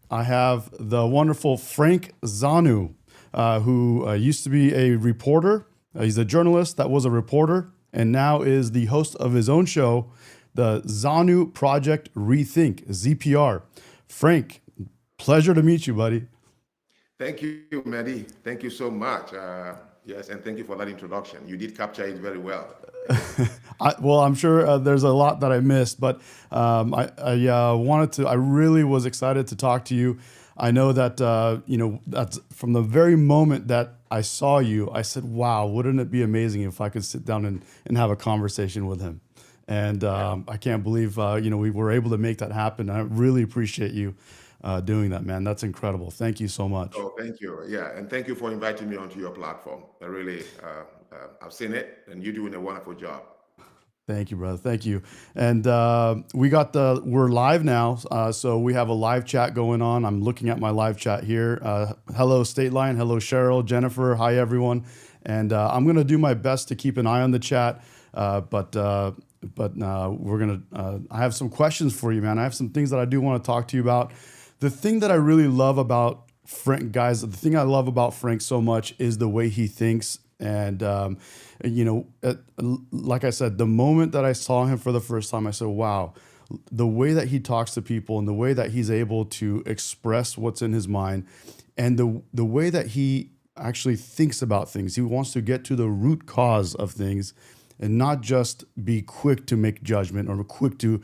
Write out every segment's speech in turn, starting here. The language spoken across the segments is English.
I have the wonderful Franck Zanu, who used to be a reporter. He's a journalist that was a reporter and now is the host of his own show, the Zanu Project ReThink, ZPR. Frank, pleasure to meet you, buddy. Thank you, Medi. Thank you so much. Yes, and thank you for that introduction. You did capture it very well. Well, I'm sure there's a lot that I missed, but I really was excited to talk to you. I know that, that's from the very moment that I saw you, I said, wow, wouldn't it be amazing if I could sit down and have a conversation with him? And Yeah. I can't believe, we were able to make that happen. I really appreciate you doing that, man. That's incredible. Thank you so much. Oh, thank you. Yeah, and thank you for inviting me onto your platform. I really, I've seen it, and you're doing a wonderful job. Thank you, brother. Thank you. And we're live now. So we have a live chat going on. I'm looking at my live chat here. Hello, State Line. Hello, Cheryl, Jennifer. Hi, everyone. And I'm going to do my best to keep an eye on the chat. I have some questions for you, man. I have some things that I do want to talk to you about. The thing that I really love about Frank, guys, the thing I love about Frank so much is the way he thinks. And like I said, the moment that I saw him for the first time, I said, wow, the way that he talks to people and the way that he's able to express what's in his mind and the way that he actually thinks about things. He wants to get to the root cause of things and not just be quick to make judgment or quick to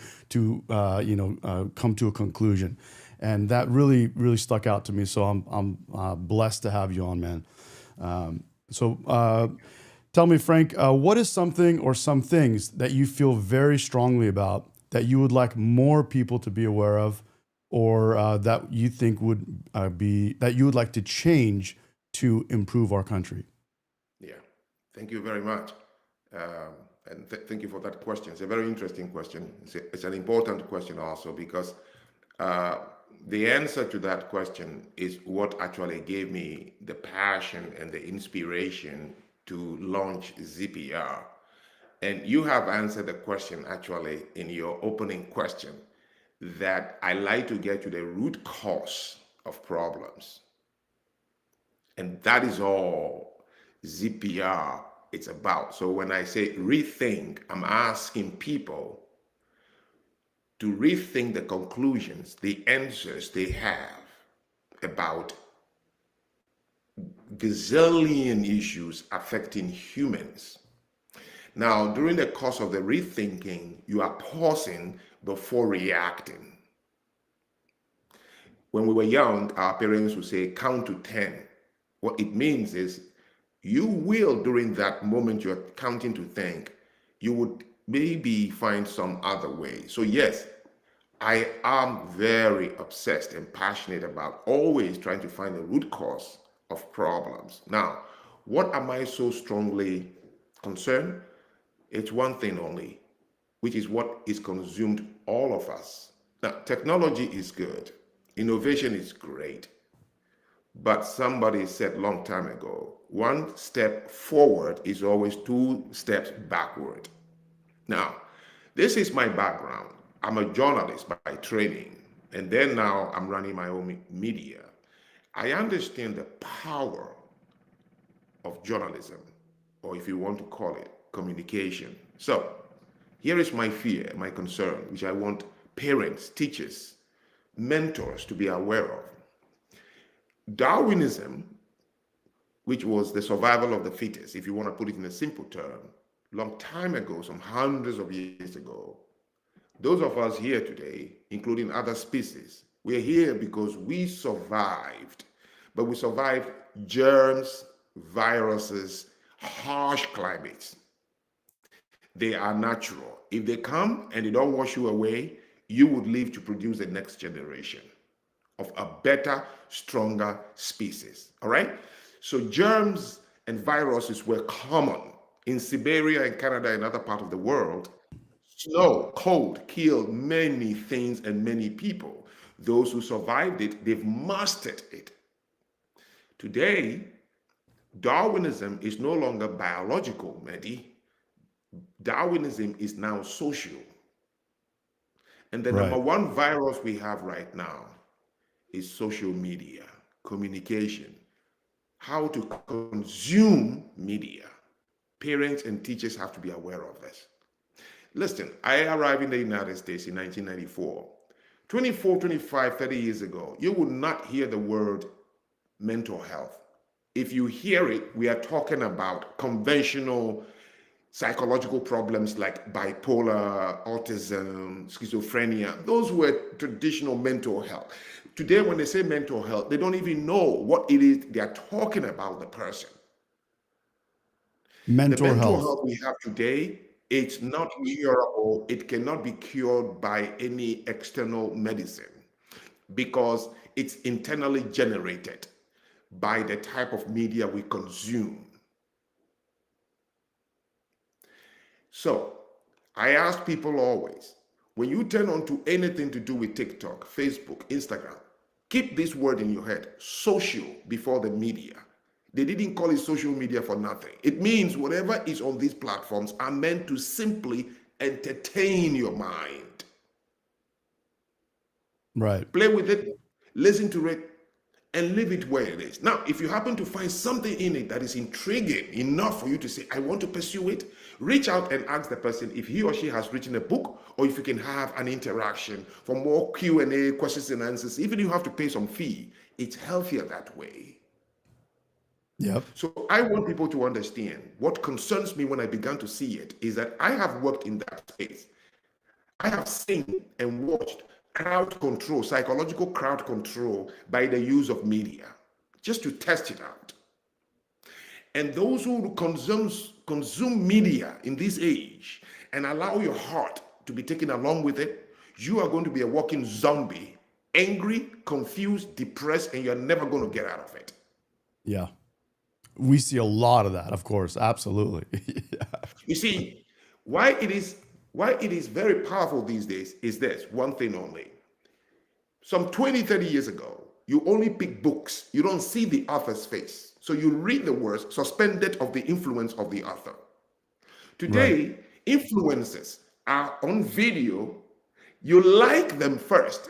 come to a conclusion. And that really, really stuck out to me. So I'm blessed to have you on, man. So tell me, Frank, what is something or some things that you feel very strongly about that you would like more people to be aware of, or that you think would be that you would like to change to improve our country? Yeah, thank you very much. Um, and thank you for that question. It's a very interesting question. It's an important question also because uh, the answer to that question is what actually gave me the passion and the inspiration to launch ZPR. And you have answered the question actually in your opening question that I like to get to the root cause of problems. And that is all ZPR it's about. So when I say rethink, I'm asking people to rethink the conclusions, the answers they have about gazillion issues affecting humans. Now, during the course of the rethinking, you are pausing before reacting. When we were young, our parents would say, count to 10. What it means is you will, during that moment you're counting to think, you would maybe find some other way. So, yes, I am very obsessed and passionate about always trying to find the root cause of problems. Now, what am I so strongly concerned? It's one thing only, which is what is consumed all of us. Now, technology is good, innovation is great, but somebody said long time ago, one step forward is always two steps backward. Now, this is my background. I'm a journalist by training, and then now I'm running my own media. I understand the power of journalism, or if you want to call it, communication. So, here is my fear, my concern, which I want parents, teachers, mentors to be aware of. Darwinism, which was the survival of the fittest, if you want to put it in a simple term, long time ago, some hundreds of years ago, those of us here today, including other species, we're here because we survived, but we survived germs, viruses, harsh climates. They are natural. If they come and they don't wash you away, you would live to produce the next generation of a better, stronger species. All right? So germs and viruses were common in Siberia and Canada and other parts of the world. Snow, cold killed many things and many people. Those who survived it, they've mastered it. Today, Darwinism is no longer biological, Medi. Darwinism is now social. And the number Right. one virus we have right now is social media, communication, how to consume media. Parents and teachers have to be aware of this. Listen, I arrived in the United States in 1994. 24, 25, 30 years ago, you would not hear the word mental health. If you hear it, we are talking about conventional psychological problems like bipolar, autism, schizophrenia. Those were traditional mental health. Today, when they say mental health, they don't even know what it is they are talking about the person. The Mental mental health. health we have today, it's not curable. It cannot be cured by any external medicine because it's internally generated by the type of media we consume. So I ask people always, when you turn on to anything to do with TikTok, Facebook, Instagram, keep this word in your head, social before the media. They didn't call it social media for nothing. It means whatever is on these platforms are meant to simply entertain your mind. Right. Play with it, listen to it, and leave it where it is. Now, if you happen to find something in it that is intriguing enough for you to say, I want to pursue it, reach out and ask the person if he or she has written a book or if you can have an interaction for more Q&A, questions and answers. Even if you have to pay some fee, it's healthier that way. Yep. So I want people to understand what concerns me when I began to see it is that I have worked in that space. I have seen and watched crowd control, psychological crowd control by the use of media, just to test it out. And those who consume media in this age and allow your heart to be taken along with it, you are going to be a walking zombie, angry, confused, depressed, and you're never going to get out of it. Yeah. We see a lot of that, of course. Absolutely. Yeah. You see, why it is very powerful these days is this one thing only. Some 20, 30 years ago, you only pick books. You don't see the author's face. So you read the words suspended of the influence of the author. Today, Right. influences are on video. You like them first.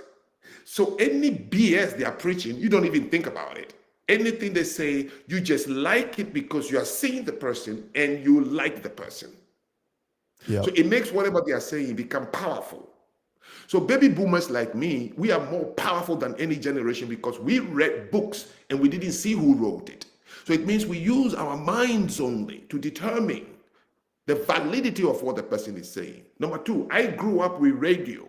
So any BS they are preaching, you don't even think about it. Anything they say, you just like it because you are seeing the person and you like the person. Yep. So it makes whatever they are saying become powerful. So baby boomers like me, we are more powerful than any generation because we read books and we didn't see who wrote it. So it means we use our minds only to determine the validity of what the person is saying. Number two, I grew up with radio.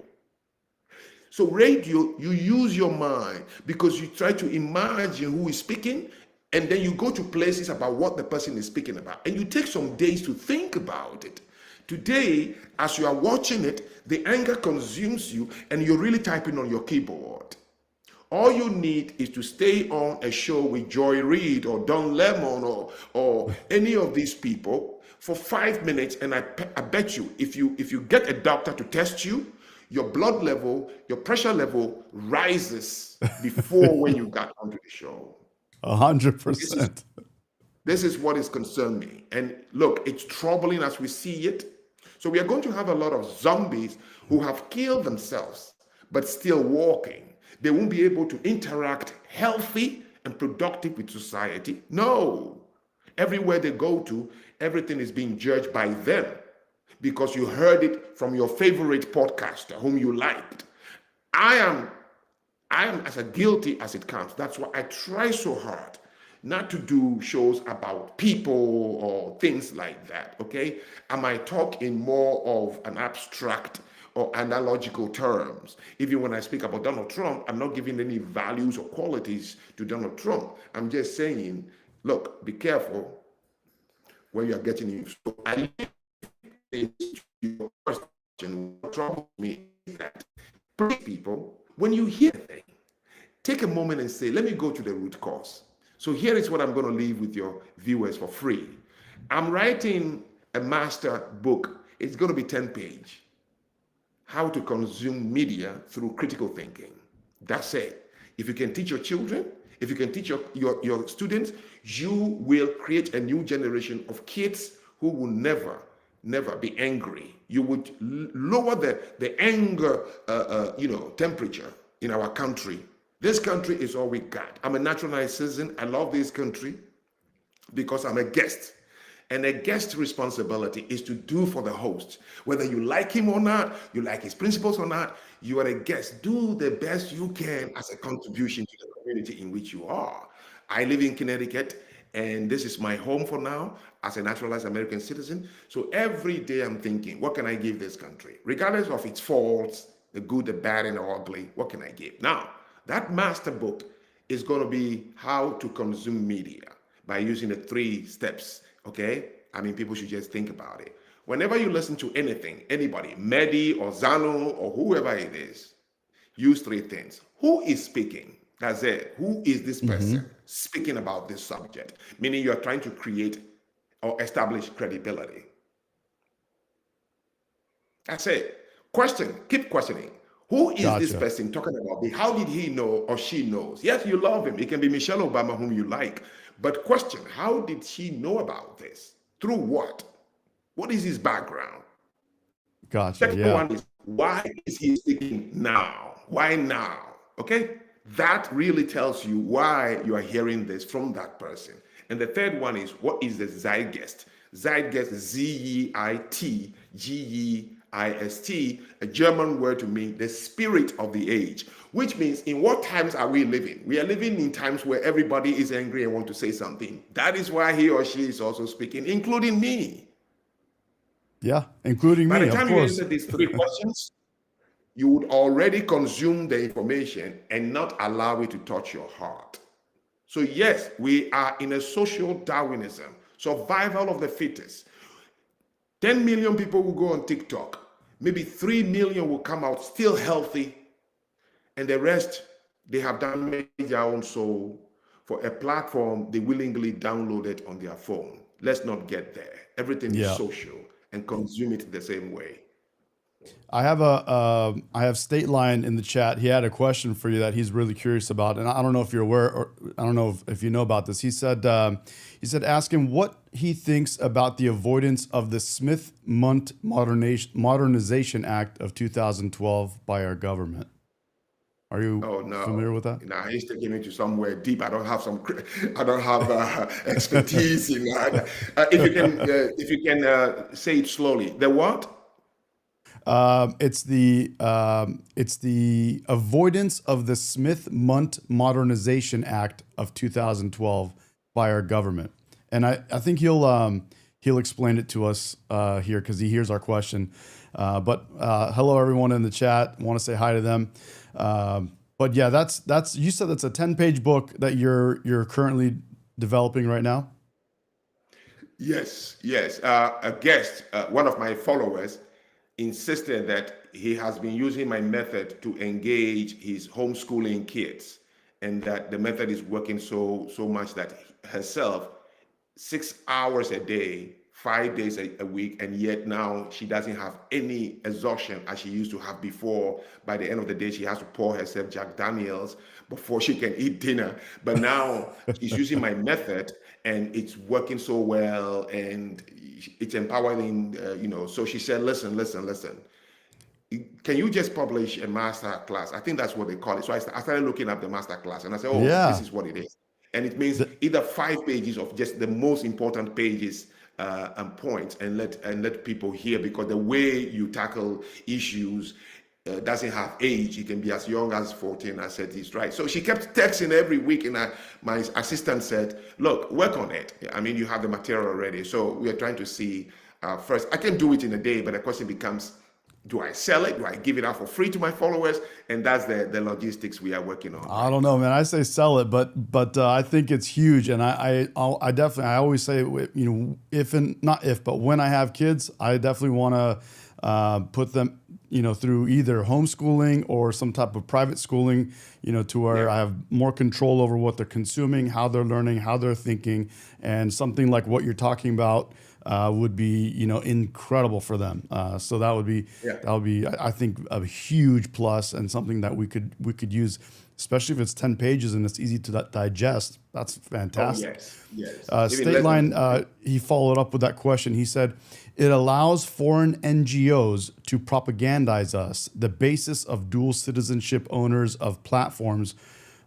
So radio, you use your mind because you try to imagine who is speaking, and then you go to places about what the person is speaking about, and you take some days to think about it. Today, as you are watching it, the anger consumes you, and you're really typing on your keyboard. All you need is to stay on a show with Joy Reid or Don Lemon or any of these people for 5 minutes, and I bet you, if you get a doctor to test you, your blood level, your pressure level rises before when you got onto the show. 100%. This is what is concerned me. And look, it's troubling as we see it. So we are going to have a lot of zombies who have killed themselves, but still walking. They won't be able to interact healthy and productive with society. No. Everywhere they go to, everything is being judged by them, because you heard it from your favorite podcaster whom you liked. I am as guilty as it comes. That's why I try so hard not to do shows about people or things like that, okay? I might talk in more of an abstract or analogical terms. Even when I speak about Donald Trump, I'm not giving any values or qualities to Donald Trump. I'm just saying, look, be careful when you are getting in. So I your question, what troubles me is that people, when you hear things, take a moment and say, let me go to the root cause. So here is what I'm going to leave with your viewers for free. I'm writing a master book. It's going to be 10-page. How to consume media through critical thinking. That's it. If you can teach your children, if you can teach your students, you will create a new generation of kids who will never be angry. You would lower the anger temperature in our country This country is all we got. I'm a naturalized citizen. I love this country because I'm a guest. And a guest's responsibility is to do for the host. Whether you like him or not, you like his principles or not, you are a guest. Do the best you can as a contribution to the community in which you are. I live in Connecticut, and this is my home for now as a naturalized American citizen. So every day I'm thinking, what can I give this country? Regardless of its faults, the good, the bad, and the ugly, what can I give? Now, that master book is going to be how to consume media by using the 3 steps. Okay, I mean, people should just think about it. Whenever you listen to anything, anybody, Medi or Zanu or whoever it is, use 3 things. Who is speaking? That's it. Who is this person speaking about this subject? Meaning you're trying to create or establish credibility. That's it. Question, keep questioning. Who is this person talking about me? How did he know or she knows? Yes, you love him. It can be Michelle Obama, whom you like. But question, how did she know about this? Through what? What is his background? Gotcha. Second one is, why is he speaking now? Why now? Okay? That really tells you why you are hearing this from that person. And the third one is, what is the zeitgeist? Zeitgeist, Zeitgeist, a German word to mean the spirit of the age, which means in what times are we living? We are living in times where everybody is angry and want to say something. That is why he or she is also speaking, including me. Yeah, including me, of course. By the time you answer these 3 questions, you would already consume the information and not allow it to touch your heart. So yes, we are in a social Darwinism, survival of the fittest. 10 million people will go on TikTok. Maybe 3 million will come out still healthy. And the rest, they have damaged their own soul for a platform they willingly downloaded on their phone. Let's not get there. Everything is social and consume it the same way. I have State Line in the chat. He had a question for you that he's really curious about, and I don't know if you're aware, or I don't know if you know about this. He said ask him what he thinks about the avoidance of the Smith-Mundt Modernization Act of 2012 by our government. Are you familiar with that? No, he's taking me to somewhere deep. I don't have expertise in that. If you can say it slowly. The what? It's the avoidance of the Smith-Mundt Modernization Act of 2012 by our government, and I think he'll explain it to us here because he hears our question. But hello everyone in the chat. I want to say hi to them. But yeah, that's you said that's a 10-page book that you're currently developing right now. Yes. A guest, one of my followers, insisted that he has been using my method to engage his homeschooling kids, and that the method is working so much that herself 6 hours a day, 5 days a week, and yet now she doesn't have any exhaustion as she used to have before. By the end of the day, she has to pour herself Jack Daniels before she can eat dinner. But now she's using my method, and it's working so well, and it's empowering, So she said, listen. Can you just publish a master class? I think that's what they call it. So I started looking up the master class, and I said, this is what it is. And it means either 5 pages of just the most important pages and points, and let people hear, because the way you tackle issues doesn't have age. It can be as young as 14. I said, he's right. So she kept texting every week, and my assistant said, look, work on it. I mean, you have the material already. So we are trying to see first. I can do it in a day, but the question becomes, do I sell it? Do I give it out for free to my followers? And that's the logistics we are working on. I don't know, man. I say sell it, but I think it's huge. And I definitely, I always say, but when I have kids, I definitely want to put them, through either homeschooling or some type of private schooling, to where I have more control over what they're consuming, how they're learning, how they're thinking, and something like what you're talking about would be, incredible for them. So that would be, I think, a huge plus, and something that we could use, especially if it's 10 pages and it's easy to digest. That's fantastic. Yes. State Line, he followed up with that question. He said, it allows foreign NGOs to propagandize us, the basis of dual citizenship owners of platforms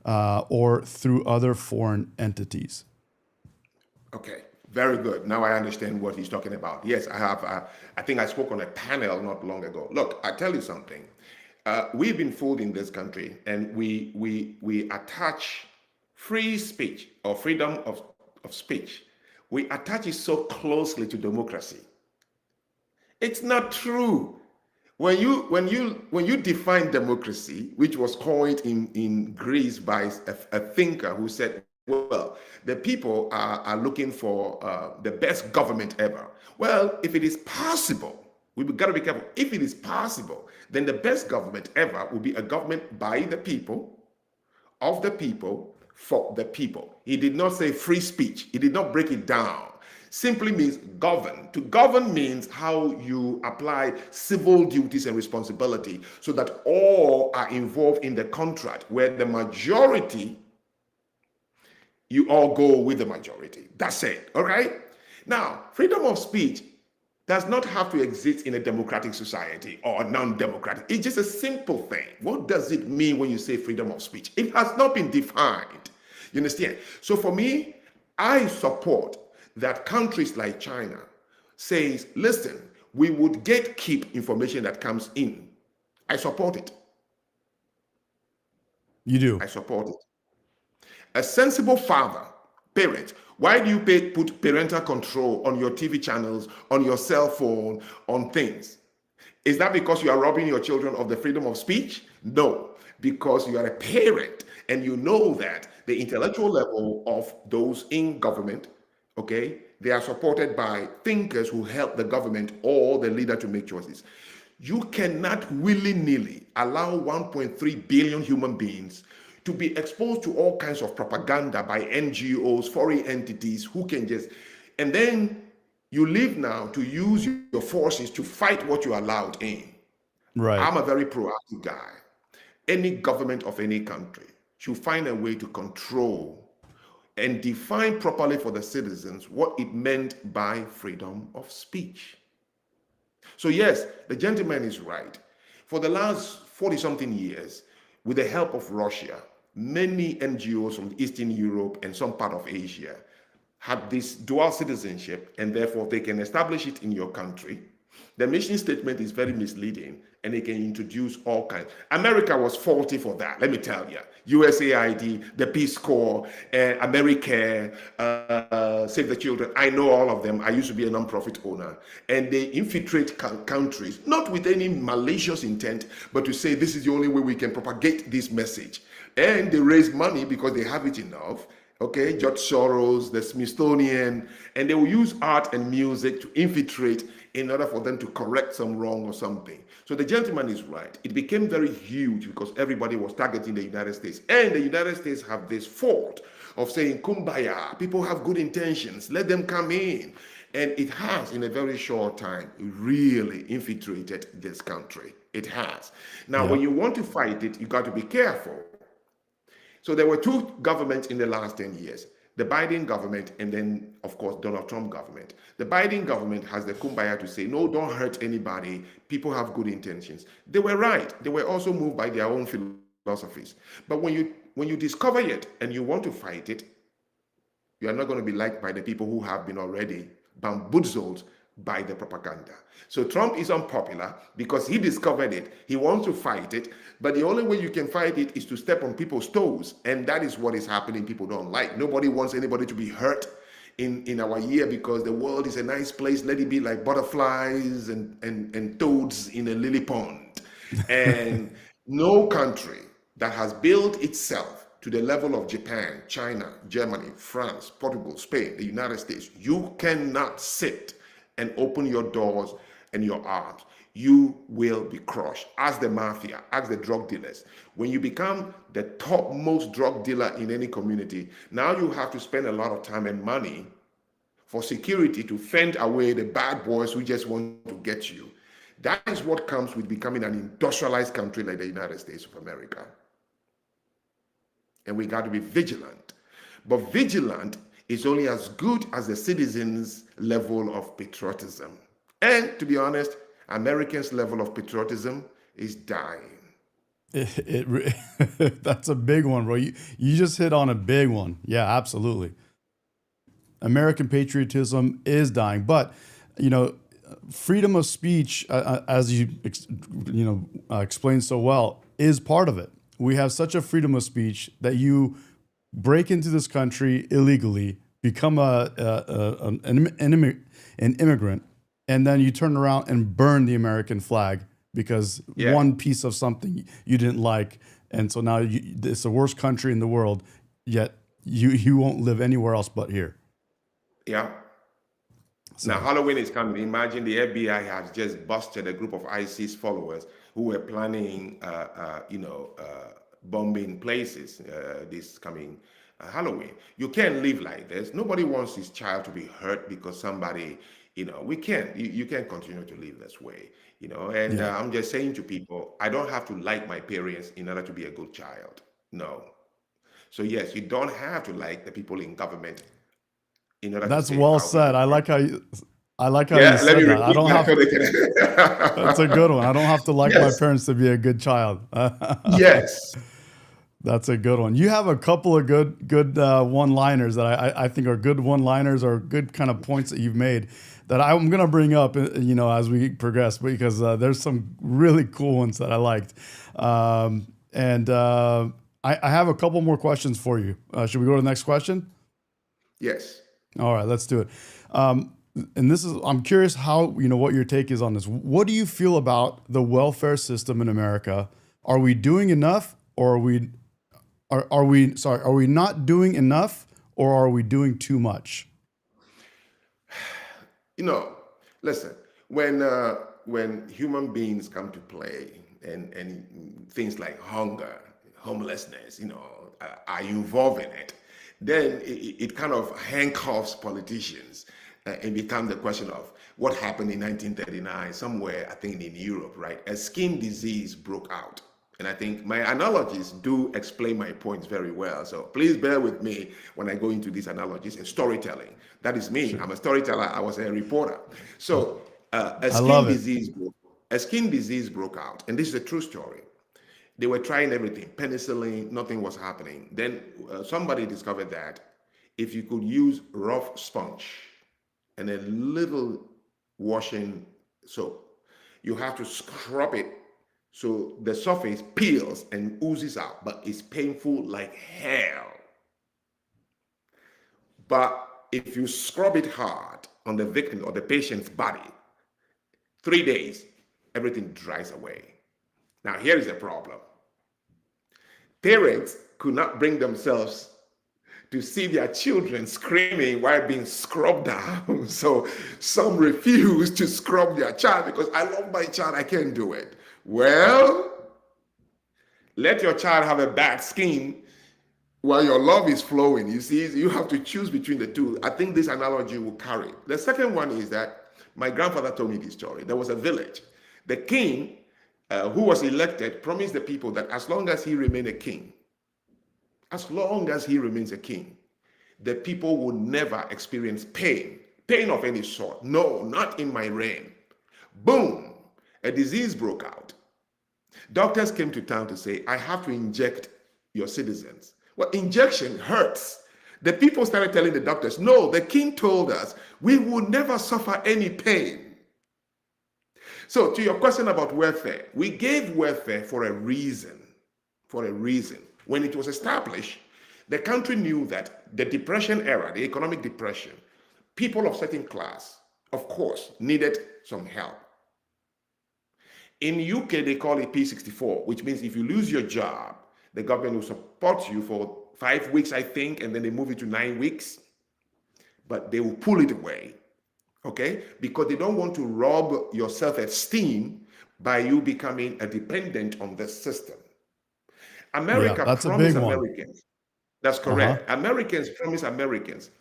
or through other foreign entities. Okay, very good. Now I understand what he's talking about. Yes, I have. I think I spoke on a panel not long ago. Look, I tell you something. We've been fooled in this country, and we attach free speech or freedom of speech. We attach it so closely to democracy. It's not true. When you define democracy, which was coined in Greece by a thinker who said, well, the people are looking for the best government ever. Well, if it is possible, we've got to be careful. If it is possible, then the best government ever will be a government by the people, of the people, for the people. He did not say free speech. He did not break it down. Simply means govern. To govern means how you apply civil duties and responsibility so that all are involved in the contract, where the majority, you all go with the majority. That's it. All right? Now, freedom of speech does not have to exist in a democratic society or a non-democratic. It's just a simple thing. What does it mean when you say freedom of speech? It has not been defined. You understand? So for me, I support that countries like China says, listen, we would gatekeep information that comes in. I support it. You do? I support it. A sensible father, parent, why do you put parental control on your TV channels, on your cell phone, on things? Is that because you are robbing your children of the freedom of speech? No, because you are a parent and you know that the intellectual level of those in government, okay, they are supported by thinkers who help the government or the leader to make choices. You cannot willy-nilly allow 1.3 billion human beings to be exposed to all kinds of propaganda by NGOs, foreign entities who can just, and then you live now to use your forces to fight what you allowed in. Right. I'm a very proactive guy. Any government of any country should find a way to control and define properly for the citizens what it meant by freedom of speech. So yes, the gentleman is right. For the last 40-something years, with the help of Russia, many NGOs from Eastern Europe and some part of Asia had this dual citizenship, and therefore they can establish it in your country. The mission statement is very misleading, and they can introduce all kinds. America was faulty for that, let me tell you. USAID, the Peace Corps, Americare, Save the Children. I know all of them. I used to be a nonprofit owner. And they infiltrate countries, not with any malicious intent, but to say this is the only way we can propagate this message. And they raise money because they have it enough. Okay, George Soros, the Smithsonian, and they will use art and music to infiltrate in order for them to correct some wrong or something. So the gentleman is right. It became very huge because everybody was targeting the United States. And the United States have this fault of saying, kumbaya, people have good intentions, let them come in. And it has, in a very short time, really infiltrated this country. It has. Now, when you want to fight it, you got to be careful. So there were two governments in the last 10 years, the Biden government and then, of course, Donald Trump government. The Biden government has the kumbaya to say, no, don't hurt anybody. People have good intentions. They were right. They were also moved by their own philosophies. But when you discover it and you want to fight it, you are not going to be liked by the people who have been already bamboozled by the propaganda. So Trump is unpopular because he discovered it. He wants to fight it, but the only way you can fight it is to step on people's toes, and that is what is happening. People don't like. Nobody wants anybody to be hurt in our year because the world is a nice place. Let it be like butterflies and toads in a lily pond. And no country that has built itself to the level of Japan, China, Germany, France, Portugal, Spain, the United States, you cannot sit and open your doors and your arms. You will be crushed. Ask the mafia, ask the drug dealers. When you become the topmost drug dealer in any community, now you have to spend a lot of time and money for security to fend away the bad boys who just want to get you. That is what comes with becoming an industrialized country like the United States of America. And we got to be vigilant. But vigilant is only as good as the citizens' level of patriotism. And to be honest, Americans' level of patriotism is dying. That's a big one, bro. You just hit on a big one. Yeah, absolutely. American patriotism is dying, but you know, freedom of speech, as explained so well, is part of it. We have such a freedom of speech that you break into this country illegally, become an immigrant, and then you turn around and burn the American flag because Yeah, one piece of something you didn't like, and so now it's the worst country in the world. Yet you won't live anywhere else but here. yeah. Now, So Halloween is coming. Imagine the FBI has just busted a group of ISIS followers who were planning, bombing places this coming Halloween. You can't live like this. Nobody wants his child to be hurt because somebody, we can't. You can't continue to live this way, And yeah, I'm just saying to people, I don't have to like my parents in order to be a good child. No. So yes, you don't have to like the people in government in order to that's say well how we said. should. I like how you Yeah, let me said that. I repeat don't that have. so they can. That's a good one. I don't have to like my Yes, parents to be a good child. yes. That's a good one. You have a couple of good one-liners that I think are good one-liners or good kind of points that you've made that I'm gonna bring up, as we progress because there's some really cool ones that I liked, and I have a couple more questions for you. Should we go to the next question? Yes. All right, let's do it. Um, and I'm curious how, what your take is on this. What do you feel about the welfare system in America? Are we doing enough or are we not doing enough or are we doing too much? You know, listen, when human beings come to play and things like hunger, homelessness, are involved in it, then it kind of handcuffs politicians and becomes the question of what happened in 1939 somewhere, I think in Europe, right? A skin disease broke out. And I think my analogies do explain my points very well. So please bear with me when I go into these analogies and storytelling. That is me. Sure. I'm a storyteller. I was a reporter. So I love it. a skin disease broke out, and this is a true story. They were trying everything, penicillin, nothing was happening. Then somebody discovered that if you could use rough sponge and a little washing soap, you have to scrub it so the surface peels and oozes out, but it's painful like hell. But if you scrub it hard on the victim or the patient's body, 3 days, everything dries away. Now, here is the problem. Parents could not bring themselves to see their children screaming while being scrubbed down. So some refuse to scrub their child because I love my child, I can't do it. Well, let your child have a bad skin while your love is flowing. You see, you have to choose between the two. I think this analogy will carry. The second one is that my grandfather told me this story. There was a village. The king who was elected promised the people that as long as he remained a king, as long as he remains a king, the people would never experience pain of any sort. No, not in my reign. Boom, a disease broke out. Doctors came to town to say, I have to inject your citizens. Well, injection hurts. The people started telling the doctors, no, the king told us we will never suffer any pain. So to your question about welfare, we gave welfare for a reason. For a reason. When it was established, the country knew that the depression era, the economic depression, people of certain class, of course, needed some help. In UK, they call it P64, which means if you lose your job, the government will support you for 5 weeks, I think, and then they move it to 9 weeks. But they will pull it away, okay? Because they don't want to rob your self-esteem by you becoming a dependent on the system. Yeah, America that's a big promised one. Americans. That's Uh-huh. correct. Americans promise Americans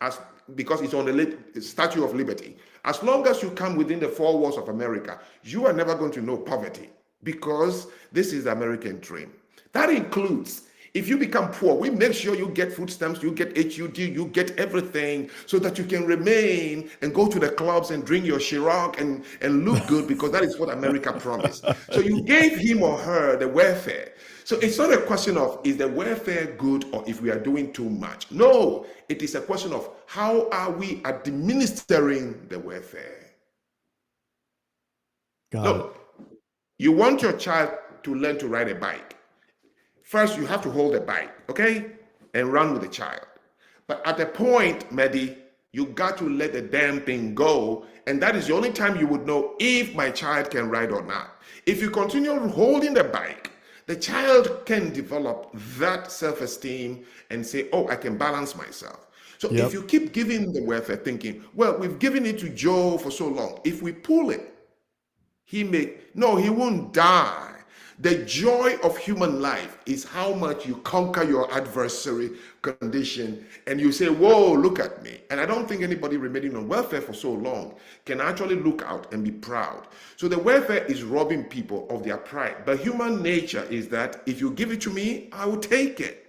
because it's on the Statue of Liberty. As long as you come within the four walls of America, you are never going to know poverty because this is the American dream. That includes if you become poor, we make sure you get food stamps, you get HUD, you get everything so that you can remain and go to the clubs and drink your Ciroc and look good because that is what America promised. So you gave him or her the welfare So it's not a question of is the welfare good or if we are doing too much. No, it is a question of how are we administering the welfare. Got it. Look, you want your child to learn to ride a bike. First, you have to hold the bike, okay? And run with the child. But at a point, Medi, you got to let the damn thing go. And that is the only time you would know if my child can ride or not. If you continue holding the bike, the child can develop that self-esteem and say, oh, I can balance myself. So if Yep. you keep giving the welfare thinking, well, we've given it to Joe for so long. If we pull it, he won't die. The joy of human life is how much you conquer your adversary condition and you say, whoa, look at me. And I don't think anybody remaining on welfare for so long can actually look out and be proud. So the welfare is robbing people of their pride. But human nature is that if you give it to me, I will take it.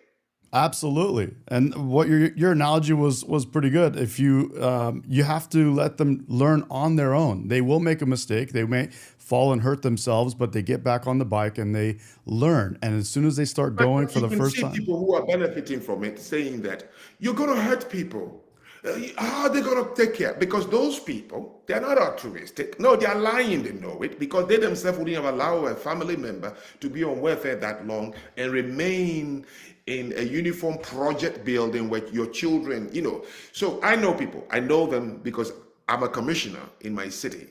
Absolutely. And what your analogy was pretty good. If you have to let them learn on their own. They will make a mistake. They may fall and hurt themselves, but they get back on the bike and they learn. And as soon as they start But going for you the can first see time, people who are benefiting from it saying that you're going to hurt people. How are they going to take care? Because those people, they're not altruistic. No, they're lying, they know it, because they themselves wouldn't have allowed a family member to be on welfare that long and remain in a uniform project building with your children, So I know people. I know them because I'm a commissioner in my city.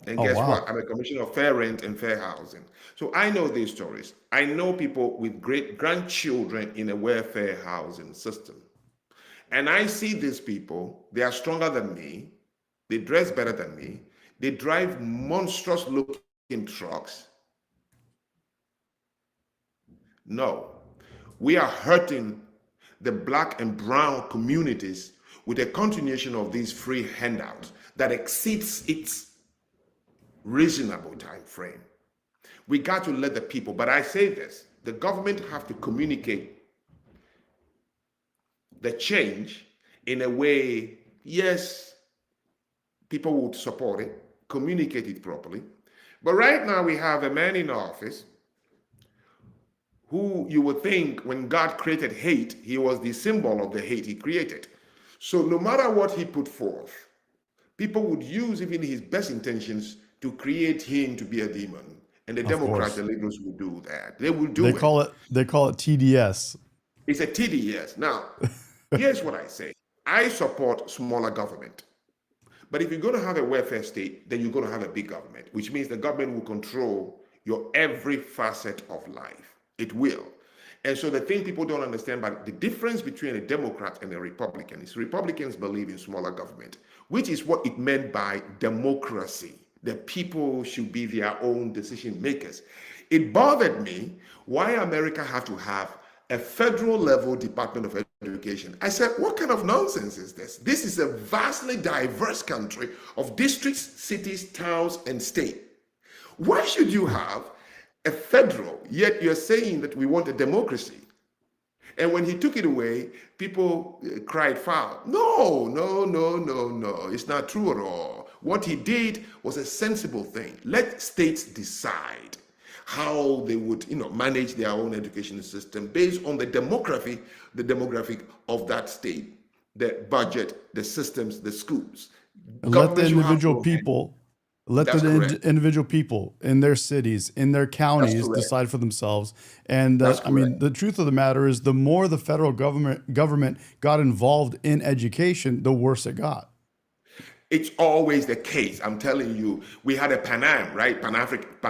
And oh guess what? wow. I'm a commissioner of fair rent and fair housing. So I know these stories. I know people with great grandchildren in a welfare housing system. And I see these people, they are stronger than me, they dress better than me, they drive monstrous looking trucks. No, we are hurting the black and brown communities with a continuation of these free handouts that exceeds its reasonable time frame. We got to let the people, but I say this, the government have to communicate the change in a way, yes, people would support it, communicate it properly. But right now we have a man in office who you would think when God created hate, he was the symbol of the hate he created. So no matter what he put forth, people would use even his best intentions to create him to be a demon. And the Of Democrats course. and liberals will do that. They will They do it. call it TDS. It's a TDS. Now, here's what I say. I support smaller government. But if you're going to have a welfare state, then you're going to have a big government, which means the government will control your every facet of life. It will. And so the thing people don't understand about the difference between a Democrat and a Republican is Republicans believe in smaller government, which is what it meant by democracy. The people should be their own decision makers. It bothered me why America have to have a federal level Department of Education. I said, what kind of nonsense is this? This is a vastly diverse country of districts, cities, towns, and state. Why should you have a federal, yet you're saying that we want a democracy? And when he took it away, people cried foul. No, no, no, no, no. It's not true at all. What he did was a sensible thing. Let states decide how they would, manage their own education system based on the demographic of that state, the budget, the systems, the schools. And let the Government should have individual no hand. people, let That's correct. individual people in their cities, in their That's counties correct. decide for themselves. And That's I mean, correct. the truth of the matter is, the more the federal government got involved in education, the worse it got. It's always the case. I'm telling you, we had a Pan Am, right? Pan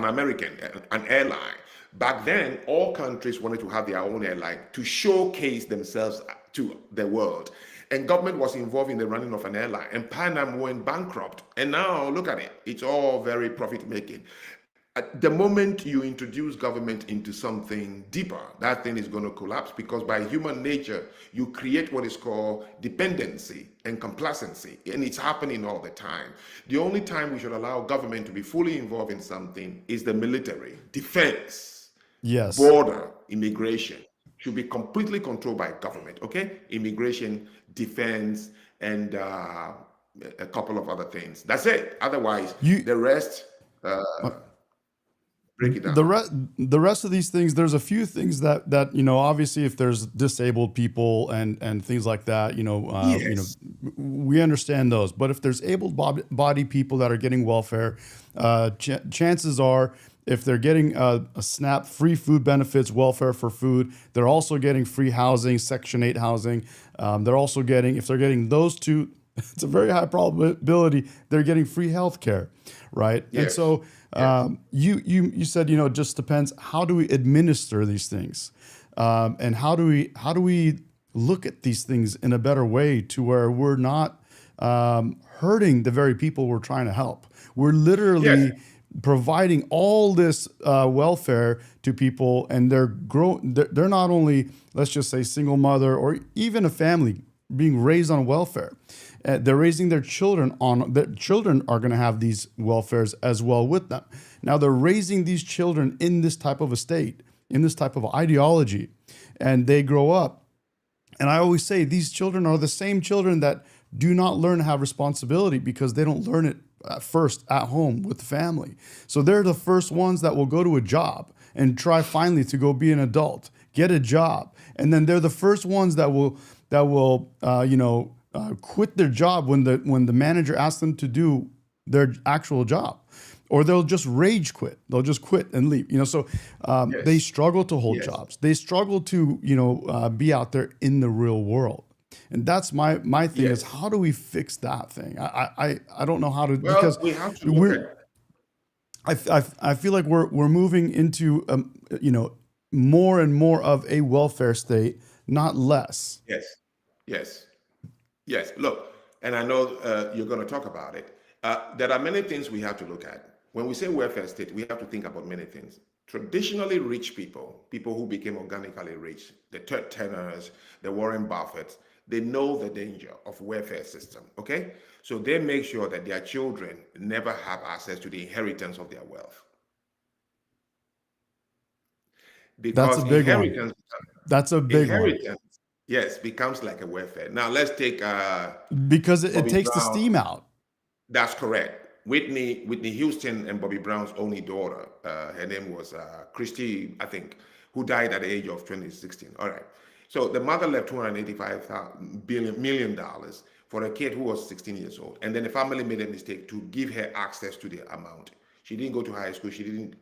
American, an airline. Back then, all countries wanted to have their own airline to showcase themselves to the world. And government was involved in the running of an airline. And Pan Am went bankrupt. And now look at it. It's all very profit making. At the moment you introduce government into something deeper, that thing is going to collapse because by human nature, you create what is called dependency and complacency, and it's happening all the time. The only time we should allow government to be fully involved in something is the military, defense, Yes. border, immigration should be completely controlled by government, okay? Immigration, defense, and a couple of other things. That's it. Otherwise, You the rest, Break it the down. rest the rest of these things, there's a few things that obviously if there's disabled people and things like that, Yes. we understand those. But if there's able bodied people that are getting welfare, chances are if they're getting a SNAP, free food benefits, welfare for food, they're also getting free housing, Section 8 housing. They're also getting, if they're getting those two, it's a very high probability they're getting free health care, right? And Yes. so Yes. you said, it just depends, how do we administer these things, and how do we look at these things in a better way to where we're not hurting the very people we're trying to help. We're Yes. literally providing all this welfare to people, and they're not only, let's just say, single mother or even a family being raised on welfare. They're raising their children on, their children are going to have these welfares as well with them. Now they're raising these children in this type of a state, in this type of ideology, and they grow up. And I always say these children are the same children that do not learn to have responsibility because they don't learn it at first at home with the family. So they're the first ones that will go to a job and try finally to go be an adult, get a job, and then they're the first ones that will quit their job when the manager asks them to do their actual job, or they'll just rage quit. They'll just quit and leave. So they Yes. struggle to hold Yes. jobs. They struggle to be out there in the real world. And that's my thing is, Yes. how do we fix that thing? I don't know how to, Well, because we have to look we're at. I feel like we're moving into more and more of a welfare state, not less. Yes. Yes. Yes. Look, and I know you're going to talk about it. There are many things we have to look at. When we say welfare state, we have to think about many things. Traditionally rich people, people who became organically rich, the Ted Turners, the Warren Buffetts, they know the danger of welfare system. Okay, so they make sure that their children never have access to the inheritance of their wealth, That's a because big one. That's a big one inheritance, yes, becomes like a welfare. Now let's take because it Bobby takes the Brown. steam out. That's correct. Whitney Houston and Bobby Brown's only daughter, her name was Christy, I think, who died at the age of 2016. All right. So the mother left $285 million for a kid who was 16 years old. And then the family made a mistake to give her access to the amount. She didn't go to high school. She didn't.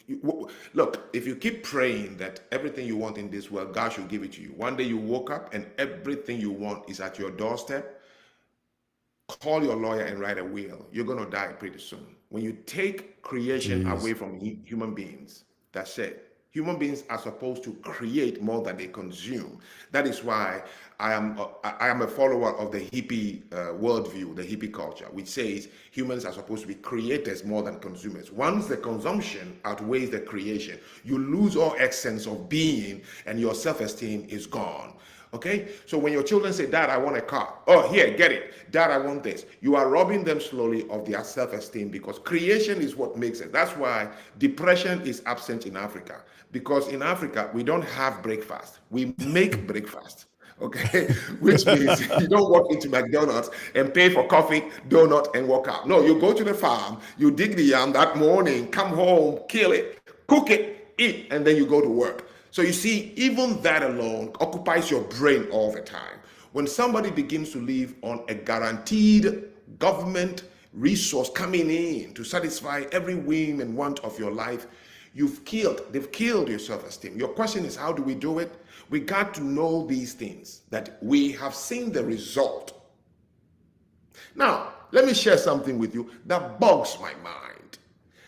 Look, if you keep praying that everything you want in this world, God should give it to you. One day you woke up and everything you want is at your doorstep. Call your lawyer and write a will. You're going to die pretty soon. When you take creation away Jeez. from human beings, that's it. Human beings are supposed to create more than they consume. That is why I am a follower of the hippie worldview, the hippie culture, which says humans are supposed to be creators more than consumers. Once the consumption outweighs the creation, you lose all essence of being, and your self-esteem is gone. Okay, so when your children say, Dad, I want a car. Oh, here, get it. Dad, I want this. You are robbing them slowly of their self-esteem, because creation is what makes it. That's why depression is absent in Africa. Because in Africa, we don't have breakfast. We make breakfast. Okay, which means you don't walk into McDonald's and pay for coffee, donut, and walk out. No, you go to the farm, you dig the yam that morning, come home, kill it, cook it, eat, and then you go to work. So you see, even that alone occupies your brain all the time. When somebody begins to live on a guaranteed government resource coming in to satisfy every whim and want of your life, they've killed your self-esteem. Your question is, how do we do it? We got to know these things, that we have seen the result. Now, let me share something with you that bugs my mind.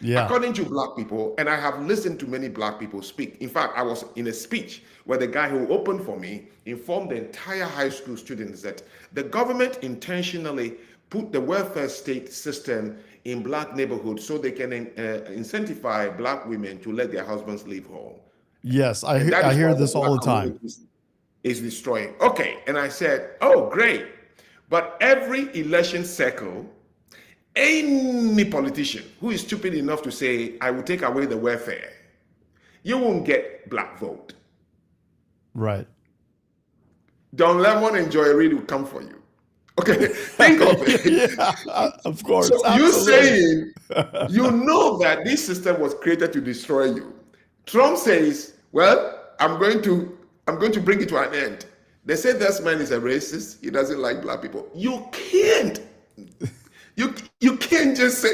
Yeah. According to black people, and I have listened to many black people speak. In fact, I was in a speech where the guy who opened for me informed the entire high school students that the government intentionally put the welfare state system in black neighborhoods so they can incentivize black women to let their husbands leave home. Yes, And that I is hear why the this all black the time. community is destroying. Okay, and I said, oh, great. But every election cycle, any politician who is stupid enough to say, I will take away the welfare, you won't get black vote. Right. Don Lemon and Joy Reid will come for you. Okay, think of it. Yeah, of course, So you absolutely. saying you know that this system was created to destroy you. Trump says, "Well, I'm going to bring it to an end." They say this man is a racist. He doesn't like black people. You can't just say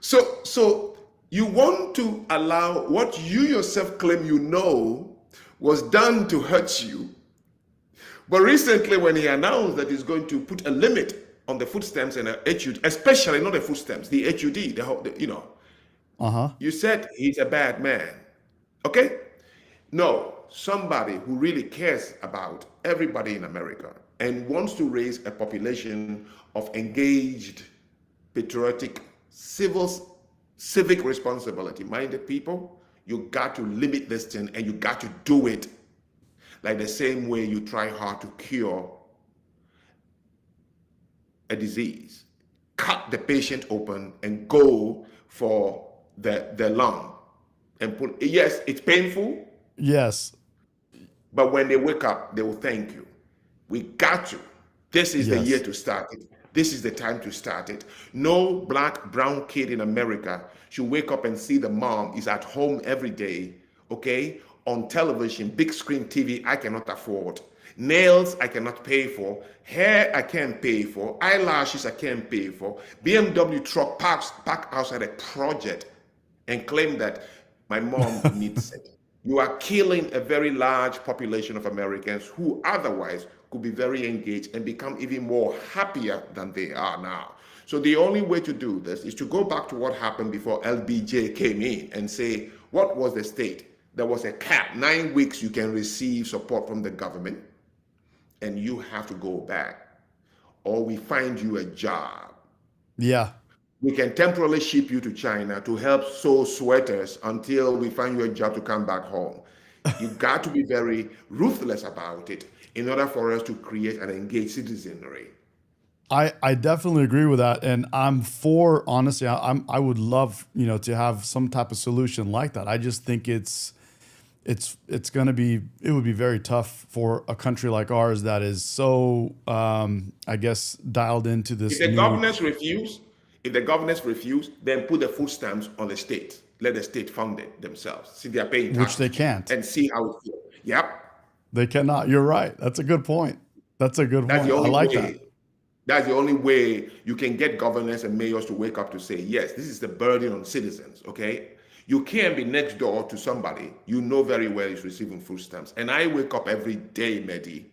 so you want to allow what you yourself claim you know was done to hurt you. But recently, when he announced that he's going to put a limit on the food stamps and HUD, especially not the food stamps, the HUD, Uh-huh. you said he's a bad man. Okay? No, somebody who really cares about everybody in America and wants to raise a population of engaged, patriotic, civic responsibility minded people, you got to limit this thing and you got to do it like the same way you try hard to cure a disease. Cut the patient open and go for the lung and put, yes, it's painful, Yes. but when they wake up, they will thank you. We got you. This is the year Yes. to start it. This is the time to start it. No black, brown kid in America should wake up and see the mom is at home every day, okay, on television, big screen TV I cannot afford, nails I cannot pay for, hair I can't pay for, eyelashes I can't pay for, BMW truck parked outside a project and claim that my mom needs it. You are killing a very large population of Americans who otherwise could be very engaged and become even more happier than they are now. So the only way to do this is to go back to what happened before LBJ came in and say, what was the state? There was a cap, 9 weeks you can receive support from the government and you have to go back or we find you a job. Yeah. We can temporarily ship you to China to help sew sweaters until we find you a job to come back home. You got to be very ruthless about it in order for us to create an engaged citizenry. I definitely agree with that, and I'm for, honestly, I would love, to have some type of solution like that. I just think it's going to be, it would be very tough for a country like ours that is so I guess dialed into If this the new, governors refuse, then put the food stamps on the state. Let the state fund it themselves. See, they are paying which they taxes can't. and see how it feels. Yep, They cannot. You're right. That's a good point. That's a good that's the point. I only like that. way. That's the only way you can get governors and mayors to wake up to say, yes, this is the burden on citizens, okay? You can't be next door to somebody you know very well is receiving food stamps. And I wake up every day, Medi.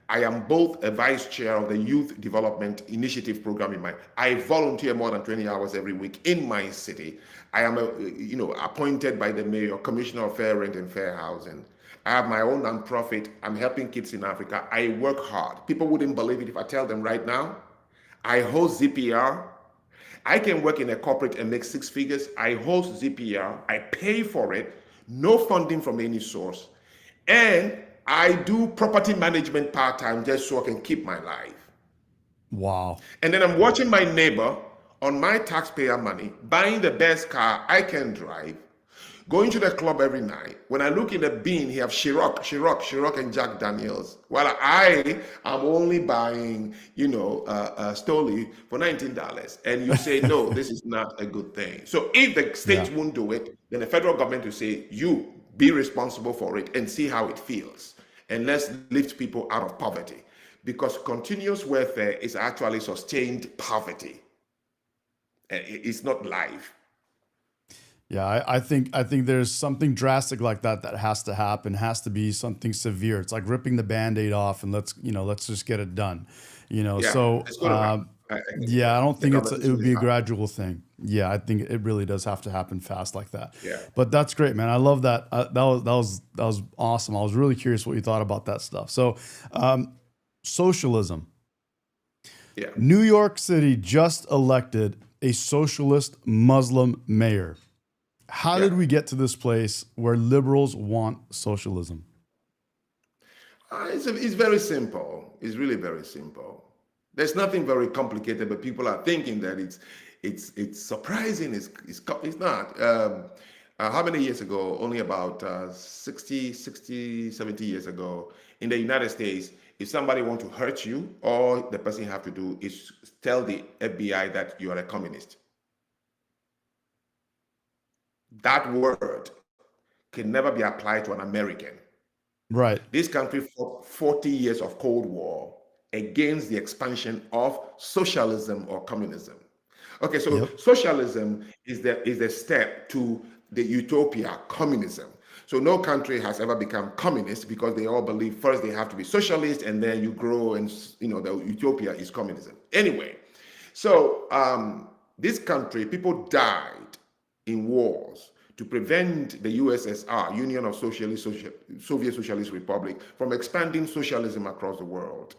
I am both a vice chair of the Youth Development Initiative program in I volunteer more than 20 hours every week in my city. I am appointed by the mayor, commissioner of fair rent and fair housing. I have my own nonprofit. I'm helping kids in Africa. I work hard. People wouldn't believe it if I tell them right now. I host ZPR. I can work in a corporate and make six figures. I host ZPR. I pay for it. No funding from any source. And I do property management part-time just so I can keep my life. Wow. And then I'm watching my neighbor on my taxpayer money, buying the best car I can drive, going to the club every night. When I look in the bin, he have Ciroc, and Jack Daniels. While I am only buying, Stoli for $19. And you say, no, this is not a good thing. So if the state Yeah. won't do it, then the federal government will say, you be responsible for it and see how it feels. And let's lift people out of poverty. Because continuous welfare is actually sustained poverty. It's not life. Yeah, I think there's something drastic like that has to happen, has to be something severe. It's like ripping the Band-Aid off and let's just get it done. Yeah, So it's going to happen. yeah, I don't The think government it is would going be to a happen. gradual thing. Yeah, I think it really does have to happen fast like that. Yeah. But that's great, man. I love that. That was awesome. I was really curious what you thought about that stuff. So, socialism. Yeah. New York City just elected a socialist Muslim mayor. How Yeah. did we get to this place where liberals want socialism? It's very simple. It's really very simple. There's nothing very complicated, but people are thinking that it's surprising. It's not. How many years ago? Only about 60, 70 years ago, in the United States, If somebody want to hurt you, all the person have to do is tell the FBI that you are a communist. That word can never be applied to an American. Right. This country fought 40 years of Cold War against the expansion of socialism or communism. Okay, so Yep. socialism is the step to the utopia, communism. So no country has ever become communist because they all believe first they have to be socialist and then you grow and the utopia is communism. Anyway, so this country, people died in wars to prevent the USSR, Union of Soviet Socialist Republic, from expanding socialism across the world.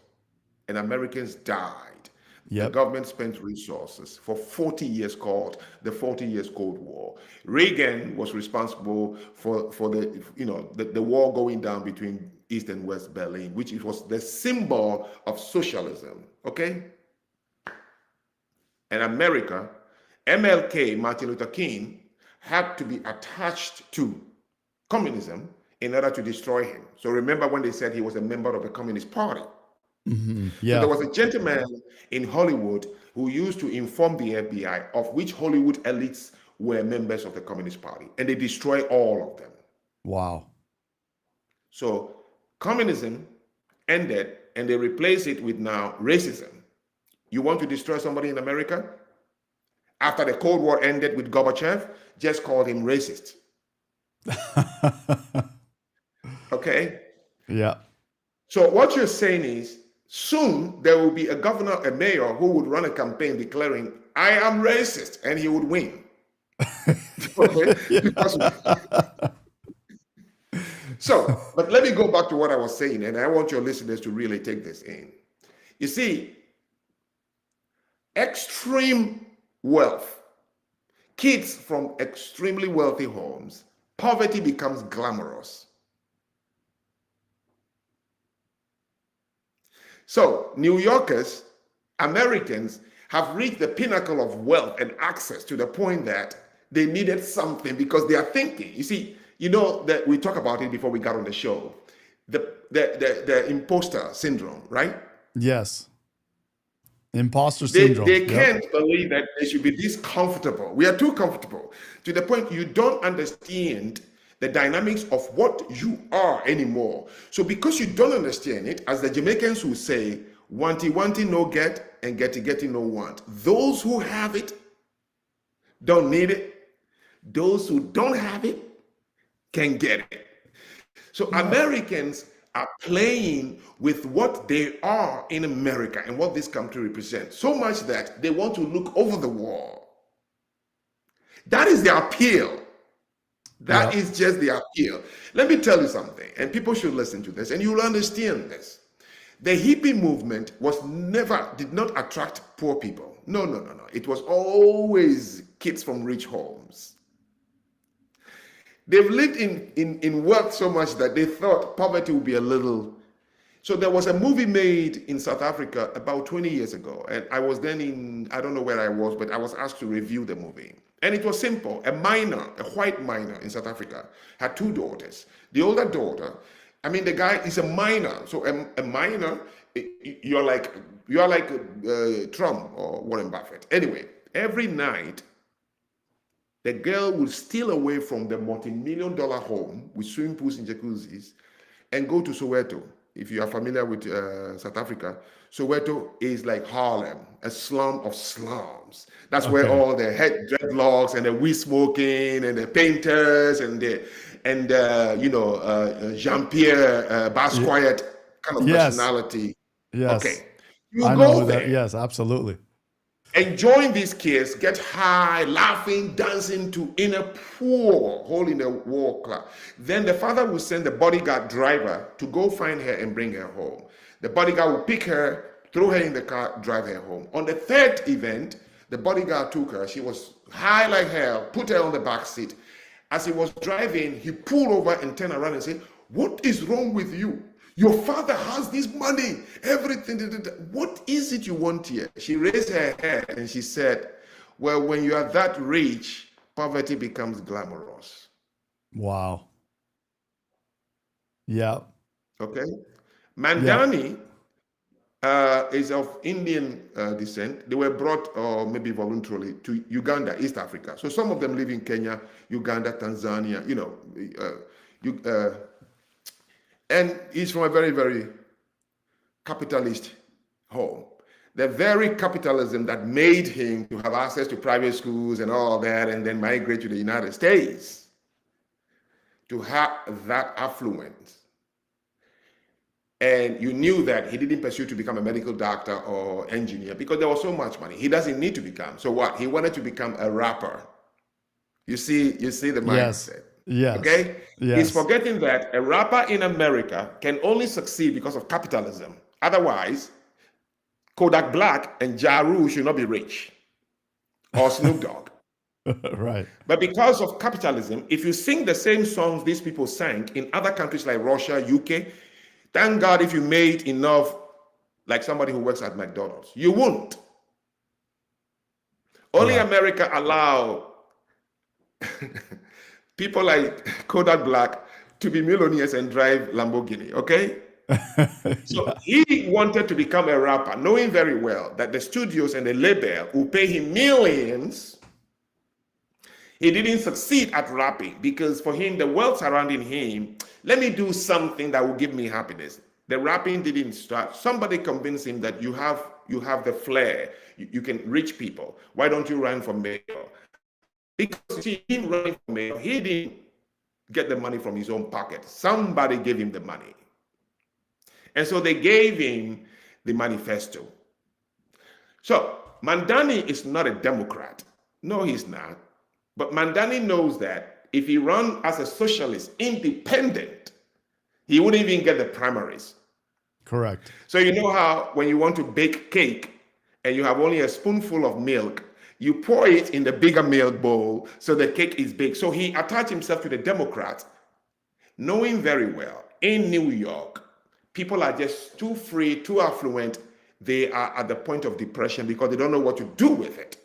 And Americans died. The Yep. government spent resources for 40 years called the 40 Years Cold War. Reagan was responsible for the war going down between East and West Berlin, which was the symbol of socialism. Okay? And America, MLK, Martin Luther King, had to be attached to communism in order to destroy him. So remember when they said he was a member of the Communist Party. Mm-hmm. So Yeah. there was a gentleman in Hollywood who used to inform the FBI of which Hollywood elites were members of the Communist Party, and they destroyed all of them. Wow. So communism ended, and they replaced it with now racism. You want to destroy somebody in America? After the Cold War ended with Gorbachev, just called him racist. Okay? Yeah. So what you're saying is, soon there will be a governor, a mayor who would run a campaign declaring, I am racist, and he would win. Okay? Because so, but let me go back to what I was saying, and I want your listeners to really take this in. You see, extreme wealth, kids from extremely wealthy homes, poverty becomes glamorous. So, New Yorkers, Americans have reached the pinnacle of wealth and access to the point that they needed something because they are thinking. You see, that we talked about it before we got on the show, the imposter syndrome, right? Yes. Imposter syndrome. They can't believe that they should be this comfortable. We are too comfortable to the point you don't understand the dynamics of what you are anymore. So because you don't understand it, as the Jamaicans will say, wanty no get and getty no want. Those who have it don't need it. Those who don't have it can get it. So Americans are playing with what they are in America and what this country represents, so much that they want to look over the wall. That is the appeal. That is just the appeal. Let me tell you something, and people should listen to this, and you'll understand this. The hippie movement did not attract poor people. No. It was always kids from rich homes. They've lived in wealth so much that they thought poverty would be a little. So there was a movie made in South Africa about 20 years ago. And I was then I don't know where I was, but I was asked to review the movie. And it was simple. A white miner in South Africa, had two daughters. The older daughter, the guy is a miner. So a miner, you're like Trump or Warren Buffett. Anyway, every night, the girl will steal away from the multi-million-dollar home with swimming pools and jacuzzis and go to Soweto. If you are familiar with South Africa, Soweto is like Harlem, a slum of slums. That's where all the head dreadlocks and the weed smoking and the painters and Jean-Pierre Basquiat kind of personality. Yes. Okay. You I go know there. that. Yes, absolutely. Enjoying these kids, get high, laughing, dancing to inner poor, hole in the wall club. Then the father will send the bodyguard driver to go find her and bring her home. The bodyguard will pick her, throw her in the car, drive her home. On the third event, the bodyguard took her. She was high like hell, put her on the back seat. As he was driving, he pulled over and turned around and said, "What is wrong with you? Your father has this money, everything. What is it you want here?" She raised her head and she said, "Well, when you are that rich, poverty becomes glamorous." Wow. Yeah. Okay. Mandani is of Indian descent. They were brought, or maybe voluntarily, to Uganda, East Africa. So some of them live in Kenya, Uganda, Tanzania, and he's from a very, very capitalist home. The very capitalism that made him to have access to private schools and all that, and then migrate to the United States, to have that affluence. And you knew that he didn't pursue to become a medical doctor or engineer because there was so much money. He doesn't need to become. So what? He wanted to become a rapper. You see the mindset. Yes. Okay? Yes. He's forgetting that a rapper in America can only succeed because of capitalism. Otherwise, Kodak Black and Ja Rule should not be rich. Or Snoop Dogg. Right. But because of capitalism, if you sing the same songs these people sang in other countries like Russia, UK, thank God if you made enough like somebody who works at McDonald's. You won't. Only America allow people like Kodak Black to be millionaires and drive Lamborghini, okay? So he wanted to become a rapper, knowing very well that the studios and the label will pay him millions. He didn't succeed at rapping because for him, the world surrounding him, let me do something that will give me happiness. The rapping didn't start. Somebody convinced him that you have the flair. You can reach people. Why don't you run for mayor? Because he didn't run for mayor. He didn't get the money from his own pocket. Somebody gave him the money. And so they gave him the manifesto. So Mandani is not a Democrat. No, he's not. But Mandani knows that if he runs as a socialist, independent, he wouldn't even get the primaries. Correct. So you know how when you want to bake cake and you have only a spoonful of milk, you pour it in the bigger milk bowl so the cake is baked. So he attached himself to the Democrats, knowing very well in New York, people are just too free, too affluent. They are at the point of depression because they don't know what to do with it.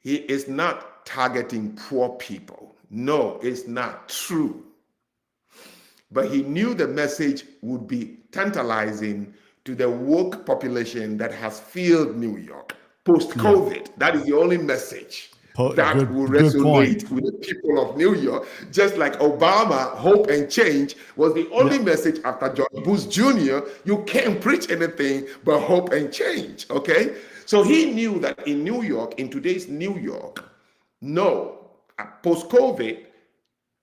He is not targeting poor people. No, it's not true. But he knew the message would be tantalizing to the woke population that has filled New York post-COVID. Yeah. That is the only message that will resonate with the people of New York. Just like Obama, hope and change was the only message after George Bush Jr. You can't preach anything but hope and change, okay? So he knew that in New York, in today's New York, no, post-COVID,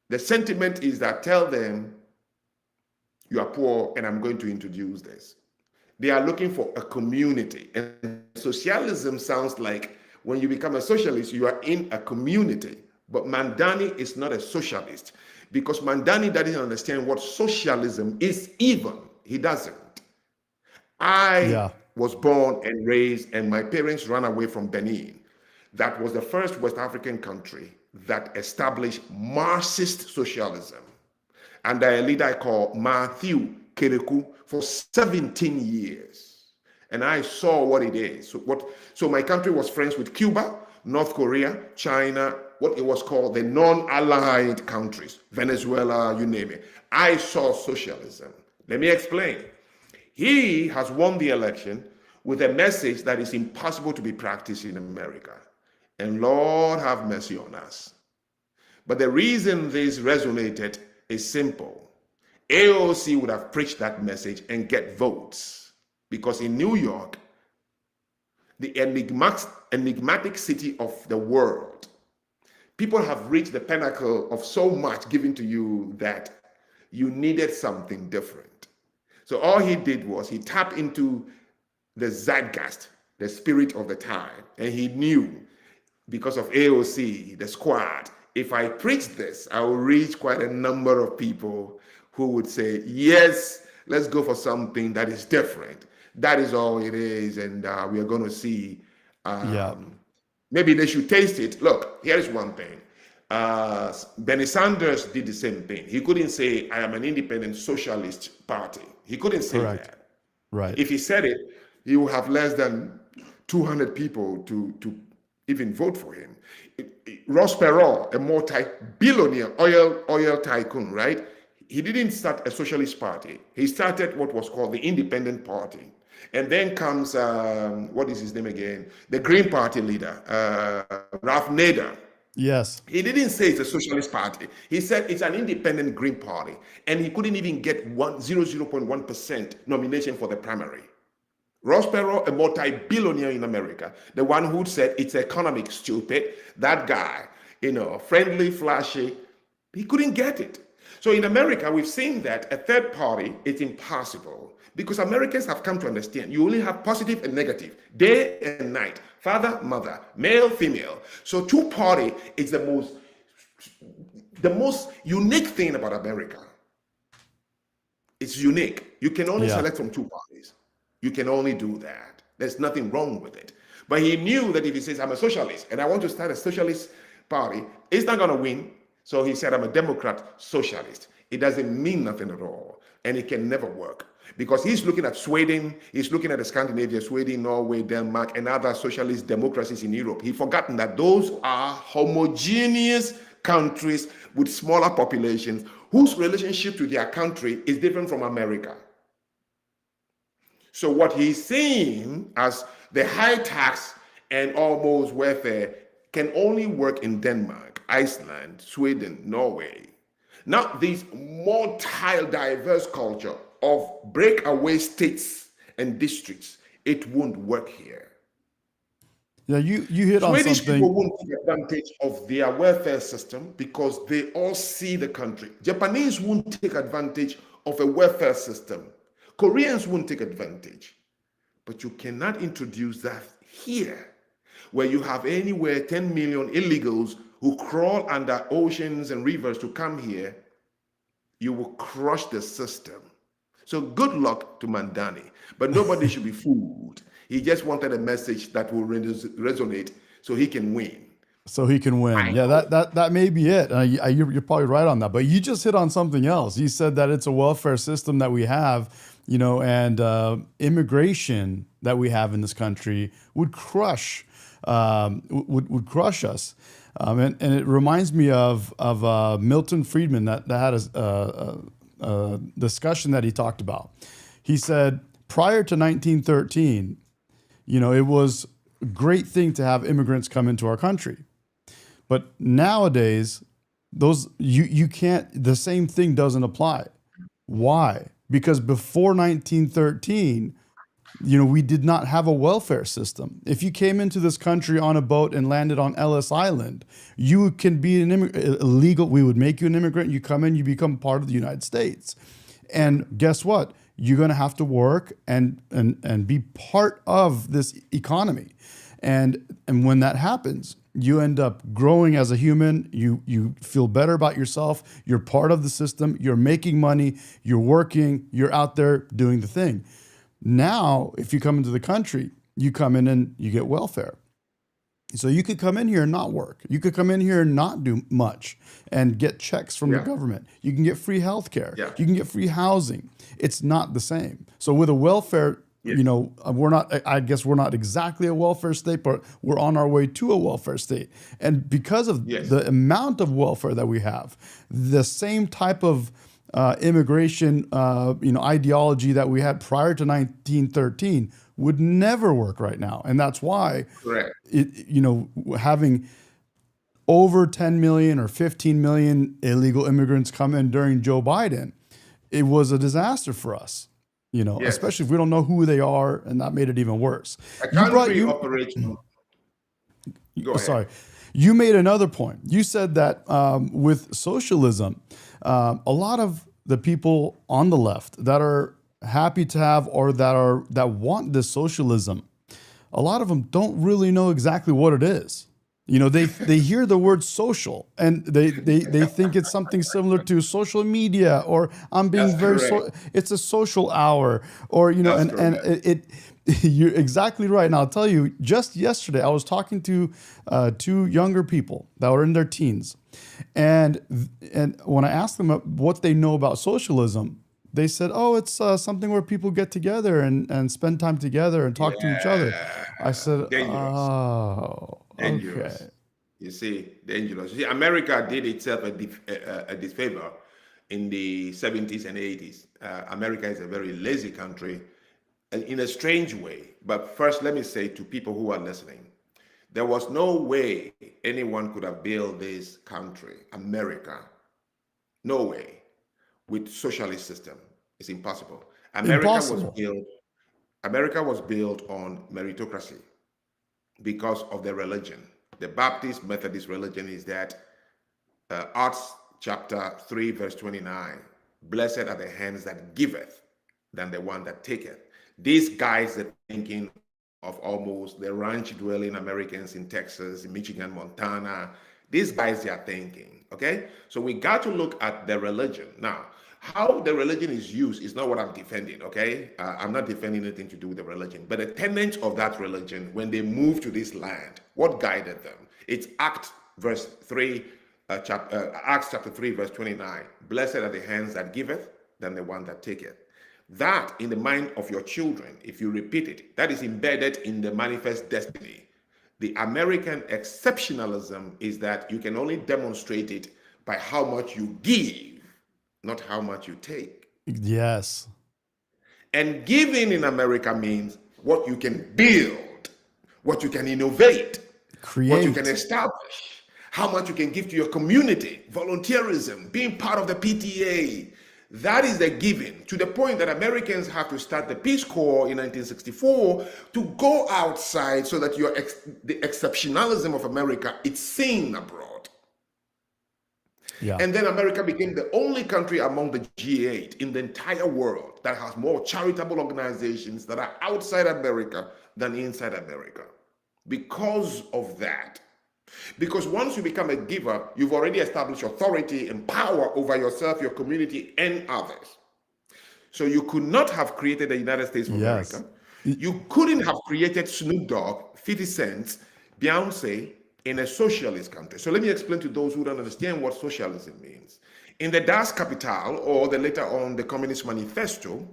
the sentiment is that tell them you are poor and I'm going to introduce this. They are looking for a community. And socialism sounds like when you become a socialist, you are in a community. But Mandani is not a socialist because Mandani doesn't understand what socialism is even. He doesn't. I was born and raised, and my parents ran away from Benin. That was the first West African country that established Marxist socialism. And a leader I call Matthew Kereku for 17 years. And I saw what it is. So my country was friends with Cuba, North Korea, China, what it was called the non-aligned countries, Venezuela, you name it. I saw socialism. Let me explain. He has won the election with a message that is impossible to be practiced in America. And Lord have mercy on us. But the reason this resonated is simple. AOC would have preached that message and get votes. Because in New York, the enigmatic city of the world, people have reached the pinnacle of so much given to you that you needed something different. So all he did was he tapped into the zeitgeist, the spirit of the time. And he knew because of AOC, the squad, if I preach this, I will reach quite a number of people who would say, yes, let's go for something that is different. That is all it is. And we are going to see. Maybe they should taste it. Look, here's one thing. Bernie Sanders did the same thing. He couldn't say, I am an independent socialist party. He couldn't say that. Right. If he said it, he would have less than 200 people to even vote for him. Ross Perot, a multi-billionaire oil tycoon, right? he didn't start a socialist party. He started what was called the Independent Party. And then comes, what is his name again? The Green Party leader, Ralph Nader. Yes. He didn't say it's a socialist party. He said it's an independent Green Party. And he couldn't even get 0.1% nomination for the primary. Ross Perot, a multi-billionaire in America, the one who said it's economic stupid, that guy, friendly, flashy, he couldn't get it. So in America, we've seen that a third party is impossible because Americans have come to understand you only have positive and negative, day and night, father, mother, male, female. So two-party is the most unique thing about America. It's unique. You can only select from two parties. You can only do that. There's nothing wrong with it. But he knew that if he says, I'm a socialist and I want to start a socialist party, it's not going to win. So he said, I'm a Democrat socialist. It doesn't mean nothing at all. And it can never work because he's looking at Sweden, he's looking at Scandinavia, Sweden, Norway, Denmark, and other socialist democracies in Europe. He's forgotten that those are homogeneous countries with smaller populations whose relationship to their country is different from America. So what he's seeing as the high tax and almost welfare can only work in Denmark, Iceland, Sweden, Norway. Not this multi-diverse culture of breakaway states and districts. It won't work here. Yeah, you hit on Swedish something. people won't take advantage of their welfare system because they all see the country. Japanese won't take advantage of a welfare system. Koreans won't take advantage. But you cannot introduce that here, where you have anywhere 10 million illegals who crawl under oceans and rivers to come here. You will crush the system. So good luck to Mandani. But nobody should be fooled. He just wanted a message that will resonate so he can win. So he can win. Yeah, that may be it. You're probably right on that. But you just hit on something else. You said that it's a welfare system that we have, and immigration that we have in this country would crush would crush us. And it reminds me of Milton Friedman that had a discussion that he talked about. He said prior to 1913, it was a great thing to have immigrants come into our country. But nowadays, you can't, the same thing doesn't apply. Why? Because before 1913, we did not have a welfare system. If you came into this country on a boat and landed on Ellis Island, you can be an illegal. We would make you an immigrant. You come in, you become part of the United States. And guess what? You're going to have to work and be part of this economy. And when that happens, you end up growing as a human. You feel better about yourself. You're part of the system. You're making money. You're working. You're out there doing the thing. Now, if you come into the country, you come in and you get welfare. So you could come in here and not work. You could come in here and not do much and get checks from the government. You can get free health care. Yeah. You can get free housing. It's not the same. So with a welfare, we're not, I guess we're not exactly a welfare state, but we're on our way to a welfare state. And because of the amount of welfare that we have, the same type of immigration, ideology that we had prior to 1913 would never work right now. And that's why, having over 10 million or 15 million illegal immigrants come in during Joe Biden, it was a disaster for us, especially if we don't know who they are, and that made it even worse. Sorry. You made another point. You said that with socialism, a lot of the people on the left that are happy to have or that want this socialism, a lot of them don't really know exactly what it is. They hear the word social and they think it's something similar to social media, or I'm being it's a social hour, or you're exactly right. And I'll tell you, just yesterday I was talking to two younger people that were in their teens, and when I asked them what they know about socialism, they said, "Oh, it's something where people get together and spend time together and talk to each other." I said, dangerous. "Oh, dangerous." Okay." You see, dangerous. You see, America did itself a disfavor in the 70s and 80s. America is a very lazy country in a strange way. But first, let me say to people who are listening, there was no way anyone could have built this country, America. No way. With socialist system. It's impossible. Impossible. America was built on meritocracy because of the religion. The Baptist Methodist religion is that Acts chapter 3, verse 29, blessed are the hands that giveth than the one that taketh. These guys are thinking of almost the ranch dwelling Americans in Texas, in Michigan, Montana. These guys are thinking, okay? So we got to look at the religion. Now, how the religion is used is not what I'm defending, okay? I'm not defending anything to do with the religion, but the tenets of that religion, when they moved to this land, what guided them? It's Acts chapter 3, verse 29. Blessed are the hands that giveth than the one that taketh. That in the mind of your children, if you repeat it, that is embedded in the manifest destiny. The American exceptionalism is that you can only demonstrate it by how much you give, not how much you take. Yes. And giving in America means what you can build, what you can innovate, what you can establish, how much you can give to your community, volunteerism, being part of the PTA. That is the giving, to the point that Americans have to start the Peace Corps in 1964 to go outside so that the exceptionalism of America is seen abroad. Yeah. And then America became the only country among the G8 in the entire world that has more charitable organizations that are outside America than inside America. Because of that. Because once you become a giver, you've already established authority and power over yourself, your community, and others. So you could not have created the United States of America. You couldn't have created Snoop Dogg, 50 Cent, Beyonce in a socialist country. So let me explain to those who don't understand what socialism means. In the Das Kapital, or later on the Communist Manifesto,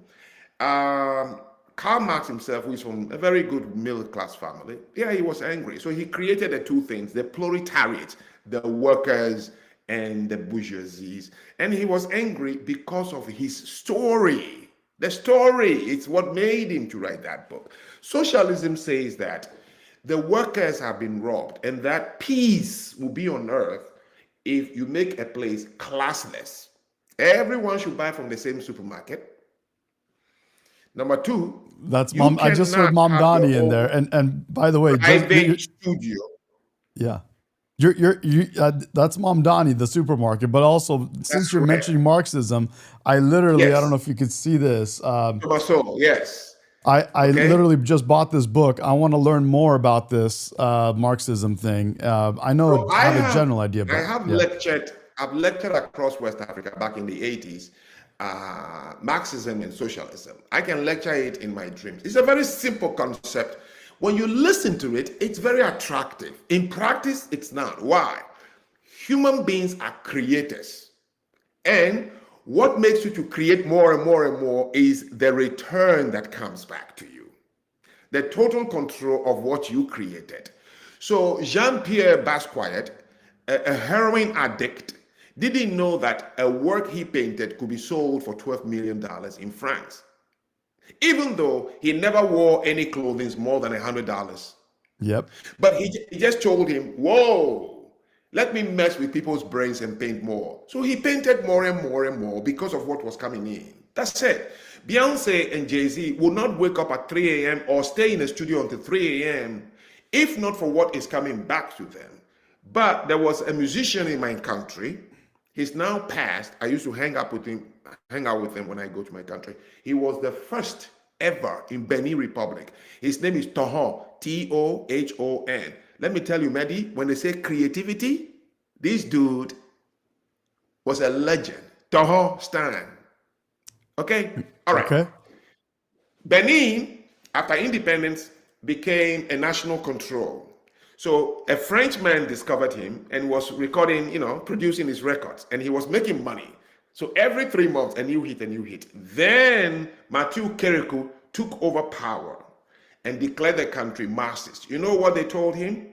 Karl Marx himself, who is from a very good middle-class family, he was angry. So he created the two things, the proletariat, the workers and the bourgeoisies. And he was angry because of his story. The story, it's what made him to write that book. Socialism says that the workers have been robbed and that peace will be on earth if you make a place classless. Everyone should buy from the same supermarket. Number two, that's Mom. I just heard Mom Donnie in there, and by the way, studio. Yeah, that's Mom Donnie, the supermarket. But also, since you're mentioning Marxism, I literally, I don't know if you could see this. Yes. I literally just bought this book. I want to learn more about this Marxism thing. I know I have a general idea, but I've lectured across West Africa back in the 80s. Marxism and socialism. I can lecture it in my dreams. It's a very simple concept. When you listen to it, it's very attractive. In practice, it's not. Why? Human beings are creators. And what makes you to create more and more and more is the return that comes back to you. The total control of what you created. So Jean-Pierre Basquiat, a heroin addict, didn't know that a work he painted could be sold for $12 million in France, even though he never wore any clothing more than $100. Yep. But he just told him, whoa, let me mess with people's brains and paint more. So he painted more and more and more because of what was coming in. That's it. Beyonce and Jay-Z will not wake up at 3 a.m. or stay in the studio until 3 a.m. if not for what is coming back to them. But there was a musician in my country. He's now passed. I used to hang out with him when I go to my country. He was the first ever in Benin Republic. His name is Tohon, T-O-H-O-N. Let me tell you, Medi, when they say creativity, this dude was a legend. Tohon Stan. Okay? All right. Okay. Benin, after independence, became a national control. So a Frenchman discovered him and was recording, producing his records, and he was making money. So every 3 months, a new hit. Then Mathieu Kérékou took over power and declared the country Marxist. You know what they told him?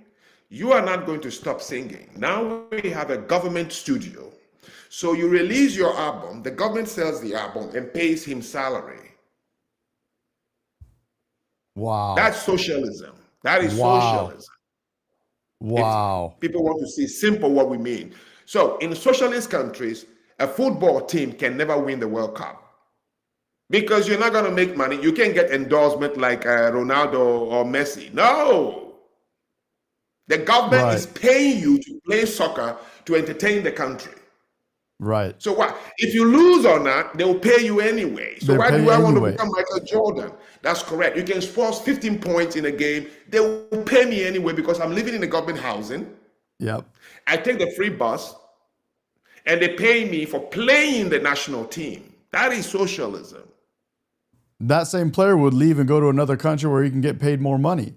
You are not going to stop singing. Now we have a government studio. So you release your album, the government sells the album and pays him salary. Wow. That's socialism. That is Wow. socialism. If Wow. people want to see simple what we mean. So in socialist countries, a football team can never win the World Cup because you're not going to make money. You can't get endorsement like Ronaldo or Messi. No. The government is paying you to play soccer to entertain the country. Right. So what? If you lose or not, they'll pay you anyway. So why do I want to become Michael Jordan? That's correct. You can score 15 points in a game. They will pay me anyway because I'm living in the government housing. Yep. I take the free bus and they pay me for playing the national team. That is socialism. That same player would leave and go to another country where he can get paid more money.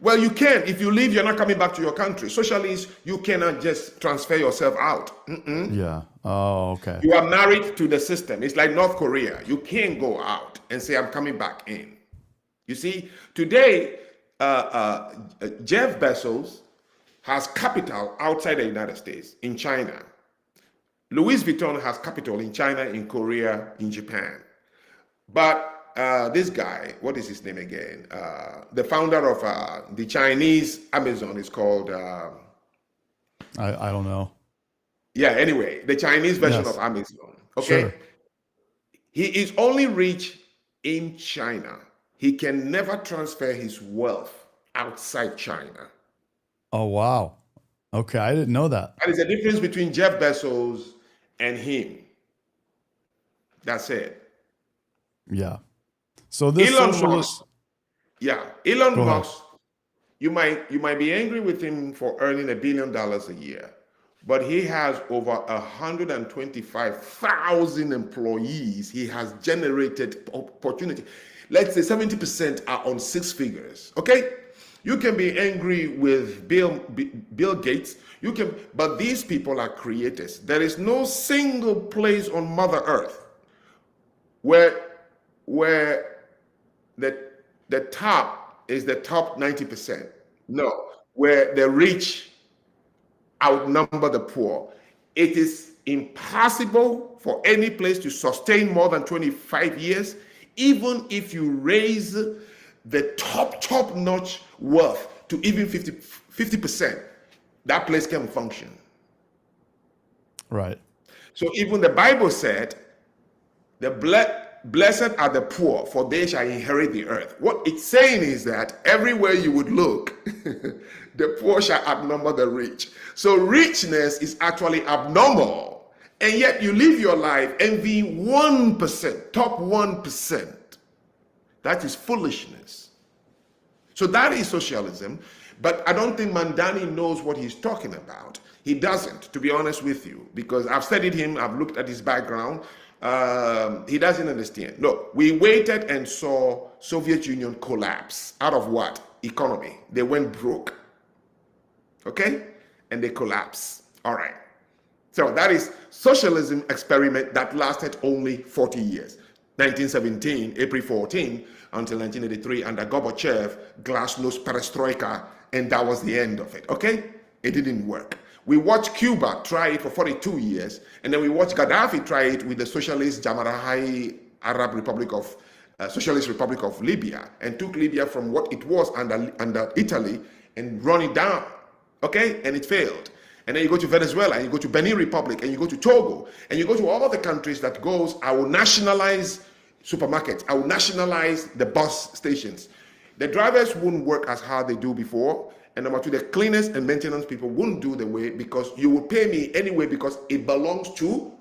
Well, you can. If you leave, you're not coming back to your country. Socialists, you cannot just transfer yourself out. Yeah. Oh, okay. You are married to the system. It's like North Korea. You can't go out and say, I'm coming back in. You see, today, Jeff Bezos has capital outside the United States, in China. Louis Vuitton has capital in China, in Korea, in Japan. But this guy, what is his name again? The founder of the Chinese Amazon is called... I don't know. Yeah, anyway, the Chinese version of Amazon. Okay. Sure. He is only rich in China. He can never transfer his wealth outside China. Oh, wow. Okay, I didn't know that. That is the difference between Jeff Bezos and him. That's it. Yeah. So this Elon Musk, Elon Musk, you might be angry with him for earning $1 billion a year, but he has over 125,000 employees. He has generated opportunity. Let's say 70% are on 6 figures. Okay, you can be angry with Bill Gates. You can, but these people are creators. There is no single place on Mother Earth where the top is the top 90%. No, where the rich outnumber the poor. It is impossible for any place to sustain more than 25 years, even if you raise the top-notch wealth to even 50%. That place can function. Right. So even the Bible said, blessed are the poor, for they shall inherit the earth. What it's saying is that everywhere you would look, the poor shall outnumber the rich. So richness is actually abnormal. And yet you live your life envying 1%, top 1%. That is foolishness. So that is socialism. But I don't think Mandani knows what he's talking about. He doesn't, to be honest with you, because I've studied him, I've looked at his background. He doesn't understand. Look, we waited and saw Soviet Union collapse. Out of what? Economy. They went broke. Okay? And they collapsed. All right. So that is socialism experiment that lasted only 40 years. 1917, April 14, until 1983, under Gorbachev, glasnost, perestroika, and that was the end of it. Okay? It didn't work. We watched Cuba try it for 42 years, and then we watched Gaddafi try it with the socialist Jamahiri Arab Republic of Socialist Republic of Libya, and took Libya from what it was under Italy and run it down. Okay, and it failed. And then you go to Venezuela, and you go to Benin Republic, and you go to Togo, and you go to all the countries that goes, I will nationalize supermarkets, I will nationalize the bus stations. The drivers wouldn't work as hard they do before. And number 2, the cleaners and maintenance people wouldn't do the way, because you will pay me anyway because it belongs to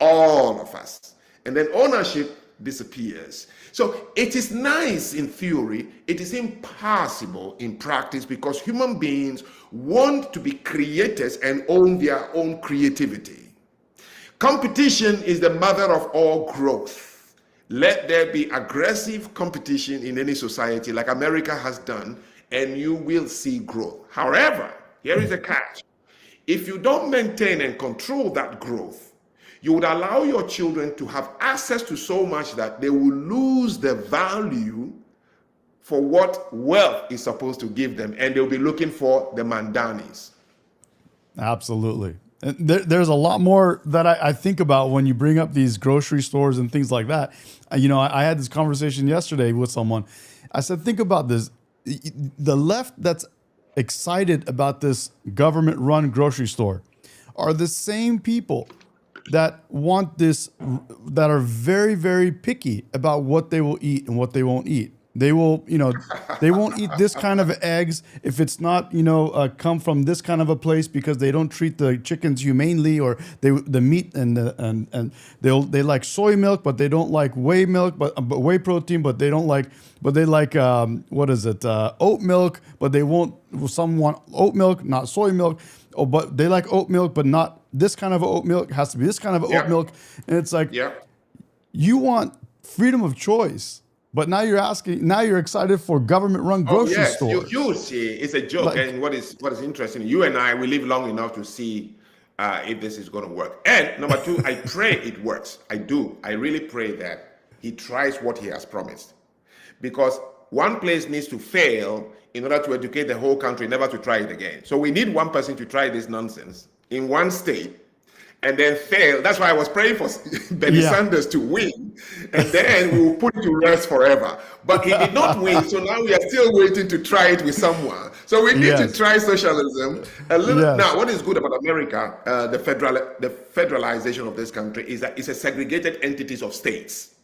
all of us. And then ownership disappears. So it is nice in theory, it is impossible in practice, because human beings want to be creators and own their own creativity. Competition is the mother of all growth. Let there be aggressive competition in any society like America has done, and you will see growth. However, here is the catch. If you don't maintain and control that growth, you would allow your children to have access to so much that they will lose the value for what wealth is supposed to give them, and they'll be looking for the mandanis. Absolutely. And there's a lot more that I think about when you bring up these grocery stores and things like that. I had this conversation yesterday with someone. I said, think about this. The left that's excited about this government run grocery store are the same people that want this, that are very, very picky about what they will eat and what they won't eat. They will, they won't eat this kind of eggs if it's not, come from this kind of a place because they don't treat the chickens humanely, or the meat and they like soy milk, but they don't like whey milk, but whey protein, but they don't like, but they like what is it, oat milk, but they won't. Some want oat milk, not soy milk. Oh, but they like oat milk, but not this kind of oat milk. It has to be this kind of oat milk, and it's like, you want freedom of choice. But now you're excited for government-run grocery stores. You see, it's a joke. And what is interesting, you and I, we live long enough to see if this is going to work. And number two, I pray it works. I do. I really pray that he tries what he has promised. Because one place needs to fail in order to educate the whole country never to try it again. So we need one person to try this nonsense in one state and then fail. That's why I was praying for Bernie Sanders to win, and then we will put it to rest forever. But he did not win, so now we are still waiting to try it with someone. So we need to try socialism a little. Now, what is good about America, the federalization of this country, is that it's a segregated entities of states.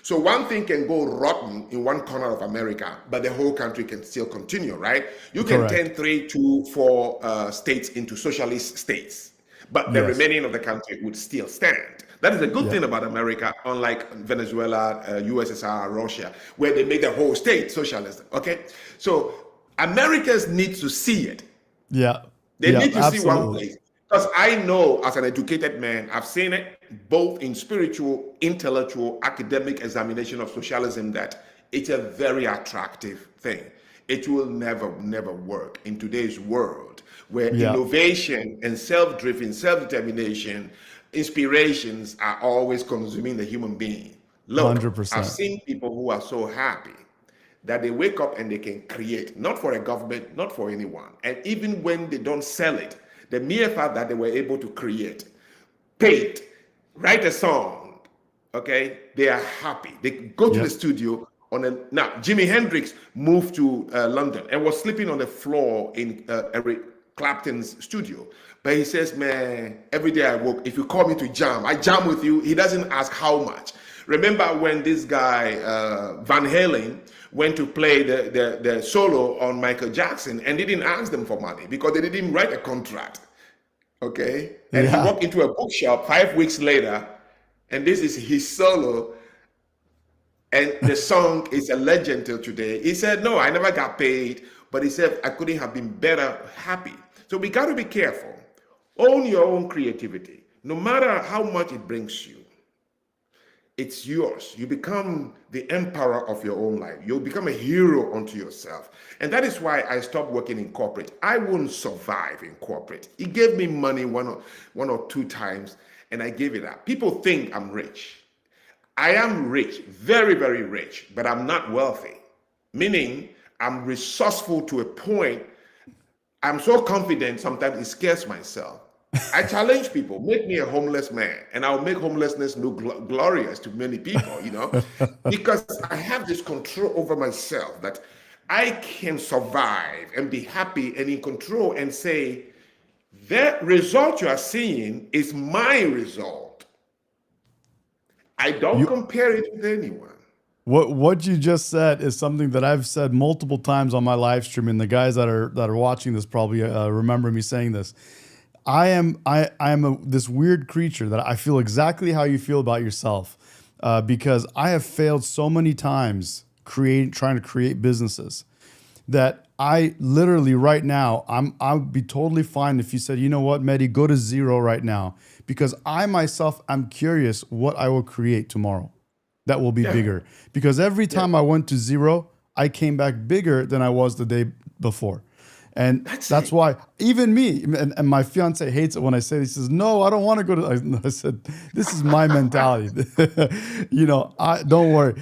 So one thing can go rotten in one corner of America, but the whole country can still continue, right? You can turn 3, 2, 4 states into socialist states, but the remaining of the country would still stand. That is a good thing about America, unlike Venezuela, USSR, Russia, where they make the whole state socialism, okay? So Americans need to see it. Yeah. They need to see one place. Because I know, as an educated man, I've seen it both in spiritual, intellectual, academic examination of socialism, that it's a very attractive thing. It will never work in today's world, where innovation and self-driven, self-determination, inspirations are always consuming the human being. Look, 100%. I've seen people who are so happy that they wake up and they can create, not for a government, not for anyone. And even when they don't sell it, the mere fact that they were able to create, paint, write a song, okay, they are happy. They go to the studio now, Jimi Hendrix moved to London and was sleeping on the floor in Eric Clapton's studio. But he says, man, every day I woke, if you call me to jam, I jam with you. He doesn't ask how much. Remember when this guy, Van Halen, went to play the solo on Michael Jackson and didn't ask them for money because they didn't write a contract, okay? And he walked into a bookshop 5 weeks later, and this is his solo, and the song is a legend till today. He said, no, I never got paid, but he said, I couldn't have been better happy. So we got to be careful. Own your own creativity, no matter how much it brings you. It's yours. You become the emperor of your own life. You'll become a hero unto yourself. And that is why I stopped working in corporate. I wouldn't survive in corporate. He gave me money one or two times, and I gave it up. People think I'm rich. I am rich, very, very rich, but I'm not wealthy. Meaning I'm resourceful to a point. I'm so confident sometimes it scares myself. I challenge people, make me a homeless man, and I'll make homelessness look glorious to many people, because I have this control over myself that I can survive and be happy and in control and say, that result you are seeing is my result. I don't compare it with anyone. What you just said is something that I've said multiple times on my live stream, and the guys that are watching this probably remember me saying this. I am this weird creature that I feel exactly how you feel about yourself, because I have failed so many times trying to create businesses that I literally right now I'll be totally fine if you said, you know what, Medi, go to zero right now, because I myself I'm curious what I will create tomorrow that will be bigger, because every time I went to zero I came back bigger than I was the day before. And that's why even me and my fiance hates it when I say this. He says, no, I don't want to go to, I said, this is my mentality. Don't worry.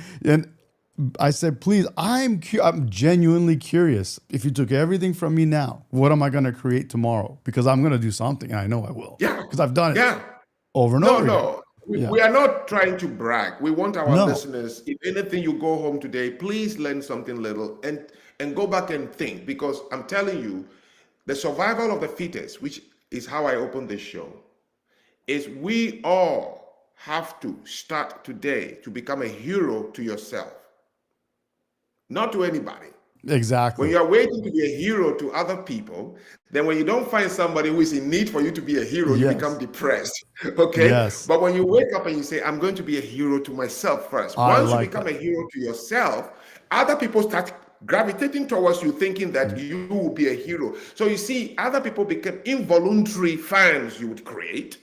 I said, please, I'm genuinely curious. If you took everything from me now, what am I going to create tomorrow? Because I'm going to do something, and I know I will. Yeah. Because I've done it Yeah. over and No, over again. no. Yeah. We are not trying to brag. We want our No. listeners, if anything, you go home today, please learn something little and go back and think, because I'm telling you, the survival of the fittest, which is how I opened this show, is we all have to start today to become a hero to yourself, not to anybody. When Exactly. you are waiting to be a hero to other people, then when you don't find somebody who is in need for you to be a hero, you become Yes. depressed. Okay? Yes. But when you wake up and you say, I'm going to be a hero to myself first, I once you like become that. a hero to yourself, other people start gravitating towards you, thinking that you will be a hero. So you see, other people become involuntary fans you would create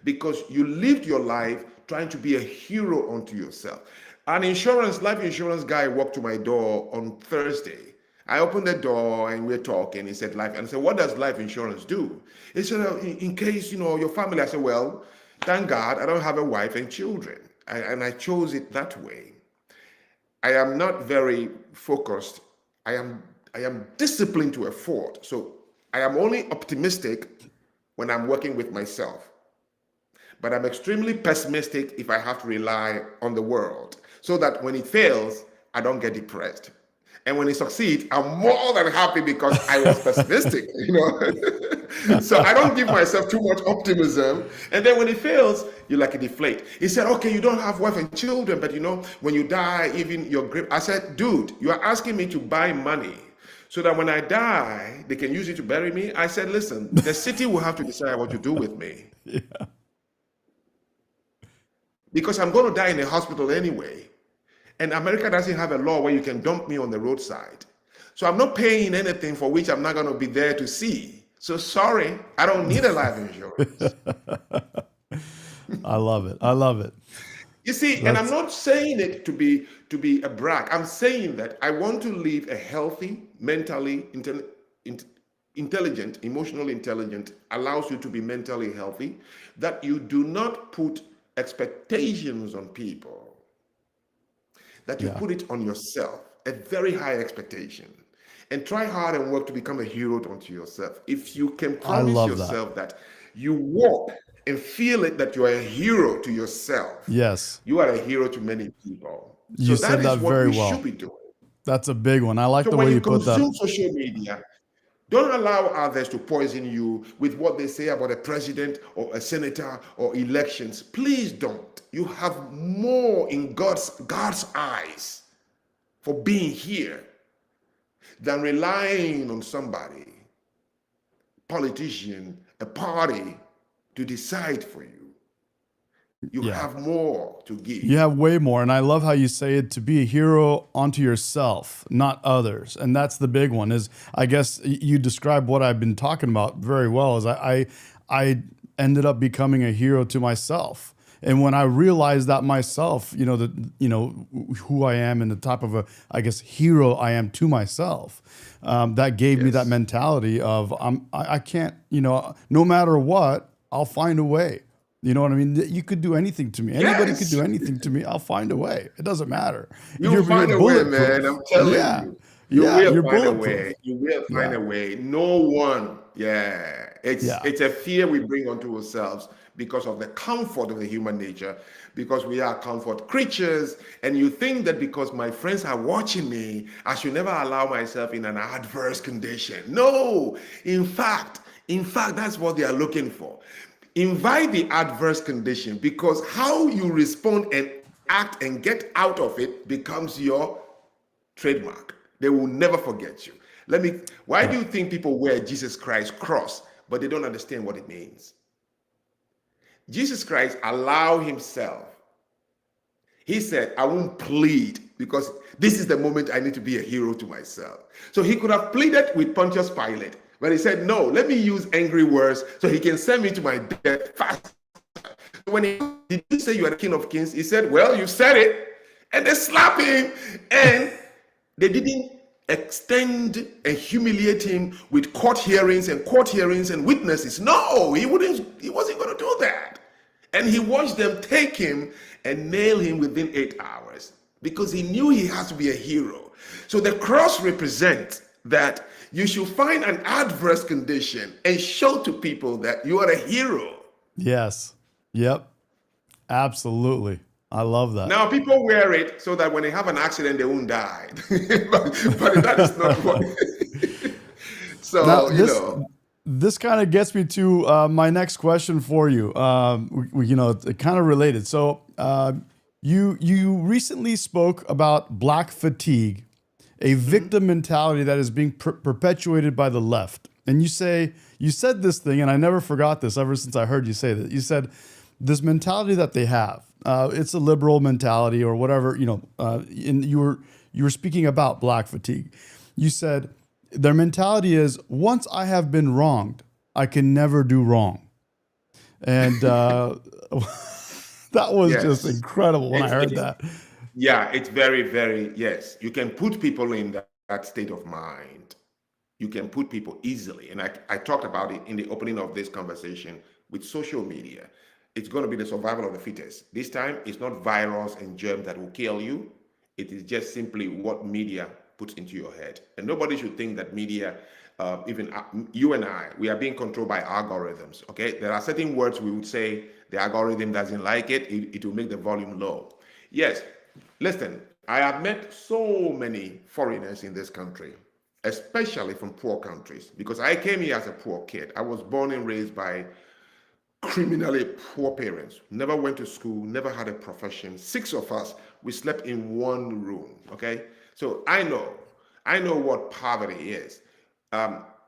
because you lived your life trying to be a hero unto yourself. An life insurance guy walked to my door on Thursday. I opened the door and we're talking. He said, and I said, what does life insurance do? He said, in case, your family. I said, well, thank God I don't have a wife and children. And I chose it that way. I am not very focused. I am disciplined to a fault. So I am only optimistic when I'm working with myself. But I'm extremely pessimistic if I have to rely on the world, so that when it fails, I don't get depressed. And when it succeeds, I'm more than happy because I was pessimistic, So I don't give myself too much optimism. And then when it fails, you like a deflate. He said, okay, you don't have wife and children, but when you die, even your grave. I said, dude, you are asking me to buy money so that when I die, they can use it to bury me. I said, listen, the city will have to decide what to do with me. Yeah. Because I'm going to die in a hospital anyway. And America doesn't have a law where you can dump me on the roadside. So I'm not paying anything for which I'm not going to be there to see. So sorry, I don't need a life insurance. I love it. I love it. You see, and I'm not saying it to be a brag. I'm saying that I want to live a healthy, mentally intelligent, emotionally intelligent, allows you to be mentally healthy, that you do not put expectations on people, that you put it on yourself, a very high expectation, and try hard and work to become a hero unto yourself. If you can promise yourself that you walk and feel it, that you are a hero to yourself, yes, you are a hero to many people. You So said that is what very we well. should be doing. That's a big one. I like So the when way you you put that. consume social media, don't allow others to poison you with what they say about a president or a senator or elections. Please don't. You have more in God's eyes for being here than relying on somebody, politician, a party, to decide for you. You have more to give. You have way more. And I love how you say it, to be a hero unto yourself, not others. And that's the big one. Is, I guess you describe what I've been talking about very well. Is I ended up becoming a hero to myself. And when I realized that myself, who I am and the type of a hero I am to myself, that gave me that mentality of I can't, no matter what, I'll find a way. You know what I mean? You could do anything to me. Anybody could do anything to me. I'll find a way. It doesn't matter. You'll find a way, man. I'm telling you. You will find a way. You will find a way. No one. It's a fear we bring onto ourselves because of the comfort of the human nature, because we are comfort creatures. And you think that because my friends are watching me, I should never allow myself in an adverse condition. No, in fact, that's what they are looking for. Invite the adverse condition, because how you respond and act and get out of it becomes your trademark. They will never forget you. Why do you think people wear Jesus Christ cross, but they don't understand what it means? Jesus Christ allowed himself. He said, I won't plead, because this is the moment I need to be a hero to myself. So he could have pleaded with Pontius Pilate, but he said, no, let me use angry words so he can send me to my death fast. When did you say you are the King of Kings? He said, well, you said it. And they slapped him, and they didn't extend and humiliate him with court hearings and witnesses. No, he wasn't going to do that. And he watched them take him and nail him within 8 hours. because he knew he has to be a hero. So the cross represents that you should find an adverse condition and show to people that you are a hero. Yes. Yep. Absolutely. I love that. Now people wear it so that when they have an accident, they won't die. but that is not what. Now So, this kind of gets me to my next question for you. It kind of related. So you recently spoke about black fatigue, a victim mentality that is being perpetuated by the left. And you said this thing, and I never forgot this ever since I heard you say that. You said this mentality that they have, it's a liberal mentality or whatever, and you were speaking about black fatigue. You said their mentality is, once I have been wronged, I can never do wrong. And that was just yes, incredible when I heard that. yeah, it's very, very, yes. You can put people in that state of mind. You can put people easily. And I talked about it in the opening of this conversation with social media. It's going to be the survival of the fittest. This time, it's not virus and germs that will kill you. It is just simply what media puts into your head. And nobody should think that media, even you and I, we are being controlled by algorithms. Okay, there are certain words we would say the algorithm doesn't like it. It will make the volume low. Yes, listen, I have met so many foreigners in this country, especially from poor countries, because I came here as a poor kid. I was born and raised by criminally poor parents, never went to school, never had a profession. 6 of us, we slept in one room. Okay, so I know what poverty is.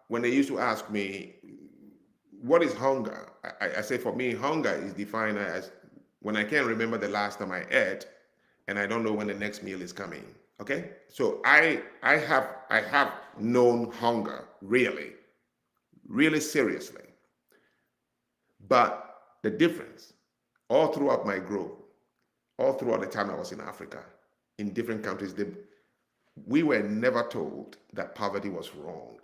When they used to ask me, what is hunger? I say, for me, hunger is defined as when I can't remember the last time I ate, and I don't know when the next meal is coming. Okay, so I have known hunger really, really seriously. But the difference, all throughout my growth, all throughout the time I was in Africa, in different countries, we were never told that poverty was wrong.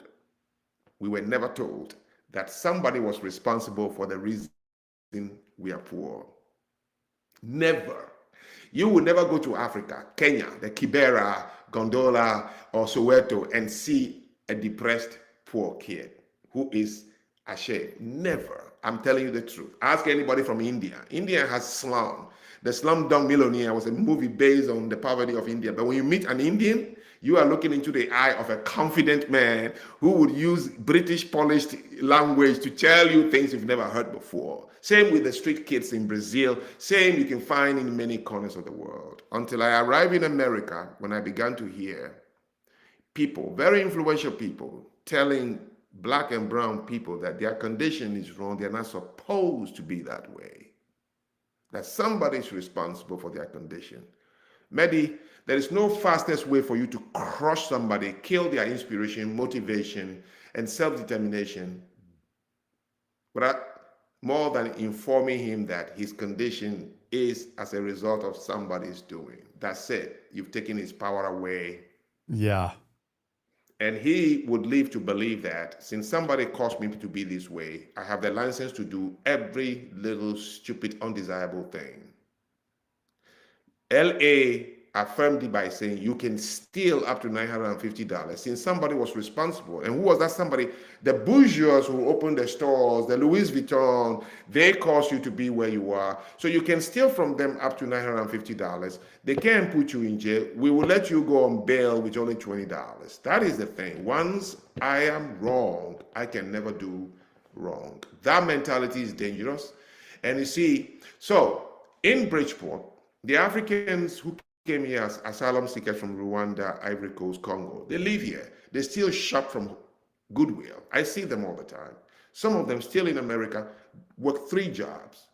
We were never told that somebody was responsible for the reason we are poor. Never. You will never go to Africa, Kenya, the Kibera, Gondola, or Soweto and see a depressed poor kid who is ashamed. Never. I'm telling you the truth. Ask anybody from India. India has slum. The Slumdog Millionaire was a movie based on the poverty of India. But when you meet an Indian, you are looking into the eye of a confident man who would use British polished language to tell you things you've never heard before. Same with the street kids in Brazil. Same you can find in many corners of the world. Until I arrived in America, when I began to hear people, very influential people, telling black and brown people that their condition is wrong, they're not supposed to be that way, that somebody is responsible for their condition. Medi, there is no fastest way for you to crush somebody, kill their inspiration, motivation, and self-determination, but more than informing him that his condition is as a result of somebody's doing. That's it. You've taken his power away. Yeah. And he would live to believe that since somebody caused me to be this way, I have the license to do every little stupid, undesirable thing. LA affirmed it by saying you can steal up to $950 since somebody was responsible. And who was that somebody? The bourgeois who opened the stores, the Louis Vuitton, they caused you to be where you are. So you can steal from them up to $950. They can't put you in jail. We will let you go on bail with only $20. That is the thing. Once I am wrong, I can never do wrong. That mentality is dangerous. And you see, so in Bridgeport, the Africans who came here as asylum seekers from Rwanda, Ivory Coast, Congo, they live here. They still shop from Goodwill. I see them all the time. Some of them still in America work 3 jobs.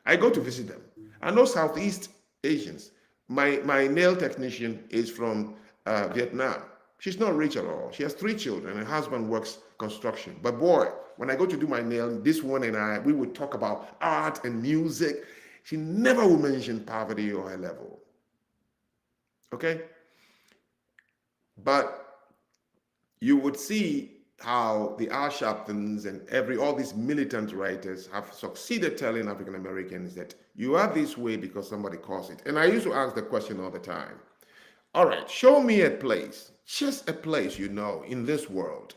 I go to visit them. I know Southeast Asians. My nail technician is from Vietnam. She's not rich at all. She has 3 children. Her husband works construction. But boy, when I go to do my nail, this one and I, we would talk about art and music. She never would mention poverty or her level. Okay? But you would see how the Al Sharptons and all these militant writers have succeeded telling African Americans that you are this way because somebody caused it. And I used to ask the question all the time. All right, show me a place, just a place in this world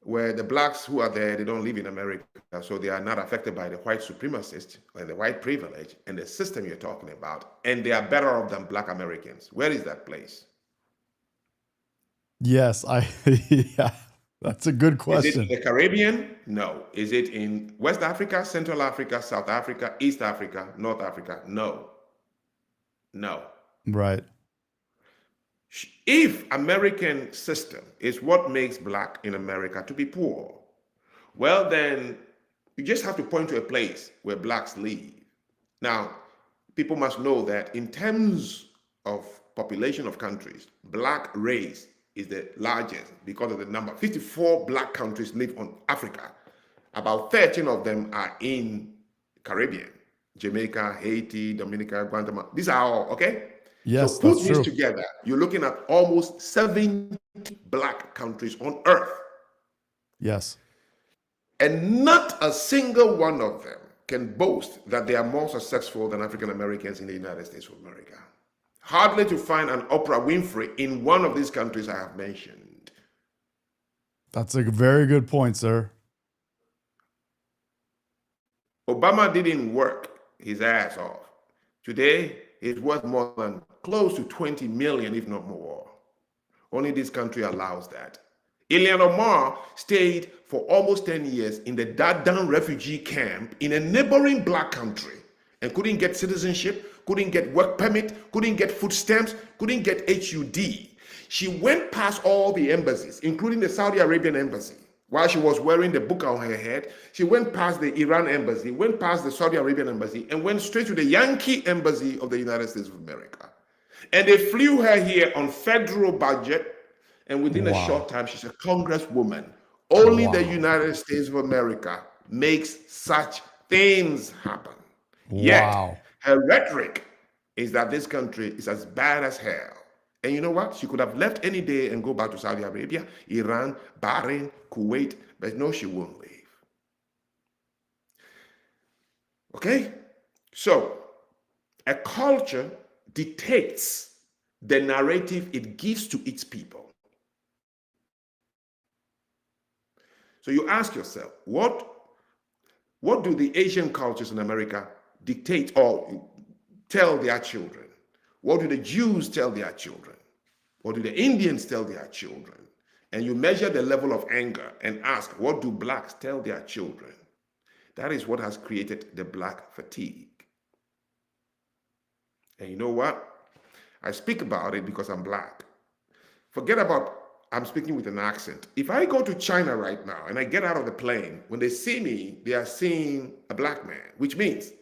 where the blacks who are there, they don't live in America, so they are not affected by the white supremacist and the white privilege and the system you're talking about, and they are better off than black Americans. Where is that place? Yes, yeah, that's a good Is it in question. the Caribbean? No. Is it in West Africa, Central Africa, South Africa, East Africa, North Africa? No. No. Right. If American system is what makes black in America to be poor, well then you just have to point to a place where blacks live. Now, people must know that in terms of population of countries, black race is the largest because of the number. 54 black countries live on Africa. About 13 of them are in Caribbean. Jamaica, Haiti, Dominica, Guatemala. These are all, okay? So Yes, put that's this true. together, you're looking at almost 70 black countries on earth. Yes. And not a single one of them can boast that they are more successful than African Americans in the United States of America. Hardly to find an Oprah Winfrey in one of these countries I have mentioned. That's a very good point, sir. Obama didn't work his ass off. Today, it's worth more than close to 20 million, if not more. Only this country allows that. Ilhan Omar stayed for almost 10 years in the Dadaab refugee camp in a neighboring black country and couldn't get citizenship, couldn't get work permit, couldn't get food stamps, couldn't get HUD. She went past all the embassies, including the Saudi Arabian embassy. While she was wearing the burqa on her head, she went past the Iran embassy, went past the Saudi Arabian embassy, and went straight to the Yankee embassy of the United States of America. And they flew her here on federal budget, and within a short Wow. time, she's a congresswoman. Only the Wow. United States of America makes such things happen. Yet, Wow. her rhetoric is that this country is as bad as hell. And you know what? She could have left any day and go back to Saudi Arabia, Iran, Bahrain, Kuwait, but no, she won't leave. Okay? So, a culture dictates the narrative it gives to its people. So you ask yourself, what do the Asian cultures in America dictate or tell their children? What do the Jews tell their children? What do the Indians tell their children? And you measure the level of anger and ask, what do blacks tell their children? That is what has created the black fatigue. And you know what? I speak about it because I'm black. Forget about I'm speaking with an accent. If I go to China right now and I get out of the plane, when they see me, they are seeing a black man, which means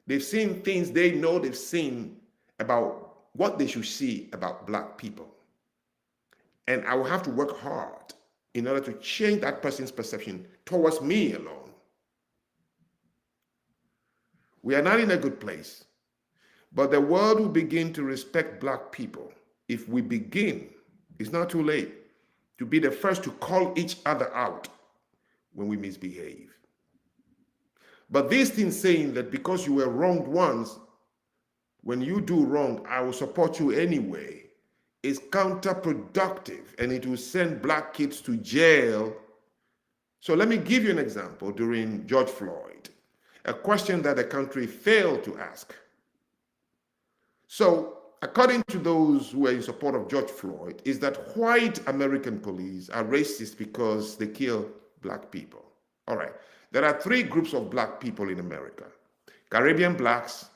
they've seen things they know they've seen about what they should see about black people. And I will have to work hard in order to change that person's perception towards me alone. We are not in a good place, but the world will begin to respect black people if we begin. It's not too late to be the first to call each other out when we misbehave. But this thing saying that because you were wronged once, when you do wrong, I will support you anyway, is counterproductive, and it will send black kids to jail. So let me give you an example during George Floyd, a question that the country failed to ask. So according to those who are in support of George Floyd, is that white American police are racist because they kill black people. All right, there are three groups of black people in America: Caribbean blacks,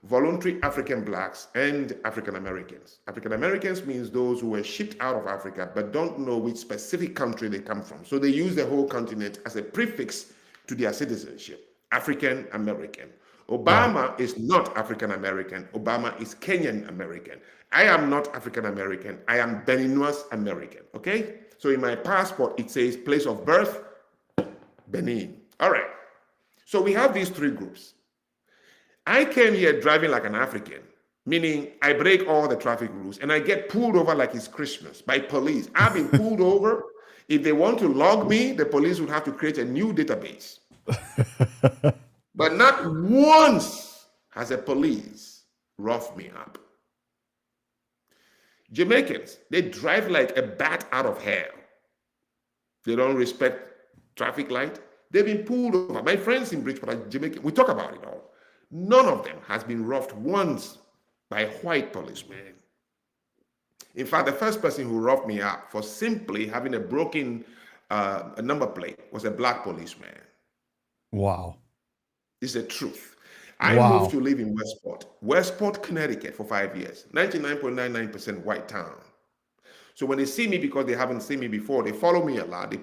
voluntary African blacks, and African Americans. African Americans means those who were shipped out of Africa but don't know which specific country they come from. So they use the whole continent as a prefix to their citizenship: African American. Right. Obama is not African American. Obama is Kenyan American. I am not African American. I am Beninois American. Okay? So in my passport, it says place of birth, Benin. All right. So we have these three groups. I came here driving like an African, meaning I break all the traffic rules and I get pulled over like it's Christmas by police. I've been pulled over. If they want to log me, the police would have to create a new database. But not once has a police roughed me up. Jamaicans, they drive like a bat out of hell. They don't respect traffic light. They've been pulled over. My friends in Bridgeport are Jamaican. We talk about it all. None of them has been roughed once by a white policeman. In fact, the first person who roughed me up for simply having a broken number plate was a black policeman. Wow. It's the truth. I moved Wow. to live in Westport, Connecticut for 5 years, 99.99% white town. So when they see me, because they haven't seen me before, they follow me a lot, they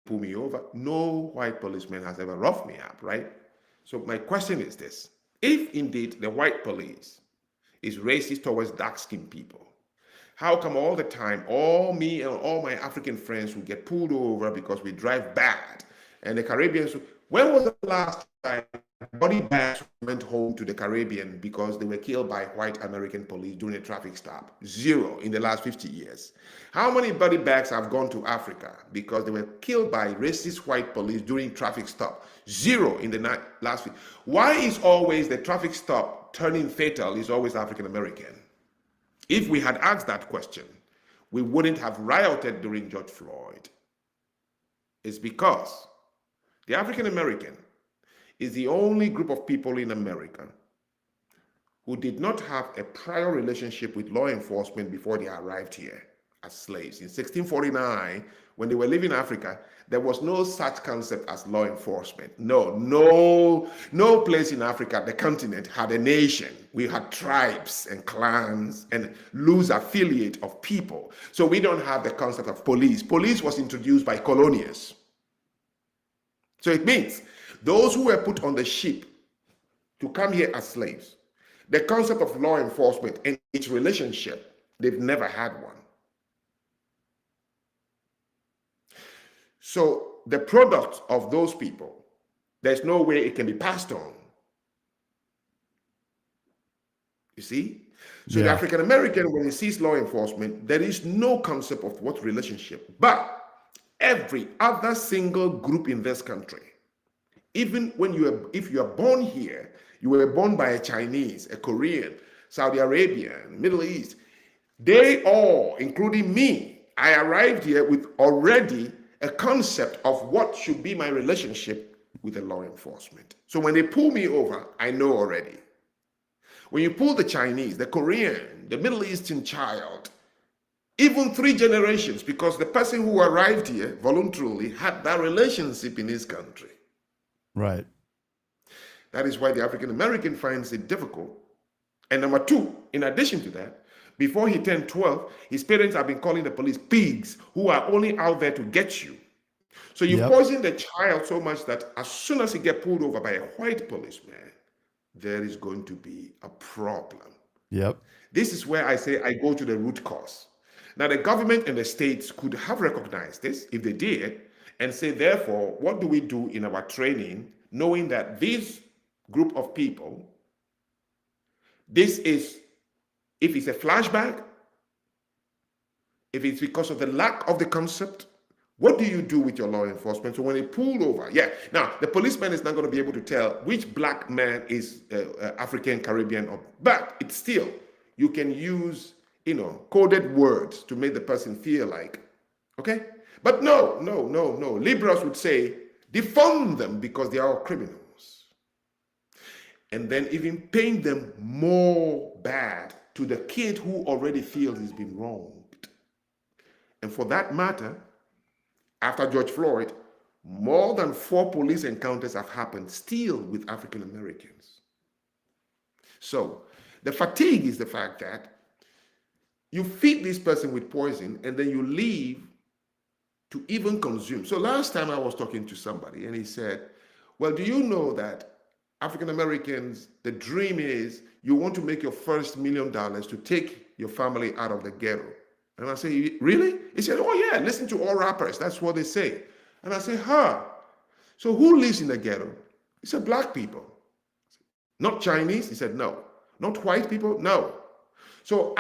pull me over. No white policeman has ever roughed me up, right? So my question is this: if indeed the white police is racist towards dark-skinned people, how come all the time, all me and all my African friends will get pulled over because we drive bad? And the Caribbeans, when was the last time body bags went home to the Caribbean because they were killed by white American police during a traffic stop? Zero in the last 50 years. How many body bags have gone to Africa because they were killed by racist white police during traffic stop? Zero in the last 50. Why is always the traffic stop turning fatal is always African American? If we had asked that question, we wouldn't have rioted during George Floyd. It's because the African American is the only group of people in America who did not have a prior relationship with law enforcement before they arrived here as slaves. In 1649, when they were leaving Africa, there was no such concept as law enforcement. No place in Africa, the continent, had a nation. We had tribes and clans and loose affiliate of people. So we don't have the concept of police. Police was introduced by colonials. So it means those who were put on the ship to come here as slaves, the concept of law enforcement and its relationship, they've never had one. So the product of those people, there's no way it can be passed on. You see? So the African American, when he sees law enforcement, there is no concept of what relationship. But every other single group in this country, even when if you are born here, you were born by a Chinese, a Korean, Saudi Arabian, Middle East, they all, including me, I arrived here with already a concept of what should be my relationship with the law enforcement. So when they pull me over, I know already. When you pull the Chinese, the Korean, the Middle Eastern child, even 3 generations, because the person who arrived here voluntarily had that relationship in his country. Right. That is why the African American finds it difficult. And number 2, in addition to that, before he turned 12, his parents have been calling the police pigs who are only out there to get you. So you poison the child so much that as soon as he gets pulled over by a white policeman, there is going to be a problem. Yep. This is where I say I go to the root cause. Now, the government and the states could have recognized this if they did and say, therefore, what do we do in our training, knowing that this group of people, this is, if it's a flashback, if it's because of the lack of the concept, what do you do with your law enforcement? So when they pull over, now the policeman is not going to be able to tell which black man is African, Caribbean, but it's still, you can use, coded words to make the person feel like, okay? But no. Liberals would say, defund them because they are all criminals. And then even paint them more bad to the kid who already feels he's been wronged. And for that matter, after George Floyd, more than 4 police encounters have happened still with African Americans. So the fatigue is the fact that you feed this person with poison and then you leave to even consume. So last time I was talking to somebody and he said, well, do you know that African Americans, the dream is you want to make your first $1 million to take your family out of the ghetto? And I say, really? He said, oh yeah, listen to all rappers. That's what they say. And I say, so who lives in the ghetto? He said, black people. Not Chinese? He said, no. Not white people? No. So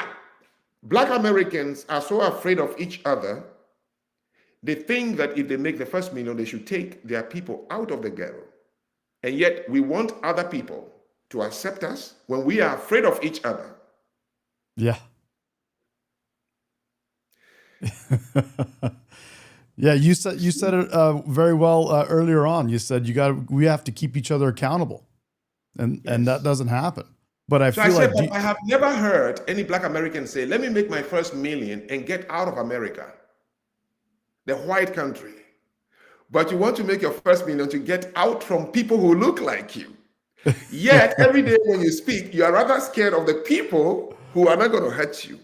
black Americans are so afraid of each other, they think that if they make the first $1 million, they should take their people out of the ghetto. And yet we want other people to accept us when we are afraid of each other. Yeah. Yeah, you said it very well earlier on. You said we have to keep each other accountable, and that Yes. doesn't happen. But I So I feel said, like but I have never heard any black American say, let me make my first million and get out of America, the white country. But you want to make your first million to get out from people who look like you. Yet, every day when you speak, you are rather scared of the people who are not going to hurt you.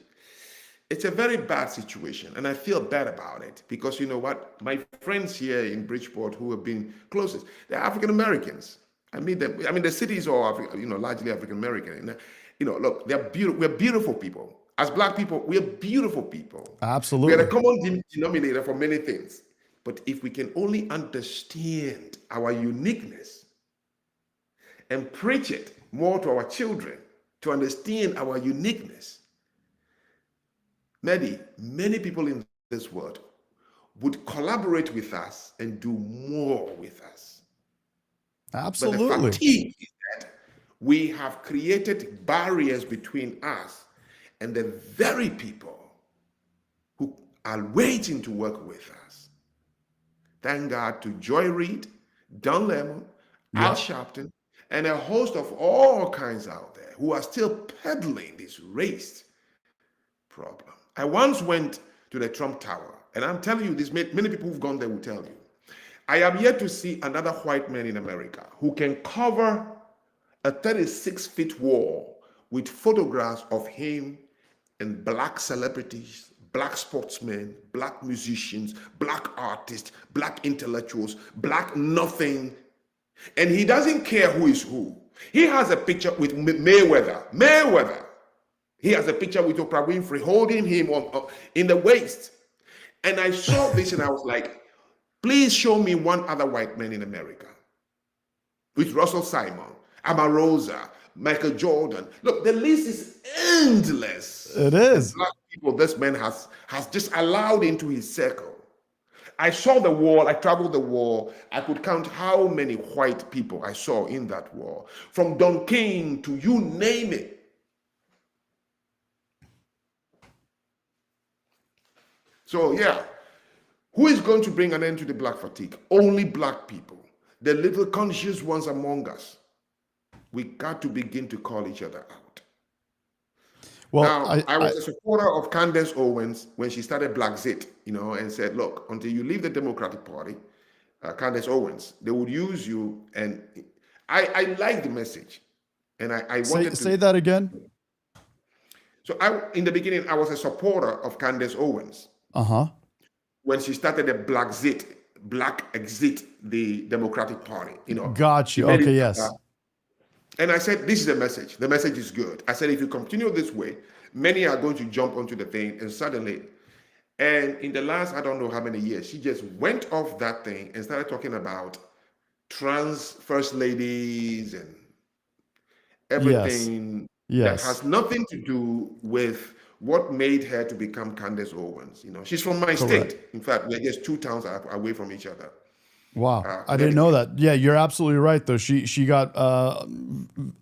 It's a very bad situation, and I feel bad about it because you know what? My friends here in Bridgeport who have been closest, they're African Americans. I mean, the cities are largely African American. And, look, they're beautiful. We're beautiful people. As black people, we're beautiful people. We are the absolutely, common denominator for many things. But if we can only understand our uniqueness and preach it more to our children to understand our uniqueness, Medi, many people in this world would collaborate with us and do more with us. But the absolutely. fatigue is that we have created barriers between us and the very people who are waiting to work with us. Thank God to Joy Reid, Don Lemon, Al Yep. Sharpton, and a host of all kinds out there who are still peddling this race problem. I once went to the Trump Tower, and I'm telling you this, many people who've gone there will tell you. I am yet to see another white man in America who can cover a 36-foot wall with photographs of him and black celebrities, black sportsmen, black musicians, black artists, black intellectuals, black nothing. And he doesn't care who is who. He has a picture with Mayweather. Mayweather. He has a picture with Oprah Winfrey holding him in the waist. And I saw this and I was like, please show me one other white man in America. With Russell Simon, Amarosa, Michael Jordan. Look, the list is endless. It The is. black people this man has just allowed into his circle. I saw the wall, I traveled the wall. I could count how many white people I saw in that wall. From Don King to you name it. So yeah, who is going to bring an end to the black fatigue? Only black people, the little conscious ones among us. We got to begin to call each other out. Well, Now, I was a supporter of Candace Owens when she started Black Zit, and said, look, until you leave the Democratic Party, Candace Owens, they would use you. And I like the message. And I wanted to say that again. So in the beginning, I was a supporter of Candace Owens. Uh-huh. When she started the Black Exit, the Democratic Party, Got you. Okay, yes. And I said, this is the message. The message is good. I said, if you continue this way, many are going to jump onto the thing and suddenly, and in the last, I don't know how many years, she just went off that thing and started talking about trans first ladies and everything that Yes. has nothing to do with what made her to become Candace Owens. She's from my Correct. state. In fact, we're just 2 towns away from each other. Wow. I didn't know that. Yeah, you're absolutely right, though. She got a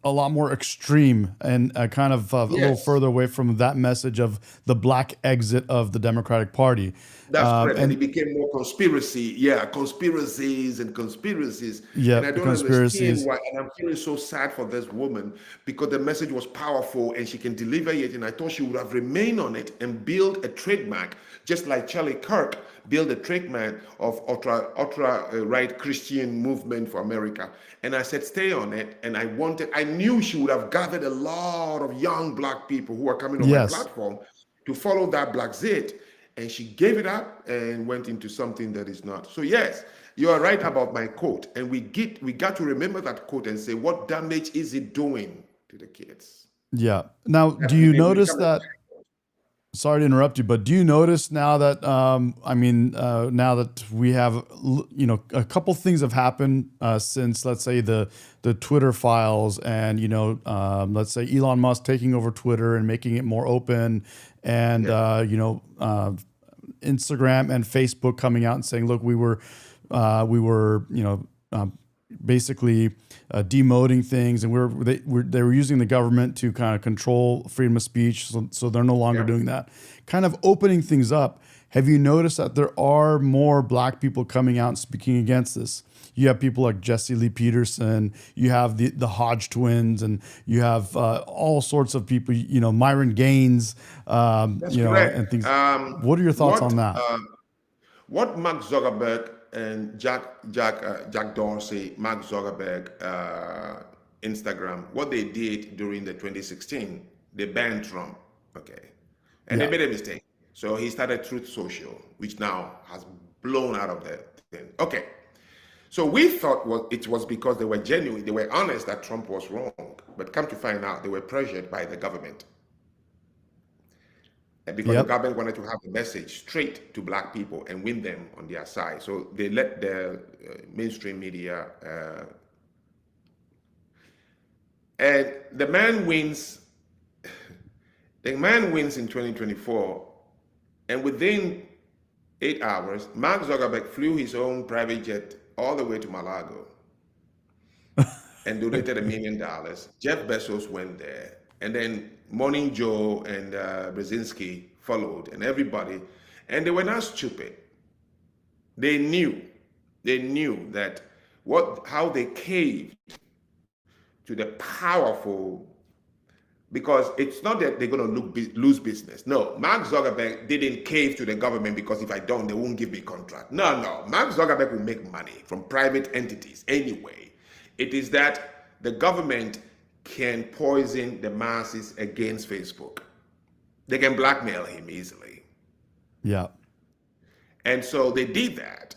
lot more extreme and kind of a little Yes. further away from that message of the black exit of the Democratic Party. That's correct. And it And became more conspiracy. Yeah, conspiracies and conspiracies. yeah, And I the don't understand conspiracies. why. And I'm feeling so sad for this woman because the message was powerful and she can deliver it. And I thought she would have remained on it and build a trademark, just like Charlie Kirk built a trademark of ultra right Christian movement for America. And I said, stay on it. And I knew she would have gathered a lot of young black people who are coming on my Yes. platform to follow that Black Zit. And she gave it up and went into something that is not. So yes, you are right about my quote. And we got to remember that quote and say, what damage is it doing to the kids? Yeah. Now, do you notice that? Sorry to interrupt you, but do you notice now that now that we have a couple things have happened since, let's say, the Twitter files and let's say Elon Musk taking over Twitter and making it more open, and Instagram and Facebook coming out and saying, look, we were basically demoting things, and they were using the government to kind of control freedom of speech. So they're no longer Yeah. doing that. Kind of opening things up. Have you noticed that there are more Black people coming out and speaking against this? You have people like Jesse Lee Peterson. You have the Hodge twins, and you have all sorts of people. Myron Gaines. That's correct. And things. What are your thoughts on that? What Mark Zuckerberg and Jack Dorsey, Mark Zuckerberg, Instagram, what they did during the 2016, they banned Trump, okay, and Yeah. they made a mistake. So he started Truth Social, which now has blown out of the thing. Okay, so we thought it was because they were genuine, they were honest that Trump was wrong, but come to find out, they were pressured by the government. And because the government wanted to have the message straight to Black people and win them on their side. So they let the mainstream media, and the man wins in 2024, and within 8 hours, Mark Zuckerberg flew his own private jet all the way to Malago and donated $1 million. Jeff Bezos went there, and then Morning Joe and Brzezinski followed, and everybody, and they were not stupid. They knew that how they caved to the powerful, because it's not that they're going to lose business. No, Mark Zuckerberg didn't cave to the government because if I don't, they won't give me a contract. No. Mark Zuckerberg will make money from private entities anyway. It is that the government can poison the masses against Facebook. They can blackmail him easily. Yeah. And so they did that.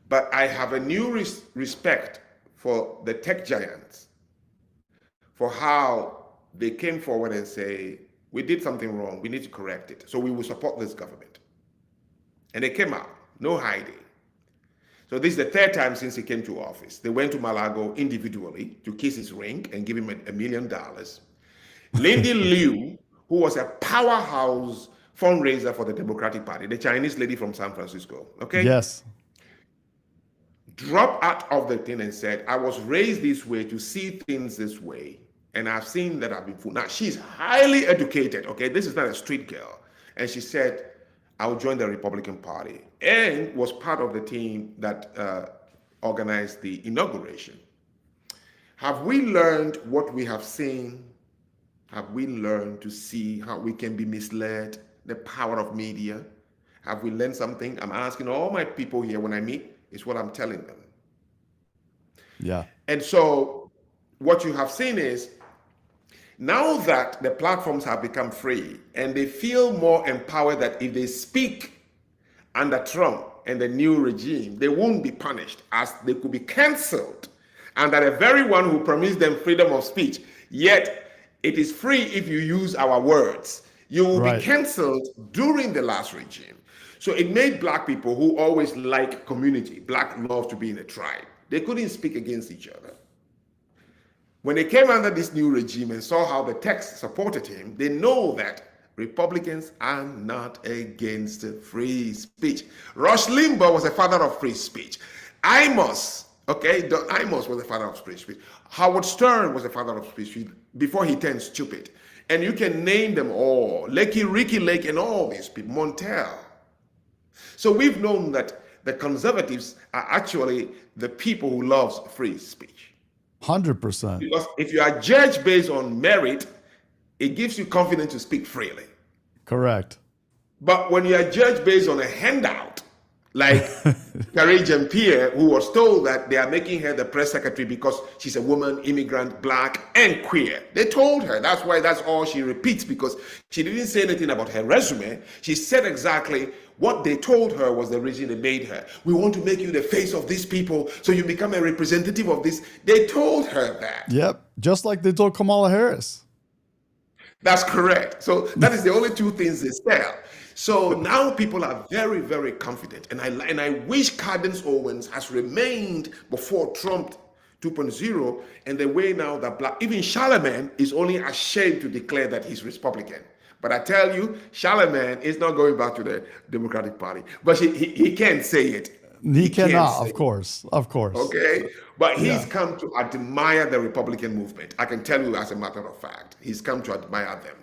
But I have a new respect for the tech giants, for how they came forward and say, we did something wrong, we need to correct it. So we will support this government. And they came out, no hiding. So this is the third time since he came to office. They went to Malago individually to kiss his ring and give him $1 million. Lindy Liu, who was a powerhouse fundraiser for the Democratic Party, the Chinese lady from San Francisco, okay? Yes. Dropped out of the thing and said, I was raised this way to see things this way. And I've seen that I've been fooled. Now, she's highly educated, okay? This is not a street girl. And she said, I'll join the Republican Party, and was part of the team that organized the inauguration. Have we learned what we have seen? Have we learned to see how we can be misled, the power of media? Have we learned something? I'm asking all my people here when I meet, is what I'm telling them. Yeah. And so what you have seen is, now that the platforms have become free and they feel more empowered that if they speak under Trump and the new regime, they won't be punished, as they could be canceled under the very one who promised them freedom of speech. Yet it is free if you use our words. You will be canceled during the last regime. So it made Black people who always like community, Black love to be in a tribe. They couldn't speak against each other. When they came under this new regime and saw how the text supported him, they know that Republicans are not against free speech. Rush Limbaugh was a father of free speech. Amos was the father of free speech. Howard Stern was the father of free speech before he turned stupid. And you can name them all. Ricky Lake and all these people, Montel. So we've known that the conservatives are actually the people who love free speech. 100%. Because if you are judged based on merit, it gives you confidence to speak freely. Correct. But when you are judged based on a handout, like Karine Jean-Pierre, who was told that they are making her the press secretary because she's a woman, immigrant, Black, and queer. They told her. That's why that's all she repeats, because she didn't say anything about her resume. She said exactly what they told her was the reason they made her. We want to make you the face of these people so you become a representative of this. They told her that. Yep. Just like they told Kamala Harris. That's correct. So that is the only two things they sell. So now people are very, very confident. And I wish Candace Owens has remained before Trump 2.0, and the way now that even Charlemagne is only ashamed to declare that he's Republican. But I tell you, Charlemagne is not going back to the Democratic Party. But he can't say it. He He can't cannot, say of it. course, of course. Okay, but he's Yeah, come to admire the Republican movement. I can tell you, as a matter of fact, he's come to admire them,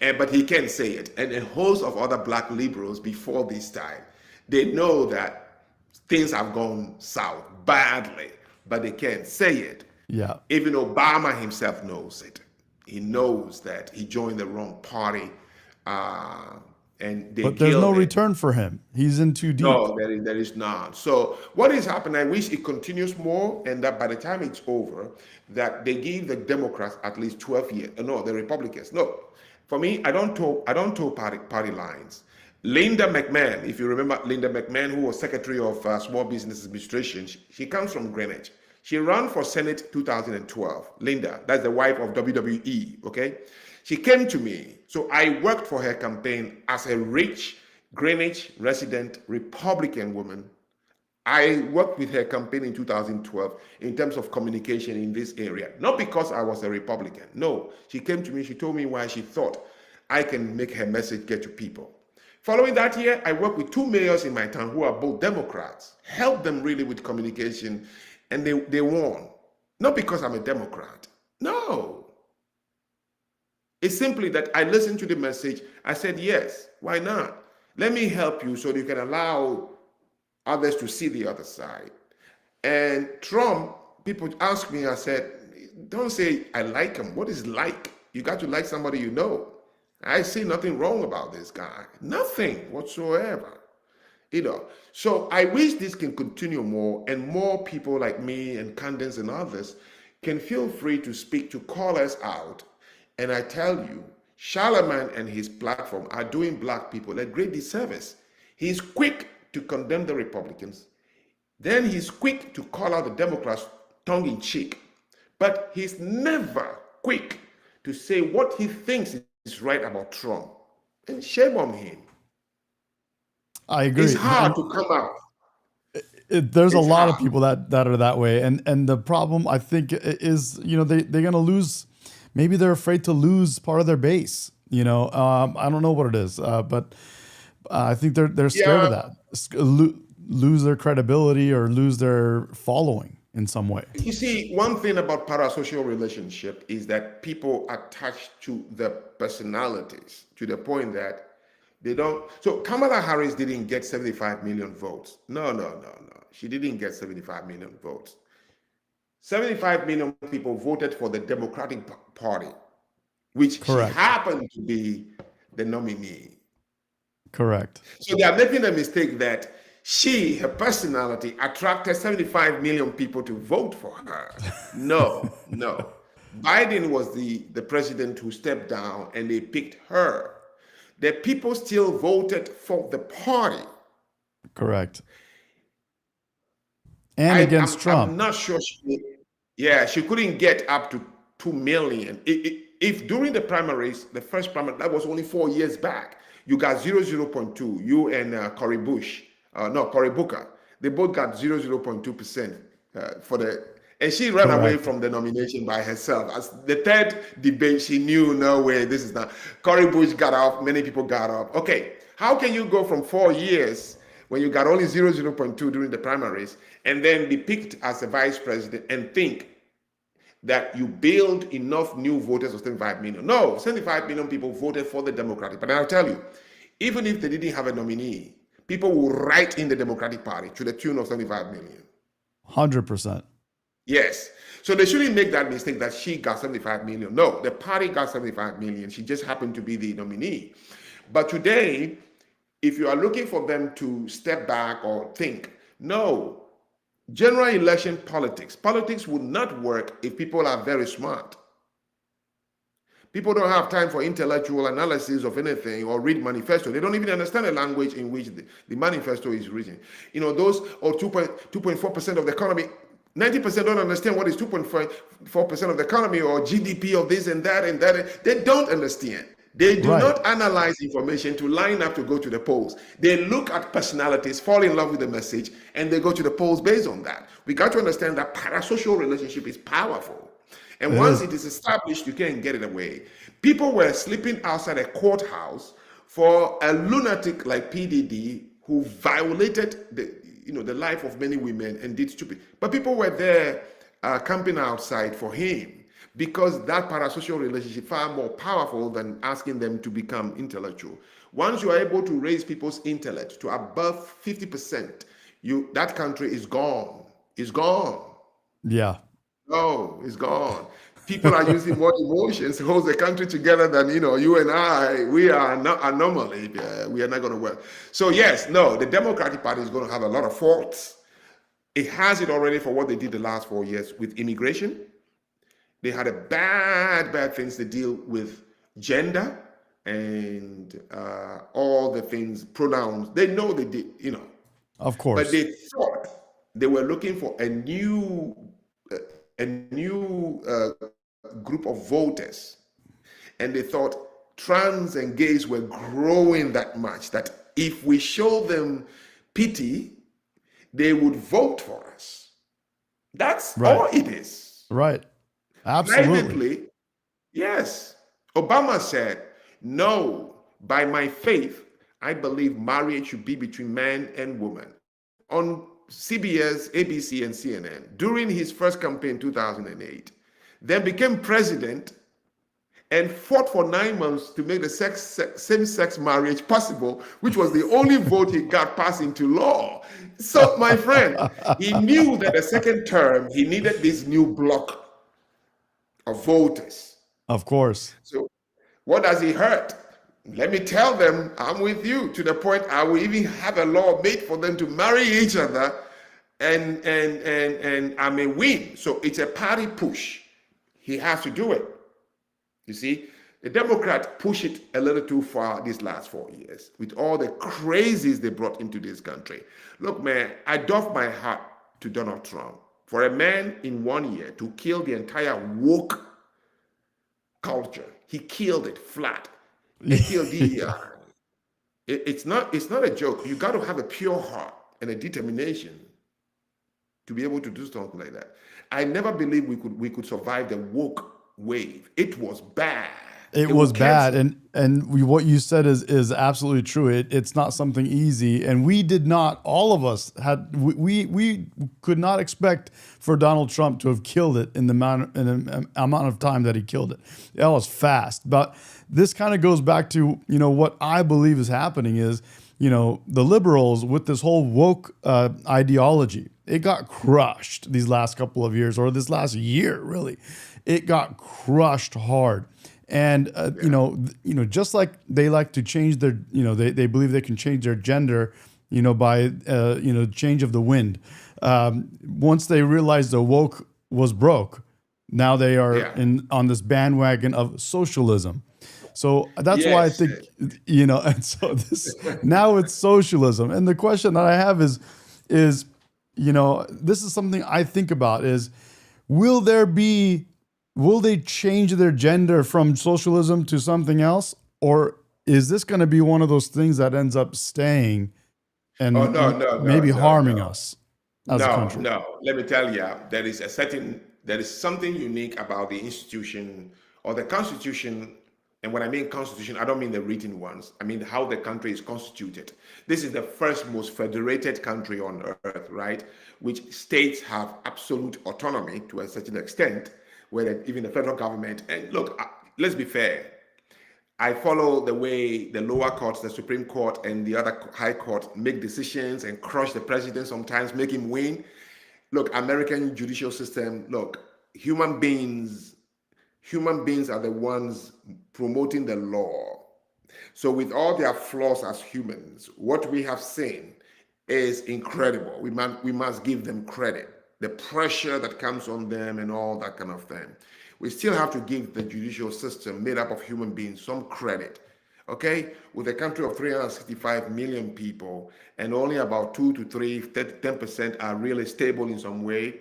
and but he can't say it. And a host of other black liberals before this time, they know that things have gone south badly, but they can't say it. yeah. Even Obama himself knows it. He knows that he joined the wrong party, uh, and they But there's no killed it. return for him. He's in too deep. No, there is not. So what is happening? I wish it continues more, and that by the time it's over, that they give the Democrats at least 12 years. No, the Republicans. No, for me, I don't talk party lines. Linda McMahon, if you remember Linda McMahon, who was Secretary of Small Business Administration, she comes from Greenwich. She ran for Senate 2012. Linda, that's the wife of WWE. Okay, she came to me, so I worked for her campaign as a rich Greenwich resident Republican woman. I worked with her campaign in 2012 in terms of communication in this area, not because I was a Republican. No, she came to me, she told me why she thought I can make her message get to people. Following that year, I worked with two mayors in my town who are both Democrats, helped them really with communication, and they won. Not because I'm a Democrat. No. It's simply that I listened to the message. I said, yes, why not? Let me help you so you can allow others to see the other side. And Trump, people ask me, I said, don't say I like him. What is like? You got to like somebody you know. I see nothing wrong about this guy. Nothing whatsoever. So I wish this can continue more, and more people like me and Candace and others can feel free to speak, to call us out. And I tell you, Charlemagne and his platform are doing black people a great disservice. He's quick to condemn the Republicans. Then he's quick to call out the Democrats tongue in cheek. But he's never quick to say what he thinks is right about Trump. And shame on him. I agree. It's hard to come out. There's a It's lot of hard. people that are that way, and the problem I think is they're gonna lose. Maybe they're afraid to lose part of their base. I don't know what it is, but I think they're scared of Yeah, that. Lose their credibility or lose their following in some way. you see, one thing about parasocial relationship is that people attach to the personalities to the point that they don't. So Kamala Harris didn't get 75 million votes. No, no, no, no. She didn't get 75 million votes. 75 million people voted for the Democratic Party, which she Correct. happened to be the nominee. Correct. So they are making the mistake that her personality, attracted 75 million people to vote for her. No, no. Biden was the president who stepped down and they picked her. The people still voted for the party. Correct. And against I'm Trump. not sure she couldn't get up to 2 million. If during the primaries, the first primary, that was only 4 years back, you got 0.2, you and Cory Bush, no, Cory Booker, they both got 0.2% for the, and she ran away Correct. from the nomination by herself. As the third debate, she knew, no way, this is not. Cory Bush got off, many people got off. Okay, how can you go from 4 years when you got only 0.2 during the primaries and then be picked as a vice president and think that you build enough new voters of 75 million? No, 75 million people voted for the Democratic. But I'll tell you, even if they didn't have a nominee, people will write in the Democratic Party to the tune of 75 million. 100%. Yes. So they shouldn't make that mistake that she got 75 million. No, the party got 75 million. She just happened to be the nominee. But today, if you are looking for them to step back or think, no, general election politics would not work if people are very smart. People don't have time for intellectual analysis of anything or read manifesto. They don't even understand the language in which the manifesto is written. Those or 2.4% of the economy, 90% don't understand what is 2.4% of the economy or GDP of this and that and that. They don't understand. They do Right. not analyze information to line up to go to the polls. They look at personalities, fall in love with the message, and they go to the polls based on that. We got to understand that parasocial relationship is powerful. And It once is. it is established, you can't get it away. People were sleeping outside a courthouse for a lunatic like PDD who violated the life of many women and did stupid. But people were there camping outside for him because that parasocial relationship far more powerful than asking them to become intellectual. Once you are able to raise people's intellect to above 50%, that country is gone. It's gone. Yeah. No, it's gone. People are using more emotions to hold the country together than you and I. We are not anomaly. We are not going to work. So yes, no, the Democratic Party is going to have a lot of faults. It has it already for what they did the last 4 years with immigration. They had a bad things to deal with gender and all the things, pronouns. They know they did, Of course. but they thought they were looking for a new group of voters, and they thought trans and gays were growing that much that if we show them pity, they would vote for us. That's Right. all it is. Right. Absolutely. Privately, yes. Obama said, no, by my faith, I believe marriage should be between man and woman. On CBS, ABC, and CNN, during his first campaign in 2008, then became president and fought for 9 months to make the same-sex marriage possible, which was the only vote he got passed into law. So, my friend, he knew that the second term, he needed this new block of voters. Of course. So what does he hurt? Let me tell them, I'm with you, to the point I will even have a law made for them to marry each other, and I may win. So it's a party push. He has to do it. You see, the Democrats push it a little too far these last 4 years with all the crazies they brought into this country. Look, man, I doff my hat to Donald Trump. For a man in 1 year to kill the entire woke culture, he killed it flat. He killed DEI. It's not a joke. You got to have a pure heart and a determination to be able to do something like that. I never believed we could survive the woke wave. It was bad. It was bad, and what you said is absolutely true. It's not something easy, and we did not. All of us had we could not expect for Donald Trump to have killed it in the amount of time that he killed it. That was fast. But this kind of goes back to what I believe is happening is the liberals with this whole woke ideology. It got crushed these last couple of years, or this last year really. It got crushed hard. And just like they like to change their, they believe they can change their gender, by change of the wind. Once they realized the woke was broke, now they are on this bandwagon of socialism. So that's why I think, and so now it's socialism. And the question that I have is this is something I think about is, will they change their gender from socialism to something else? Or is this going to be one of those things that ends up staying and maybe harming us as a country? No, let me tell you, there is something unique about the institution or the Constitution. And when I mean Constitution, I don't mean the written ones. I mean how the country is constituted. This is the first most federated country on earth, right? Which states have absolute autonomy to a certain extent, where even the federal government, and look, let's be fair. I follow the way the lower courts, the Supreme Court and the other high court make decisions and crush the president sometimes, make him win. Look, American judicial system, look, human beings are the ones promoting the law. So with all their flaws as humans, what we have seen is incredible. We must give them credit. The pressure that comes on them and all that kind of thing. We still have to give the judicial system made up of human beings some credit, okay? With a country of 365 million people and only about 2 to 10% are really stable in some way.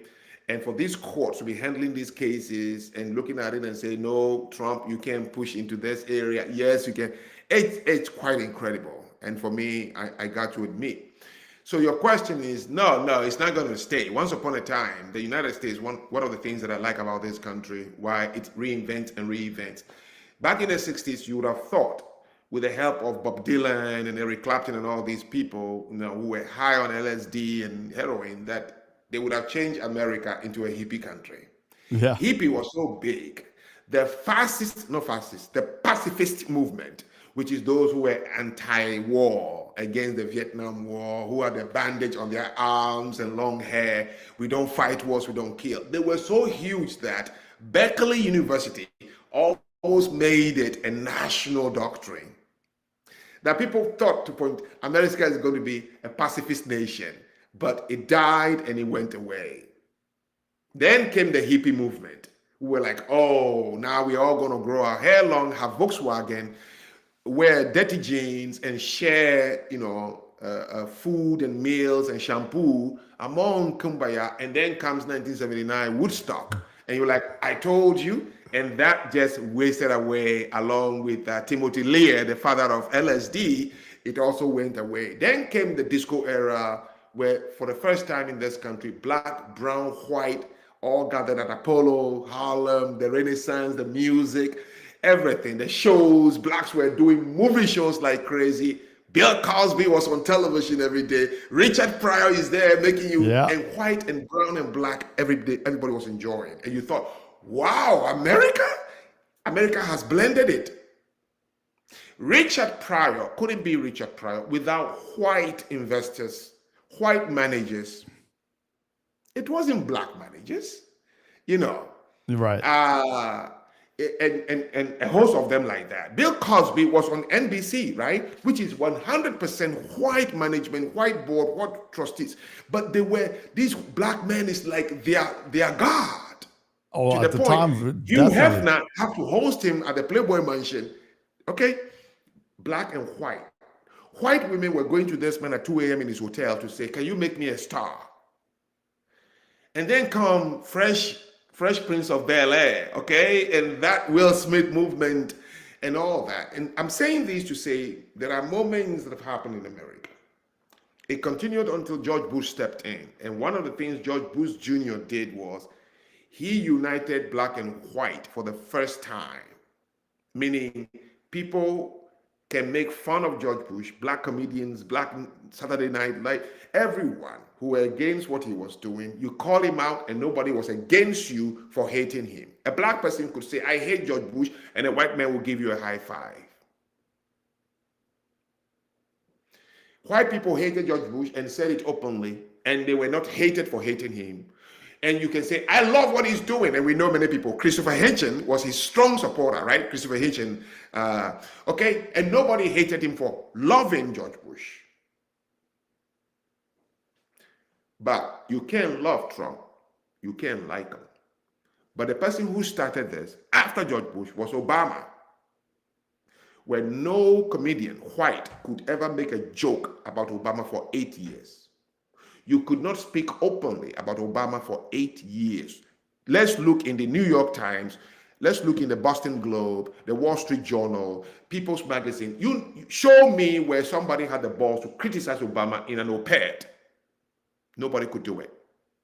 And for these courts to be handling these cases and looking at it and say, no, Trump, you can't push into this area. Yes, you can. It's quite incredible. And for me, I got to admit. So your question is, no, it's not going to stay. Once upon a time, the United States, one of the things that I like about this country, why it reinvents and reinvents. Back in the 60s, you would have thought with the help of Bob Dylan and Eric Clapton and all these people, who were high on LSD and heroin, that they would have changed America into a hippie country. Yeah. Hippie was so big. The pacifist movement, which is those who were anti-war against the Vietnam War, who had a bandage on their arms and long hair. We don't fight wars, we don't kill. They were so huge that Berkeley University almost made it a national doctrine. That people thought to point, America is going to be a pacifist nation, but it died and it went away. Then came the hippie movement. We were like, oh, now we're all going to grow our hair long, have Volkswagen, wear dirty jeans, and share, food and meals and shampoo among kumbaya. And then comes 1979 Woodstock, and you're like, I told you. And that just wasted away, along with Timothy Lear, the father of LSD. It also went away. Then came the disco era, where for the first time in this country, black, brown, white, all gathered at Apollo, Harlem, the Renaissance, the music, everything, the shows. Blacks were doing movie shows like crazy. Bill Cosby was on television every day. Richard Pryor is there making you, and white and brown and black every day. Everybody was enjoying. And you thought, wow, America has blended it. Richard Pryor couldn't be Richard Pryor without white investors, white managers. It wasn't black managers, Right. And a host of them like that. Bill Cosby was on NBC, right? Which is 100% white management, white board, white trustees. But these black men is like their God. Oh, to at the the point, time, Hugh definitely. Hefner have to host him at the Playboy Mansion. Okay? Black and white. White women were going to this man at 2 a.m. in his hotel to say, can you make me a star? And then come Fresh Prince of Bel-Air, okay? And that Will Smith movement and all that. And I'm saying this to say there are moments that have happened in America. It continued until George Bush stepped in. And one of the things George Bush Jr. did was he united black and white for the first time, meaning people can make fun of George Bush, black comedians, black Saturday Night Live, everyone who were against what he was doing. You call him out and nobody was against you for hating him. A black person could say, I hate George Bush, and a white man will give you a high five. White people hated George Bush and said it openly, and they were not hated for hating him. And you can say, I love what he's doing. And we know many people. Christopher Hitchens was his strong supporter, right? Christopher Hitchens, okay? And nobody hated him for loving George Bush. But you can't love Trump. You can't like him. But the person who started this after George Bush was Obama, where no comedian, white, could ever make a joke about Obama for 8 years. You could not speak openly about Obama for 8 years. Let's look in the New York Times. Let's look in the Boston Globe, the Wall Street Journal, People's Magazine. You show me where somebody had the balls to criticize Obama in an op-ed. Nobody could do it.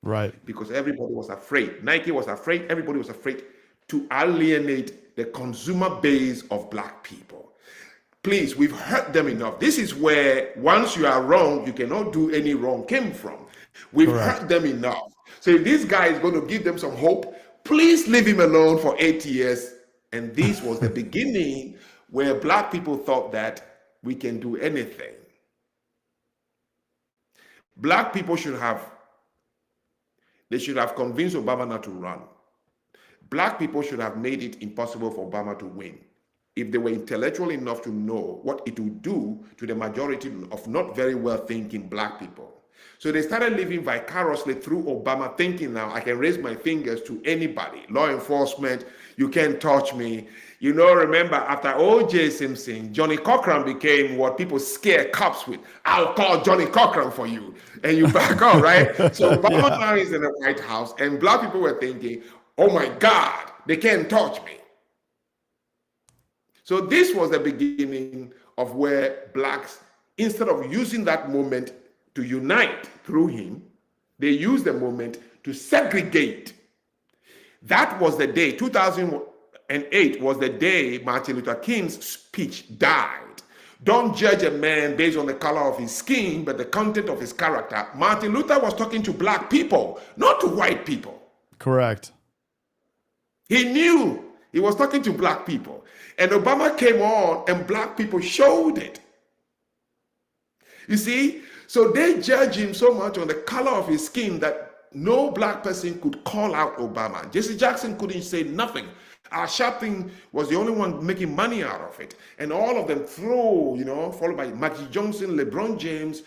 Right. Because everybody was afraid. Nike was afraid. Everybody was afraid to alienate the consumer base of black people. Please, we've hurt them enough. This is where once you are wrong, you cannot do any wrong came from. We've hurt them enough. So if this guy is going to give them some hope, please leave him alone for 8 years. And this was the beginning where black people thought that we can do anything. Black people should have convinced Obama not to run. Black people should have made it impossible for Obama to win, if they were intellectual enough to know what it would do to the majority of not very well thinking black people. So they started living vicariously through Obama, thinking now I can raise my fingers to anybody. Law enforcement, you can't touch me. Remember after O.J. Simpson, Johnny Cochran became what people scare cops with. I'll call Johnny Cochran for you. And you back up, right? So Obama now is in the White House, and black people were thinking, oh my God, they can't touch me. So this was the beginning of where blacks, instead of using that moment to unite through him, they used the moment to segregate. That was the day, 2008 was the day Martin Luther King's speech died. Don't judge a man based on the color of his skin, but the content of his character. Martin Luther was talking to black people, not to white people. Correct. He knew he was talking to black people. And Obama came on and black people showed it. You see? So they judge him so much on the color of his skin that no black person could call out Obama. Jesse Jackson couldn't say nothing. Al Sharpton was the only one making money out of it. And all of them threw, followed by Magic Johnson, LeBron James,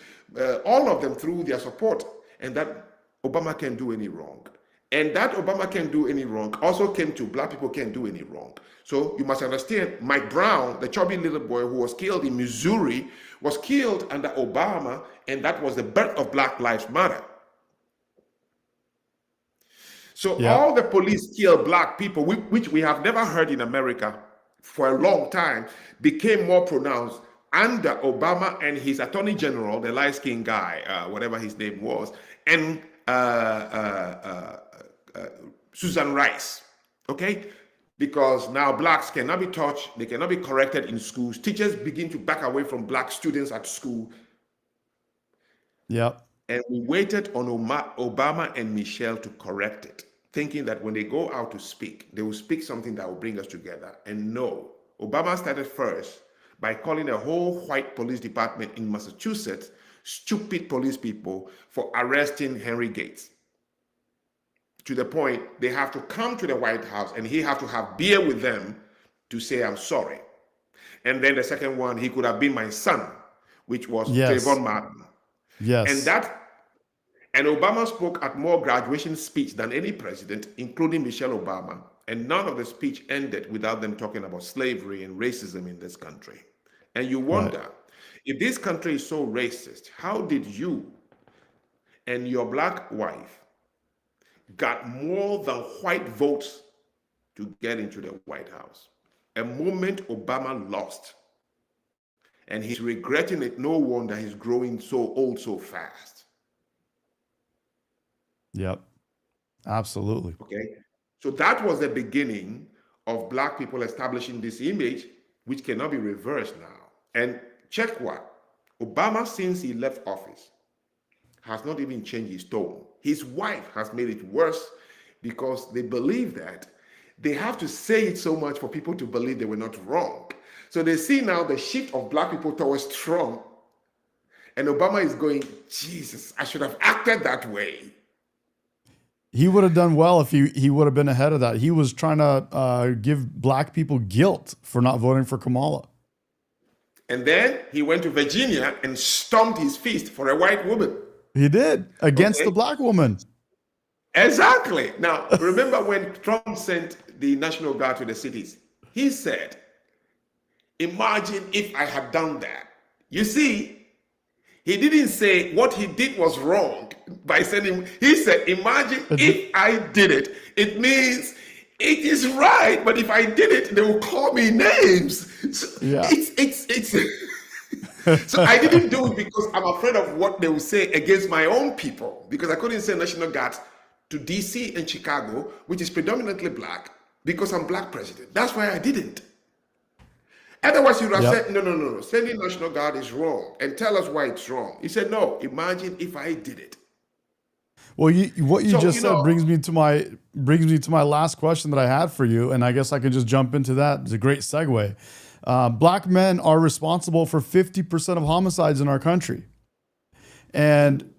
all of them threw their support. And that Obama can't do any wrong. And that Obama can't do any wrong also came to black people can't do any wrong. So you must understand, Mike Brown, the chubby little boy who was killed in Missouri, was killed under Obama, and that was the birth of Black Lives Matter. So all the police killed black people, which we have never heard in America for a long time, became more pronounced under Obama and his attorney general, the light-skinned guy, whatever his name was, and Susan Rice, okay? Because now blacks cannot be touched, they cannot be corrected in schools. Teachers begin to back away from black students at school. Yep. And we waited on Obama and Michelle to correct it, thinking that when they go out to speak, they will speak something that will bring us together. And no, Obama started first by calling a whole white police department in Massachusetts stupid police people for arresting Henry Gates. To the point they have to come to the White House and he have to have beer with them to say, I'm sorry. And then the second one, he could have been my son, which was Trayvon Martin. Yes. And Obama spoke at more graduation speech than any president, including Michelle Obama. And none of the speech ended without them talking about slavery and racism in this country. And you wonder, if this country is so racist, how did you and your black wife got more than white votes to get into the White House? A moment Obama lost. And he's regretting it. No wonder he's growing so old so fast. Yep. Absolutely. Okay. So that was the beginning of black people establishing this image, which cannot be reversed now. And check what? Obama, since he left office, has not even changed his tone. His wife has made it worse because they believe that they have to say it so much for people to believe they were not wrong. So they see now the shift of black people towards Trump, and Obama is going, Jesus, I should have acted that way. He would have done well if he would have been ahead of that. He was trying to give black people guilt for not voting for Kamala. And then he went to Virginia and stomped his fist for a white woman. He did, against the black woman. Exactly. Now, remember when Trump sent the National Guard to the cities? He said, imagine if I had done that. You see, he didn't say what he did was wrong by sending, he said, imagine if I did it. It means it is right, but if I did it, they will call me names. So it's so I didn't do it because I'm afraid of what they will say against my own people, because I couldn't send National Guard to DC and Chicago, which is predominantly black, because I'm black president. That's why I didn't. Otherwise, you would have said, no, sending National Guard is wrong, and tell us why it's wrong. He said, no, imagine if I did it. Well, what you just said brings me to my last question that I had for you, and I guess I can just jump into that. It's a great segue. Black men are responsible for 50% of homicides in our country, and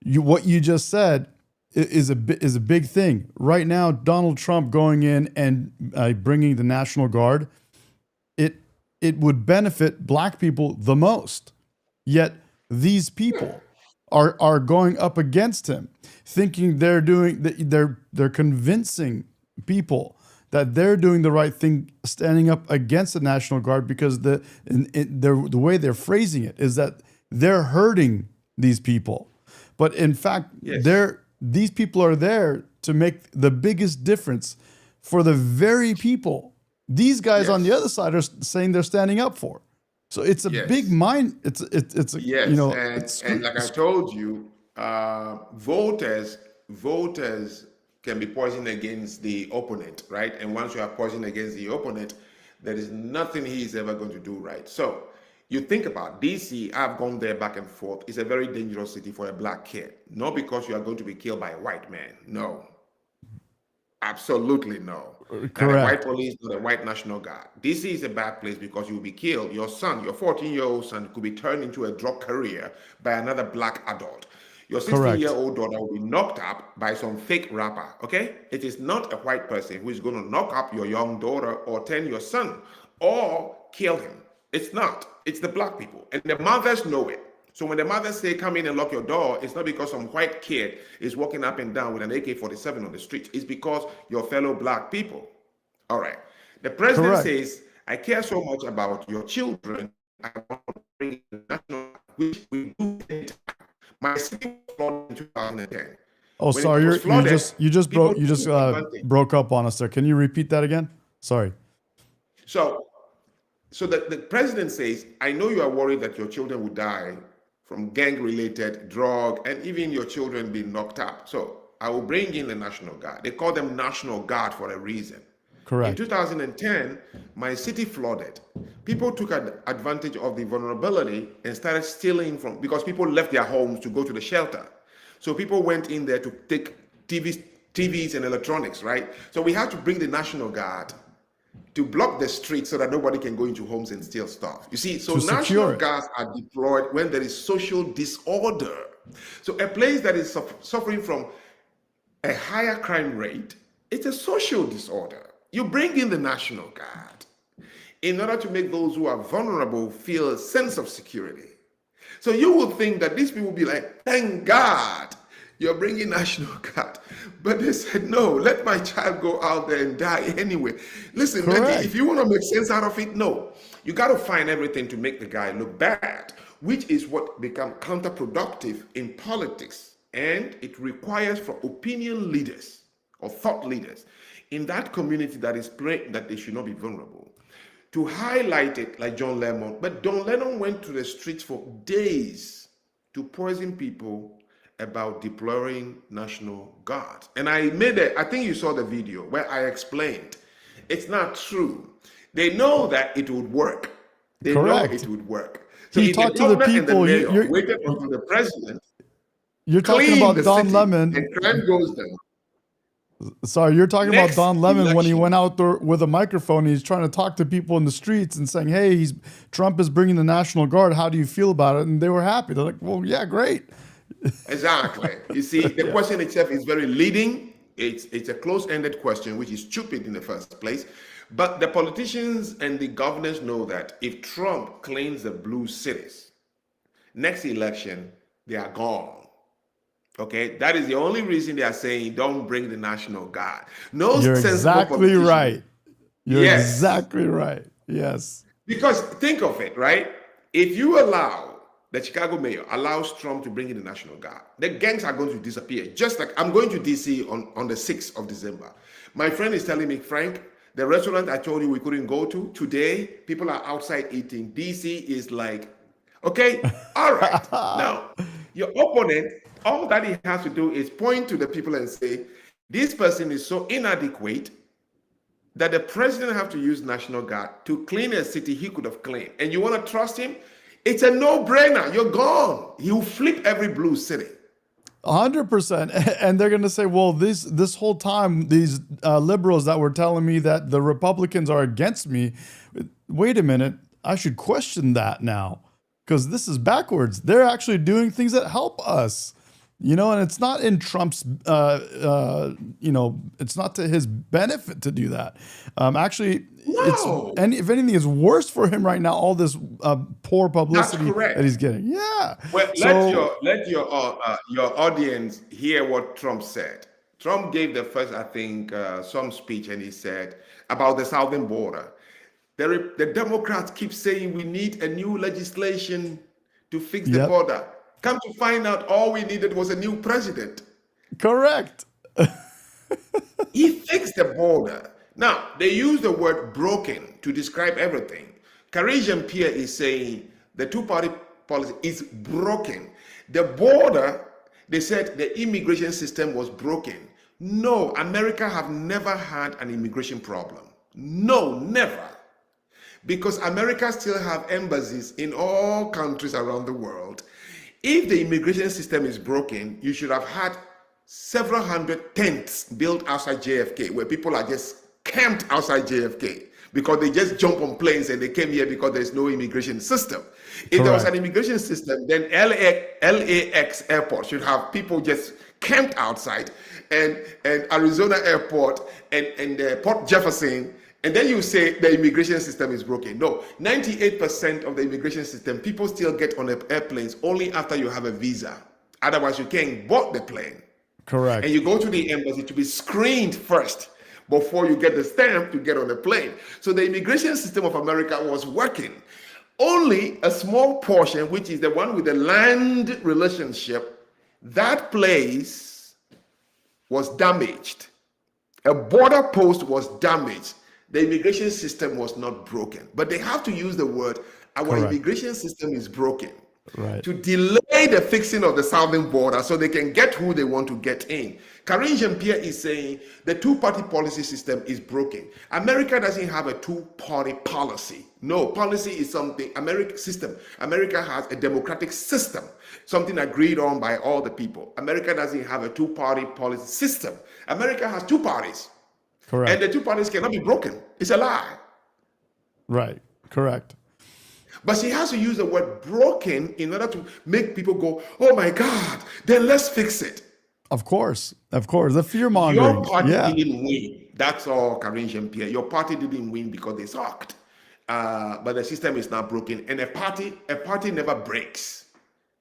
what you just said is a big thing right now. Donald Trump going in and bringing the National Guard, it would benefit black people the most. Yet these people are going up against him, thinking they're convincing people that they're doing the right thing, standing up against the National Guard, because the way they're phrasing it is that they're hurting these people. But in fact, these people are there to make the biggest difference for the very people these guys on the other side are saying they're standing up for. So it's a big mind. It's and like I told you, voters can be poisoned against the opponent, right? And once you are poisoned against the opponent, there is nothing he is ever going to do right. So you think about DC, I've gone there back and forth. It's a very dangerous city for a black kid. Not because you are going to be killed by a white man. No. Absolutely no. Not a white Correct. police, not a white National Guard. DC is a bad place because you will be killed. Your son, your 14-year-old son, could be turned into a drug carrier by another black adult. Your Correct. 16-year-old daughter will be knocked up by some fake rapper. Okay? It is not a white person who is going to knock up your young daughter or turn your son or kill him. It's not. It's the black people. And the mothers know it. So when the mothers say, come in and lock your door, it's not because some white kid is walking up and down with an AK-47 on the street. It's because your fellow black people. All right. The president Correct. says, I care so much about your children. I want to bring the national, which we do anytime. My city was flooded in 2010. Oh, When sorry, it was flooded, you just people broke took advantage. broke up on us there. Can you repeat that again? Sorry. So the president says, I know you are worried that your children will die from gang-related drug and even your children being knocked up. So I will bring in the National Guard. They call them National Guard for a reason. In Correct. 2010, my city flooded. People took advantage of the vulnerability and started stealing from, because people left their homes to go to the shelter. So people went in there to take TVs and electronics, right? So we had to bring the National Guard to block the streets so that nobody can go into homes and steal stuff. You see, so To secure National it. Guards are deployed when there is social disorder. So a place that is suffering from a higher crime rate, it's a social disorder. You bring in the National Guard in order to make those who are vulnerable feel a sense of security. So you would think that these people will be like, thank God you're bringing National Guard. But they said, no, let my child go out there and die anyway. Listen, Medi, Correct. if you want to make sense out of it, no. You got to find everything to make the guy look bad, which is what becomes counterproductive in politics. And it requires for opinion leaders or thought leaders in that community that is praying that they should not be vulnerable to highlight it like John Lennon. But John Lennon went to the streets for days to poison people about deploying National Guard. And I think you saw the video where I explained it's not true. They know that it would work. They Correct. know it would work. So He if the talked to the governor and the people. mayor waited until the president You're talking clean about the Don city Lemon. and crime goes down. Sorry, you're talking about Next Don Lemon when he election, went out there with a microphone. He's trying to talk to people in the streets and saying, "Hey, Trump is bringing the National Guard. How do you feel about it?" And they were happy. They're like, "Well, yeah, great." exactly. You see, the question itself is very leading. It's a close-ended question, which is stupid in the first place. But the politicians and the governors know that if Trump claims the blue cities, next election, they are gone. Okay, that is the only reason they are saying don't bring the National Guard. No You're sensible exactly politician. right. You're Yes. exactly right. Yes. Because think of it, right? If you allow the Chicago mayor allows Trump to bring in the National Guard, the gangs are going to disappear. Just like I'm going to DC on the 6th of December. My friend is telling me, Frank, the restaurant I told you we couldn't go to today, people are outside eating. DC is like, okay, all right. Now, your opponent, all that he has to do is point to the people and say, this person is so inadequate that the president have to use National Guard to clean a city he could have cleaned. And you want to trust him? It's a no-brainer. You're gone. He'll flip every blue city. 100%. And they're going to say, well, this whole time, these liberals that were telling me that the Republicans are against me, wait a minute, I should question that now because this is backwards. They're actually doing things that help us. And it's not in Trump's, it's not to his benefit to do that. Actually, No. if anything, it's worse for him right now, all this poor publicity That's correct. that he's getting. Yeah. Well, So, let your audience hear what Trump said. Trump gave the first, I think, some speech, and he said about the southern border. The Democrats keep saying we need a new legislation to fix the yep, border. Come to find out, all we needed was a new president. correct. He fixed the border. Now, they use the word broken to describe everything. Karine Jean-Pierre is saying the two-party policy is broken. The border, they said the immigration system was broken. No, America have never had an immigration problem. No, never. because America still have embassies in all countries around the world. If the immigration system is broken, you should have had several hundred tents built outside JFK where people are just camped outside JFK because they just jump on planes and they came here because there's no immigration system. If there was an immigration system, then LAX airport should have people just camped outside, and Arizona airport and Port Jefferson, and then you say the immigration system is broken. No, 98% of the immigration system, people still get on the airplanes only after you have a visa. Otherwise, you can't board the plane. Correct. And you go to the embassy to be screened first before you get the stamp to get on the plane. So the immigration system of America was working. Only a small portion, which is the one with the land relationship, that place was damaged. A border post was damaged. The immigration system was not broken. But they have to use the word, our immigration system is broken. Right. To delay the fixing of the southern border so they can get who they want to get in. Karine Jean-Pierre is saying the two-party policy system is broken. America doesn't have a two-party policy. No, policy is something, America has a democratic system, something agreed on by all the people. America doesn't have a two-party policy system. America has two parties. Correct. And the two parties cannot be broken. It's a lie. Right. Correct. But she has to use the word broken in order to make people go, oh my God, then let's fix it. Of course. The fear mongering. Your party didn't win. That's all, Karine Jean-Pierre. Your party didn't win because they sucked. But the system is now broken. And a party never breaks.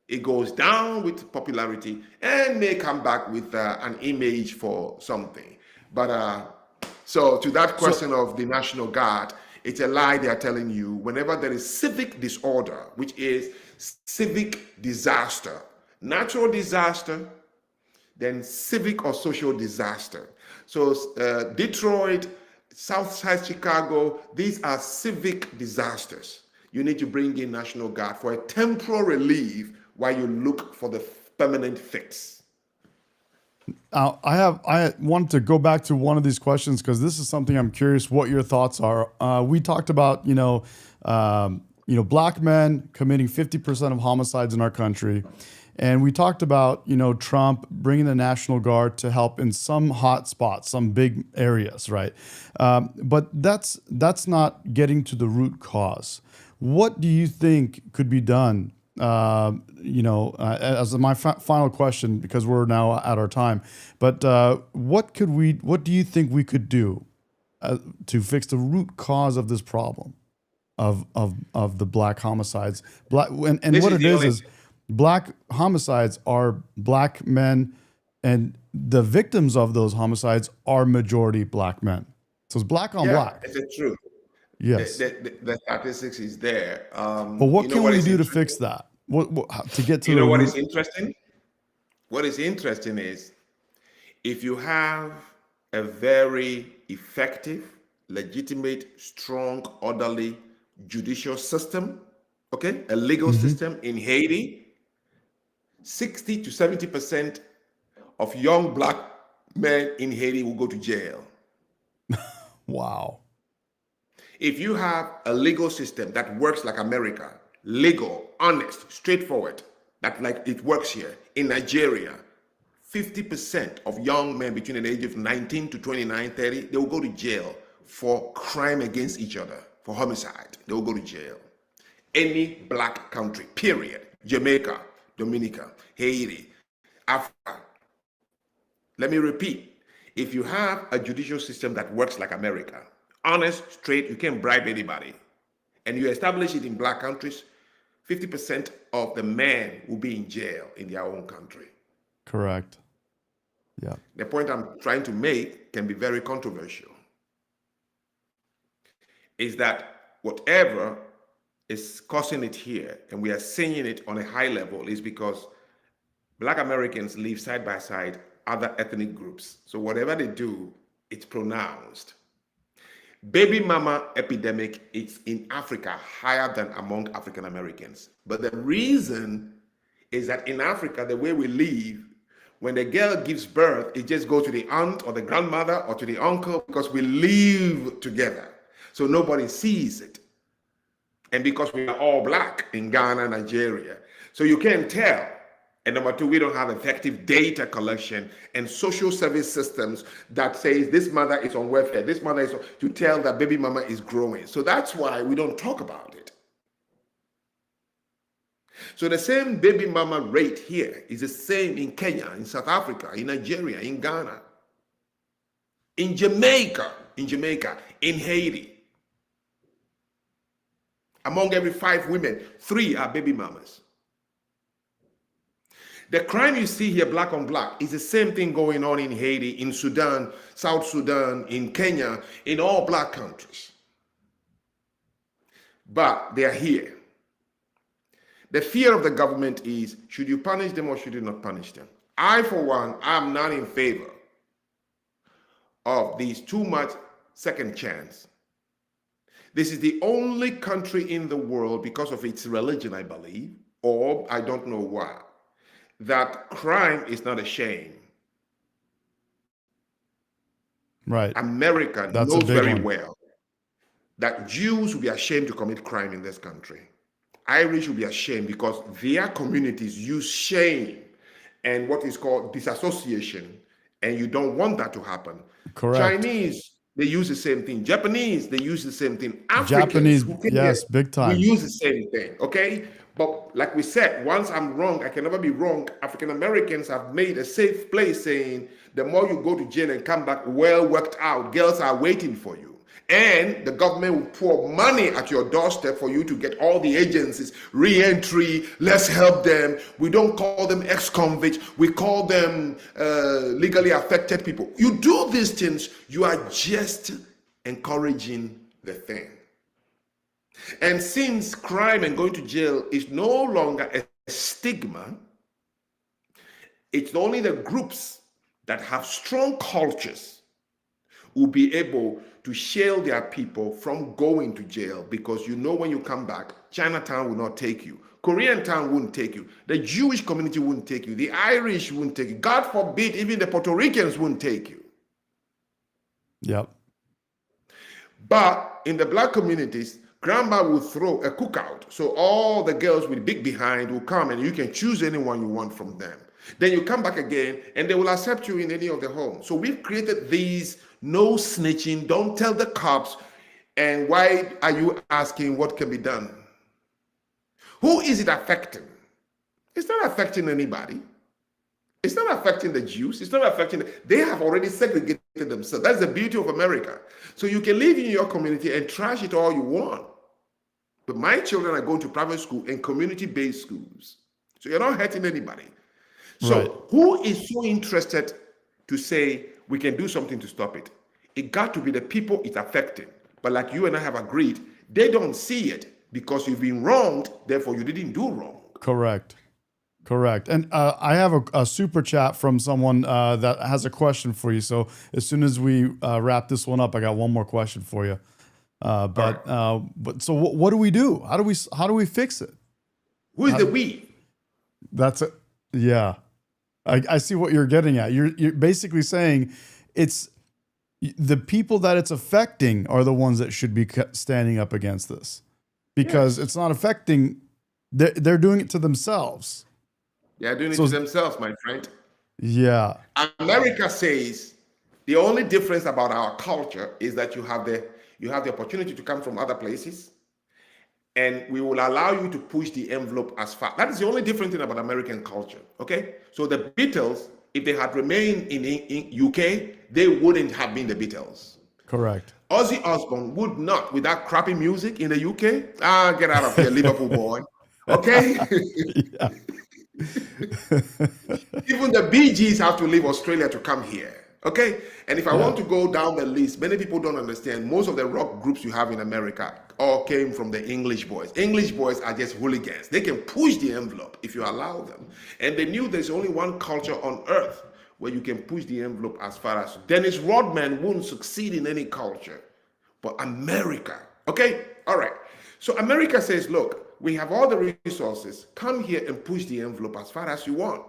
It goes down with popularity and may come back with an image for something. But so to that question of the National Guard, it's a lie they are telling you. Whenever there is civic disorder, which is civic disaster, natural disaster, then civic or social disaster. So Detroit, Southside Chicago, these are civic disasters. You need to bring in National Guard for a temporal relief while you look for the permanent fix. I want to go back to one of these questions because this is something I'm curious what your thoughts are. We talked about black men committing 50% of homicides in our country, and we talked about Trump bringing the National Guard to help in some hot spots, some big areas, right? But that's not getting to the root cause. What do you think could be done? As my final question, because we're now at our time, but what do you think we could do to fix the root cause of this problem of the black homicides? What it is black homicides are black men, and the victims of those homicides are majority black men. So it's black on black. It's true. Yes. The statistics is there. But what can we do to fix that? To get to what is interesting? What is interesting is if you have a very effective, legitimate, strong, orderly judicial system, okay, a legal system in Haiti, 60 to 70% of young black men in Haiti will go to jail. Wow. If you have a legal system that works like America, legal, honest, straightforward, that like it works here. In Nigeria, 50% of young men between the age of 19 to 29, 30, they will go to jail for crime against each other, for homicide. They will go to jail. Any black country, period. Jamaica, Dominica, Haiti, Africa. Let me repeat. If you have a judicial system that works like America, honest, straight, you can't bribe anybody, and you establish it in black countries, 50% of the men will be in jail in their own country. Correct. Yeah. The point I'm trying to make can be very controversial. Is that whatever is causing it here, and we are seeing it on a high level, is because black Americans live side by side other ethnic groups. So whatever they do, it's pronounced. Baby mama epidemic is in Africa higher than among African Americans. But the reason is that in Africa, the way we live, when the girl gives birth, it just goes to the aunt or the grandmother or to the uncle because we live together. So nobody sees it. And because we are all black in Ghana, Nigeria, so you can't tell. And number two, we don't have effective data collection and social service systems that says this mother is on welfare, this mother is on, to tell that baby mama is growing. So that's why we don't talk about it. So the same baby mama rate here is the same in Kenya, in South Africa, in Nigeria, in Ghana, in Jamaica, in Haiti. Among every 5 women, 3 are baby mamas. The crime you see here, black on black, is the same thing going on in Haiti, in Sudan, South Sudan, in Kenya, in all black countries. But they are here. The fear of the government is, should you punish them or should you not punish them? I, for one, am not in favor of these too much second chance. This is the only country in the world, because of its religion, I believe, or I don't know why, that crime is not a shame. Right. America That's knows very one. well that Jews will be ashamed to commit crime in this country. Irish will be ashamed because their communities use shame and what is called disassociation, and you don't want that to happen. Correct. Chinese, they use the same thing. Japanese, they use the same thing. Japanese, yes, big time. We use the same thing, okay? But like we said, once I'm wrong, I can never be wrong. African Americans have made a safe place, saying the more you go to jail and come back well worked out, girls are waiting for you. And the government will pour money at your doorstep for you to get all the agencies, re-entry, let's help them. We don't call them ex-convicts, we call them legally affected people. You do these things, you are just encouraging the thing. And since crime and going to jail is no longer a stigma, it's only the groups that have strong cultures will be able to shield their people from going to jail, because you know when you come back, Chinatown will not take you. Korean town wouldn't take you. The Jewish community wouldn't take you. The Irish wouldn't take you. God forbid, even the Puerto Ricans wouldn't take you. Yep. But in the black communities, grandma will throw a cookout. So all the girls with big behind will come and you can choose anyone you want from them. Then you come back again and they will accept you in any of the homes. So we've created these no snitching, don't tell the cops. And why are you asking what can be done? Who is it affecting? It's not affecting anybody. It's not affecting the Jews. It's not affecting, they have already segregated themselves. That's the beauty of America. So you can live in your community and trash it all you want. But my children are going to private school and community-based schools. So you're not hurting anybody. So right. Who is so interested to say we can do something to stop it? It got to be the people it's affecting. But like you and I have agreed, they don't see it because you've been wronged, therefore you didn't do wrong. Correct. And I have a super chat from someone that has a question for you. So as soon as we wrap this one up, I got one more question for you. But so what do we do? How do we fix it? Who is the we? That's it. Yeah. I see what you're getting at. You're basically saying it's the people that it's affecting are the ones that should be standing up against this, because it's not affecting. They're doing it to themselves. They're doing it to themselves, my friend. Yeah. America says the only difference about our culture is that you have the opportunity to come from other places, and we will allow you to push the envelope as far. That is the only different thing about American culture. Okay, so the Beatles, if they had remained in UK, they wouldn't have been the Beatles. Correct. Ozzy Osbourne would not, with that crappy music in the UK. Get out of here, Liverpool boy. Okay. Even the Bee Gees have to leave Australia to come here. Okay. And if I want to go down the list, many people don't understand. Most of the rock groups you have in America all came from the English boys. English boys are just hooligans. They can push the envelope if you allow them. And they knew there's only one culture on earth where you can push the envelope as far as. Dennis Rodman wouldn't succeed in any culture, but America. Okay. All right. So America says, look, we have all the resources. Come here and push the envelope as far as you want.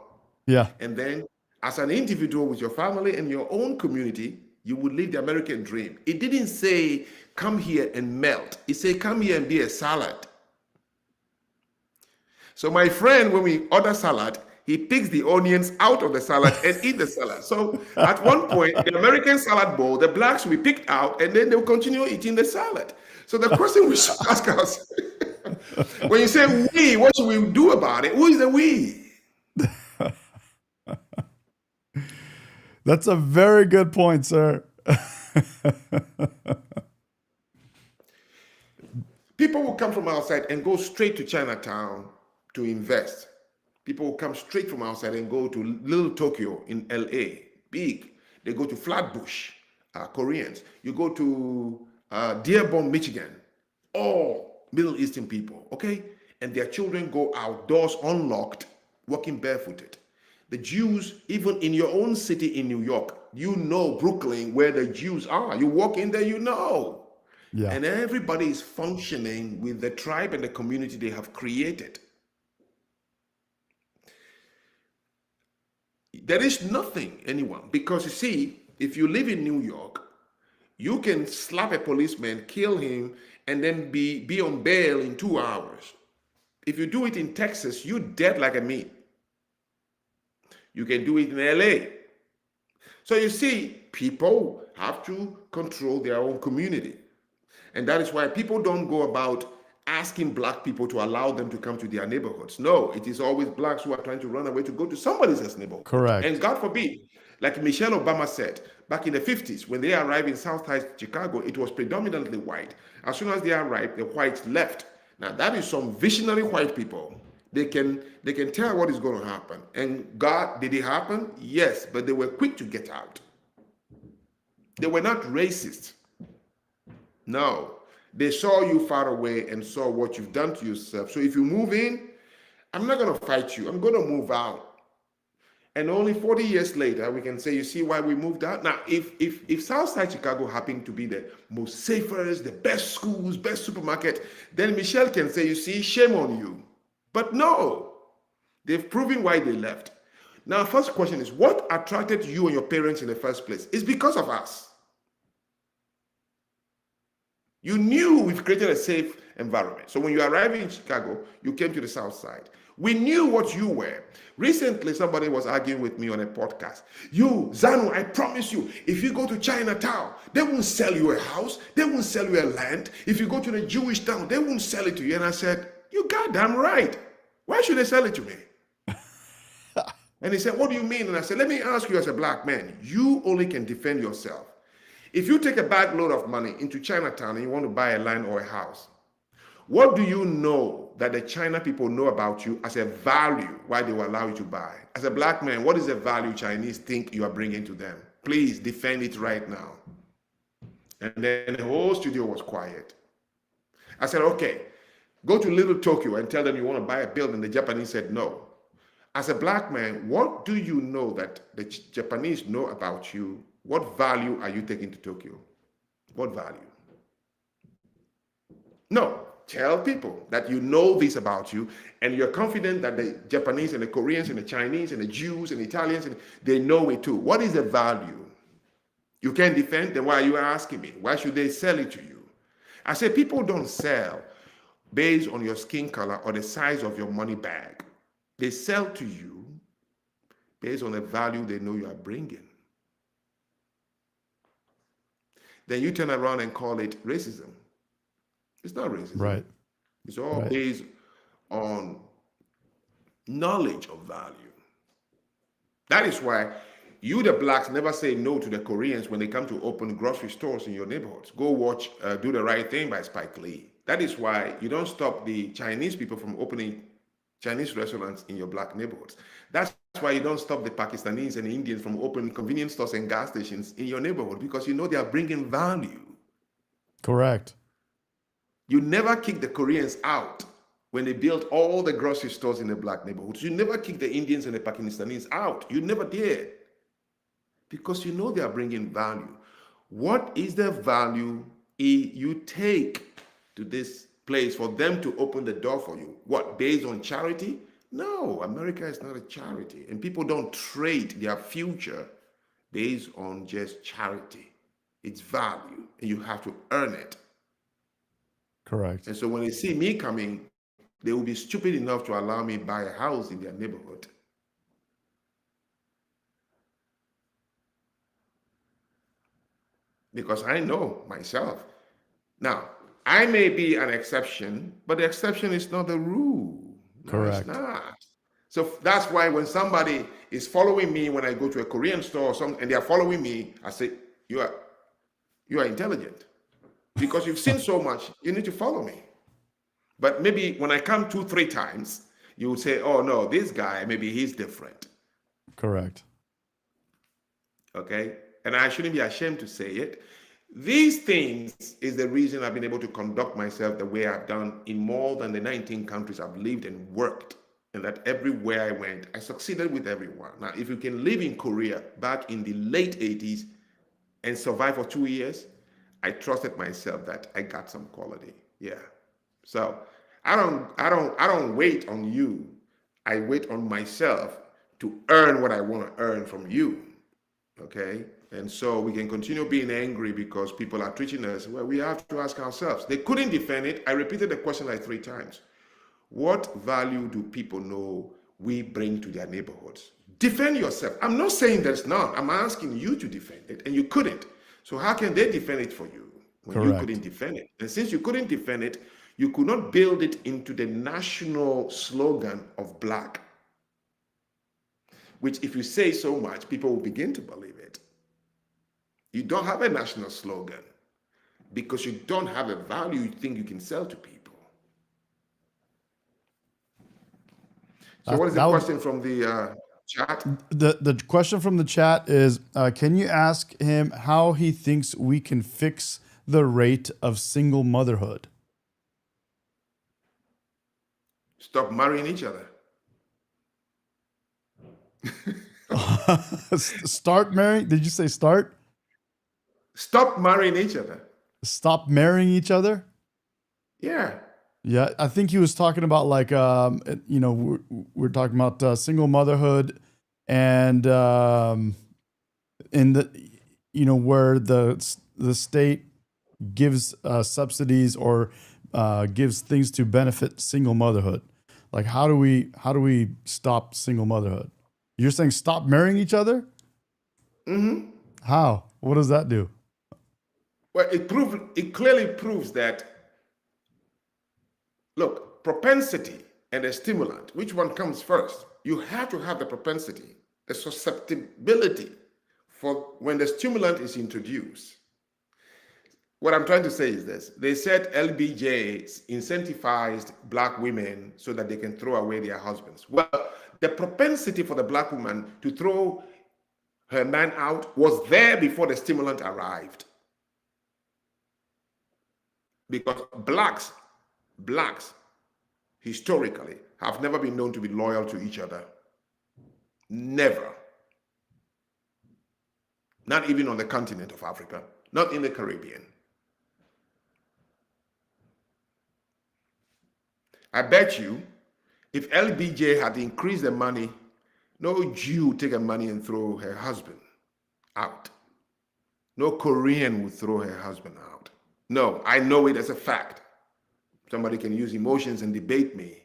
Yeah. And then as an individual with your family and your own community, you would live the American dream. It didn't say, come here and melt. It said, come here and be a salad. So my friend, when we order salad, he picks the onions out of the salad and eat the salad. So at one point, the American salad bowl, the blacks will be picked out, and then they'll continue eating the salad. So the question we should ask ourselves, when you say we, what should we do about it? Who is the we? That's a very good point, sir. People will come from outside and go straight to Chinatown to invest. People will come straight from outside and go to Little Tokyo in LA, big. They go to Flatbush, Koreans. You go to Dearborn, Michigan, all Middle Eastern people, okay? And their children go outdoors unlocked, walking barefooted. The Jews, even in your own city in New York, you know Brooklyn, where the Jews are. You walk in there, you know. Yeah. And everybody is functioning with the tribe and the community they have created. There is nothing, anyone, because you see, if you live in New York, you can slap a policeman, kill him, and then be on bail in 2 hours. If you do it in Texas, you're dead like a meat. You can do it in LA. So you see, people have to control their own community. And that is why people don't go about asking black people to allow them to come to their neighborhoods. No, it is always blacks who are trying to run away to go to somebody else's neighborhood. Correct. And God forbid, like Michelle Obama said, back in the 50s, when they arrived in Southside Chicago, it was predominantly white. As soon as they arrived, the whites left. Now that is some visionary white people. They can tell what is going to happen. And God, did it happen? Yes, but they were quick to get out. They were not racist. No, they saw you far away and saw what you've done to yourself. So if you move in, I'm not going to fight you. I'm going to move out. And only 40 years later, we can say, you see why we moved out? Now, if Southside Chicago happened to be the most safest, the best schools, best supermarket, then Michelle can say, you see, shame on you. But no, they've proven why they left. Now, first question is, what attracted you and your parents in the first place? It's because of us. You knew we've created a safe environment. So when you arrived in Chicago, you came to the South Side. We knew what you were. Recently, somebody was arguing with me on a podcast. You, Zanu, I promise you, if you go to Chinatown, they won't sell you a house. They won't sell you a land. If you go to the Jewish town, they won't sell it to you. And I said, you goddamn right. Why should they sell it to me? And he said, what do you mean? And I said, let me ask you as a black man, you only can defend yourself. If you take a bag load of money into Chinatown and you want to buy a land or a house, what do you know that the China people know about you as a value why they will allow you to buy? As a black man, what is the value Chinese think you are bringing to them? Please defend it right now. And then the whole studio was quiet. I said, okay, go to Little Tokyo and tell them you want to buy a building. The Japanese said no. As a black man, what do you know that the Japanese know about you? What value are you taking to Tokyo? What value? No, tell people that you know this about you and you're confident that the Japanese and the Koreans and the Chinese and the Jews and the Italians, they know it too. What is the value? You can't defend, then why are you asking me? Why should they sell it to you? I say people don't sell based on your skin color or the size of your money bag. They sell to you based on the value they know you are bringing. Then you turn around and call it racism. It's not racism. Right. It's all based on knowledge of value. That is why you, the blacks, never say no to the Koreans when they come to open grocery stores in your neighborhoods. Go watch Do the Right Thing by Spike Lee. That is why you don't stop the Chinese people from opening Chinese restaurants in your black neighborhoods. That's why you don't stop the Pakistanis and the Indians from opening convenience stores and gas stations in your neighborhood, because you know they are bringing value. Correct. You never kick the Koreans out when they built all the grocery stores in the black neighborhoods. You never kick the Indians and the Pakistanis out. You never did. Because you know they are bringing value. What is the value you take to this place for them to open the door for you? What, based on charity? No, America is not a charity. And people don't trade their future based on just charity. It's value, and you have to earn it. Correct. And so when they see me coming they will be stupid enough to allow me buy a house in their neighborhood. Because I know myself. Now, I may be an exception, but the exception is not the rule. No, it's Correct. not. So that's why when somebody is following me when I go to a Korean store or something, and they are following me, I say, you are intelligent. Because you've seen so much, you need to follow me. But maybe when I come 2, 3 times, you would say, oh no, this guy, maybe he's different. Correct. Okay? And I shouldn't be ashamed to say it. These things is the reason I've been able to conduct myself the way I've done in more than the 19 countries I've lived and worked. And that everywhere I went, I succeeded with everyone. Now, if you can live in Korea back in the late 80s and survive for 2 years, I trusted myself that I got some quality. Yeah. So I don't wait on you. I wait on myself to earn what I want to earn from you. Okay? And so we can continue being angry because people are treating us. Well, we have to ask ourselves. They couldn't defend it. I repeated the question like 3 times. What value do people know we bring to their neighborhoods? Defend yourself. I'm not saying there's none. I'm asking you to defend it, and you couldn't. So how can they defend it for you when you Correct. couldn't defend it? And since you couldn't defend it, you could not build it into the national slogan of Black, which if you say so much, people will begin to believe it. You don't have a national slogan because you don't have a value you think you can sell to people. So what is the question from the chat? The question from the chat is, can you ask him how he thinks we can fix the rate of single motherhood? Stop marrying each other. Start marrying? Did you say start? Stop marrying each other. Stop marrying each other? Yeah. Yeah, I think he was talking about like, we're talking about single motherhood and in the, where the state gives subsidies or gives things to benefit single motherhood. Like, how do we stop single motherhood? You're saying stop marrying each other? Mm-hmm. How? What does that do? Well, it clearly proves that, look, propensity and a stimulant, which one comes first? You have to have the propensity, the susceptibility for when the stimulant is introduced. What I'm trying to say is this. They said LBJ incentivized Black women so that they can throw away their husbands. Well, the propensity for the Black woman to throw her man out was there before the stimulant arrived. Because blacks, historically, have never been known to be loyal to each other. Never. Not even on the continent of Africa, not in the Caribbean. I bet you, if LBJ had increased the money, no Jew would take her money and throw her husband out. No Korean would throw her husband out. No, I know it as a fact. Somebody can use emotions and debate me.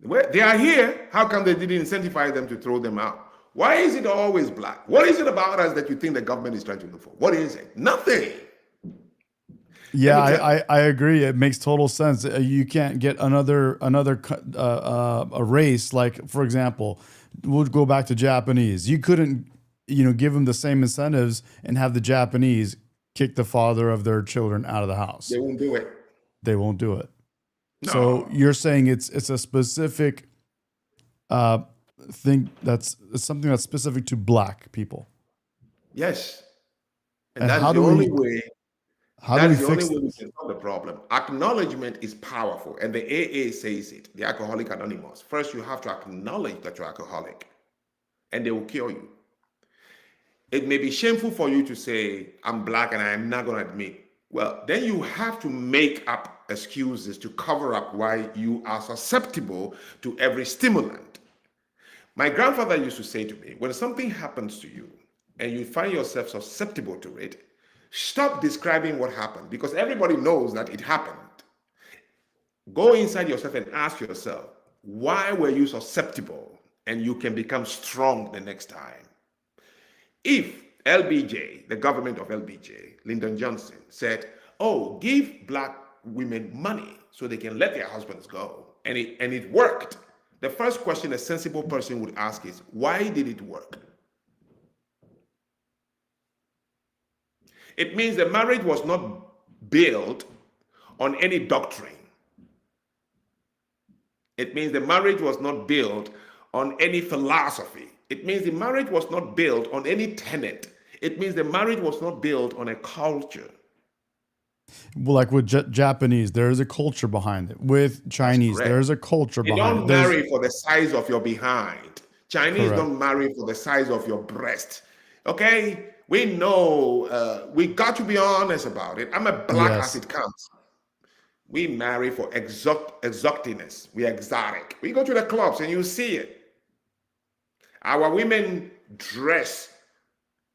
Well, they are here. How come they didn't incentivize them to throw them out? Why is it always Black? What is it about us that you think the government is trying to look for? What is it? Nothing. Yeah, I agree. It makes total sense. You can't get another a race, like, for example, we'll go back to Japanese. You couldn't, give them the same incentives and have the Japanese kick the father of their children out of the house. They won't do it. They won't do it. No. So you're saying it's a specific thing it's something that's specific to Black people. Yes. And that's the only way. That is the only way we can solve the problem. Acknowledgement is powerful, and the AA says it, the Alcoholic Anonymous. First, you have to acknowledge that you're alcoholic, and they will cure you. It may be shameful for you to say, I'm Black and I'm not going to admit. Well, then you have to make up excuses to cover up why you are susceptible to every stimulant. My grandfather used to say to me, when something happens to you and you find yourself susceptible to it, stop describing what happened, because everybody knows that it happened. Go inside yourself and ask yourself, why were you susceptible? And you can become strong the next time. If LBJ, the government of LBJ, Lyndon Johnson, said, oh, give black women money so they can let their husbands go, and it worked, the first question a sensible person would ask is, why did it work? It means the marriage was not built on any doctrine. It means the marriage was not built on any philosophy. It means the marriage was not built on any tenet. It means the marriage was not built on a culture. Well, like with Japanese, there is a culture behind it. With Chinese, there is a culture behind it. They don't marry for the size of your behind. Chinese don't marry for the size of your breast. Okay? We know, we got to be honest about it. I'm a black as it comes. We marry for exoticness. We are exotic. We go to the clubs and you see it. Our women dress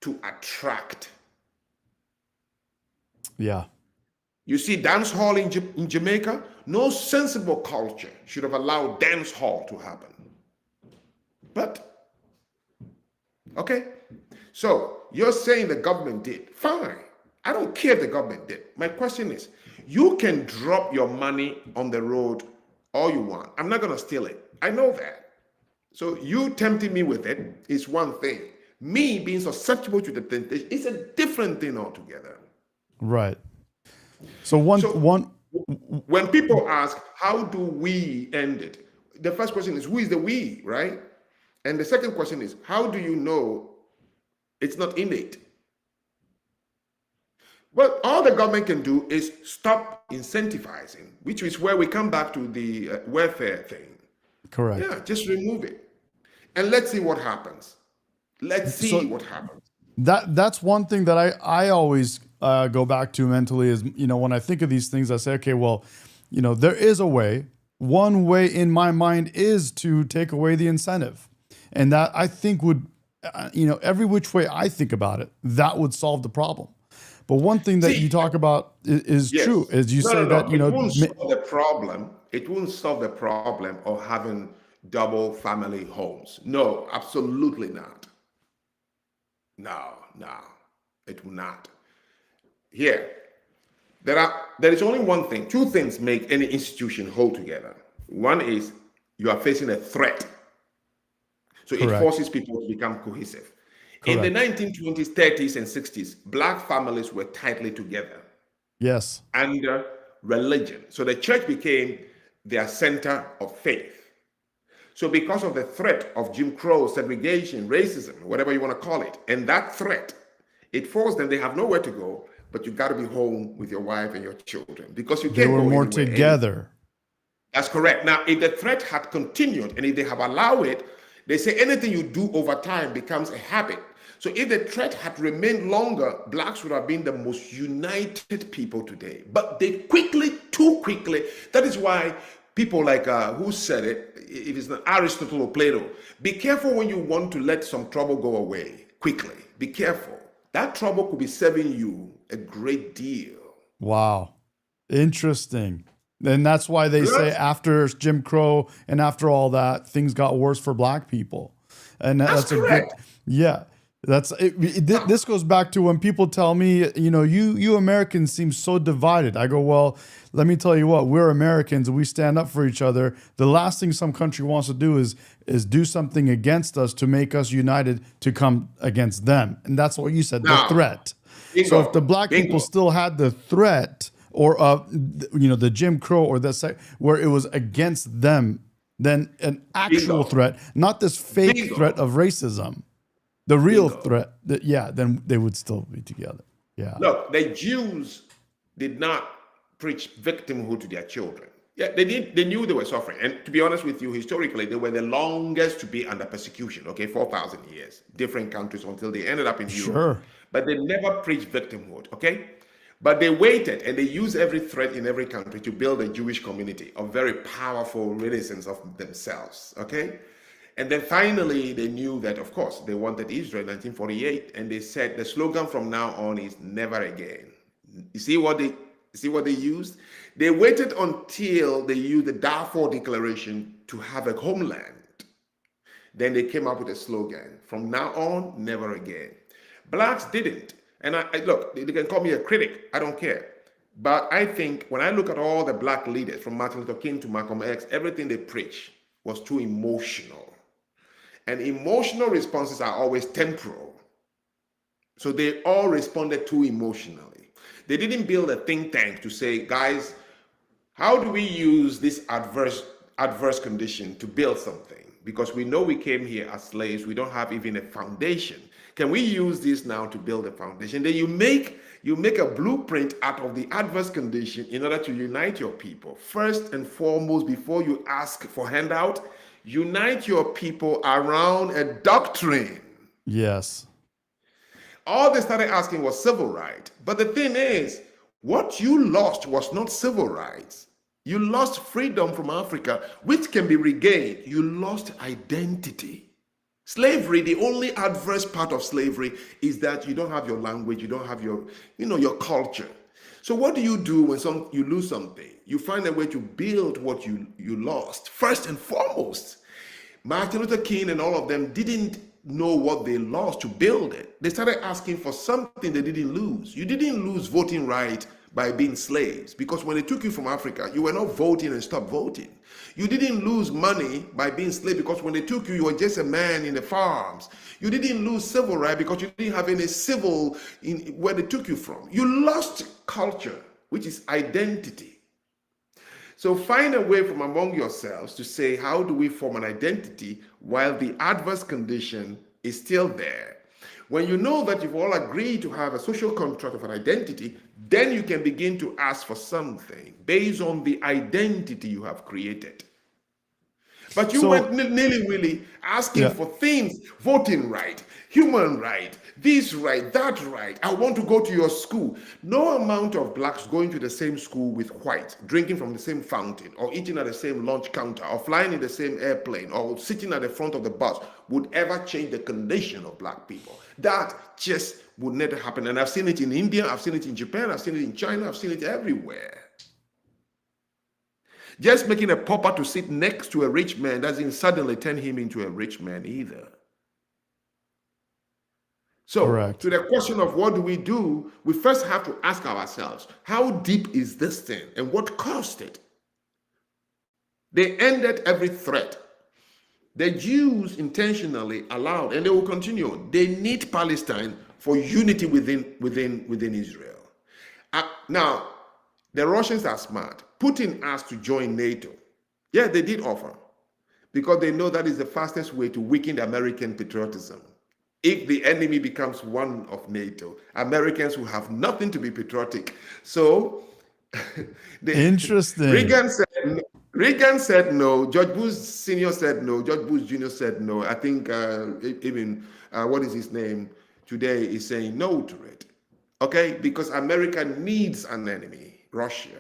to attract. Yeah. You see dance hall in Jamaica? No sensible culture should have allowed dance hall to happen. But, okay. So, you're saying the government did. Fine. I don't care if the government did. My question is, you can drop your money on the road all you want. I'm not going to steal it. I know that. So you tempting me with it is one thing. Me being susceptible to the temptation is a different thing altogether. Right. So when people ask, how do we end it? The first question is, who is the we, right? And the second question is, how do you know it's not innate? Well, all the government can do is stop incentivizing, which is where we come back to the welfare thing. Correct. Yeah, just remove it. And let's see what happens. Let's see what happens. That's one thing that I always go back to mentally is, when I think of these things, I say, okay, well, there is a way. One way in my mind is to take away the incentive. And that I think would, every which way I think about it, that would solve the problem. But one thing that you talk about is true, is you say that, it won't solve the problem. It won't solve the problem of having double family homes. No, absolutely not. No, it will not. Here, there is only one thing. Two things make any institution hold together. One is you are facing a threat. So it forces people to become cohesive. Correct. In the 1920s, 30s, and 60s, black families were tightly together. Yes. Under religion. So the church became their center of faith. So because of the threat of Jim Crow, segregation, racism, whatever you want to call it, and that threat, it forced them, they have nowhere to go, but you got to be home with your wife and your children because you can't go They were more together. That's correct. Now, if the threat had continued and if they have allowed it, they say anything you do over time becomes a habit. So if the threat had remained longer, blacks would have been the most united people today. But they too quickly, that is why people like, who said it? It is not Aristotle or Plato. Be careful when you want to let some trouble go away quickly. Be careful. That trouble could be serving you a great deal. Wow. Interesting. And that's why they say after Jim Crow and after all that, things got worse for black people. And that's correct. This goes back to when people tell me, you Americans seem so divided. I go, well, let me tell you what, we're Americans and we stand up for each other. The last thing some country wants to do is do something against us to make us united to come against them. And that's what you said, the threat. Bingo, so if the black people still had the threat or, the Jim Crow or where it was against them, then an actual threat, not this fake threat of racism. The real threat, then they would still be together. Yeah. Look, the Jews did not preach victimhood to their children. Yeah, they did. They knew they were suffering. And to be honest with you, historically, they were the longest to be under persecution, 4,000 years, different countries until they ended up in Europe. But they never preached victimhood, okay? But they waited and they used every threat in every country to build a Jewish community of very powerful renaissance of themselves, okay? And then finally, they knew that, of course, they wanted Israel in 1948. And they said the slogan from now on is never again. You see what See what they used? They waited until they used the Darfur Declaration to have a homeland. Then they came up with a slogan, from now on, never again. Blacks didn't. And I look, they can call me a critic, I don't care. But I think when I look at all the black leaders, from Martin Luther King to Malcolm X, everything they preach was too emotional. And emotional responses are always temporal. So they all responded too emotionally. They didn't build a think tank to say, guys, how do we use this adverse condition to build something? Because we know we came here as slaves, we don't have even a foundation. Can we use this now to build a foundation? Then you make a blueprint out of the adverse condition in order to unite your people. First and foremost, before you ask for handout, unite your people around a doctrine. Yes. All they started asking was civil rights. But the thing is, what you lost was not civil rights. You lost freedom from Africa, which can be regained. You lost identity. Slavery, the only adverse part of slavery is that you don't have your language, you don't have your culture. So what do you do when you lose something? You find a way to build what you lost. First and foremost, Martin Luther King and all of them didn't know what they lost to build it. They started asking for something they didn't lose. You didn't lose voting right by being slaves, because when they took you from Africa, you were not voting and stopped voting. You didn't lose money by being slave, because when they took you, you were just a man in the farms. You didn't lose civil right because you didn't have any civil in where they took you from. You lost culture, which is identity. So find a way from among yourselves to say, how do we form an identity while the adverse condition is still there? When you know that you've all agreed to have a social contract of an identity, then you can begin to ask for something based on the identity you have created. But you went nilly-willy asking for things, voting right, human right, this right, that right. I want to go to your school. No amount of blacks going to the same school with whites, drinking from the same fountain, or eating at the same lunch counter, or flying in the same airplane, or sitting at the front of the bus would ever change the condition of black people. That just would never happen. And I've seen it in India, I've seen it in Japan, I've seen it in China, I've seen it everywhere. Just making a pauper to sit next to a rich man doesn't suddenly turn him into a rich man either. So, correct. To the question of what do, we first have to ask ourselves, how deep is this thing and what caused it? They ended every threat. The Jews intentionally allowed, and they will continue, they need Palestine for unity within Israel. Now, the Russians are smart. Putin asked to join NATO. Yeah, they did offer, because they know that is the fastest way to weaken the American patriotism. If the enemy becomes one of NATO, Americans will have nothing to be patriotic. So, interesting. Reagan said no. George Bush Sr. said no. George Bush Jr. said no. I think even what is his name today is saying no to it. Okay, because America needs an enemy, Russia.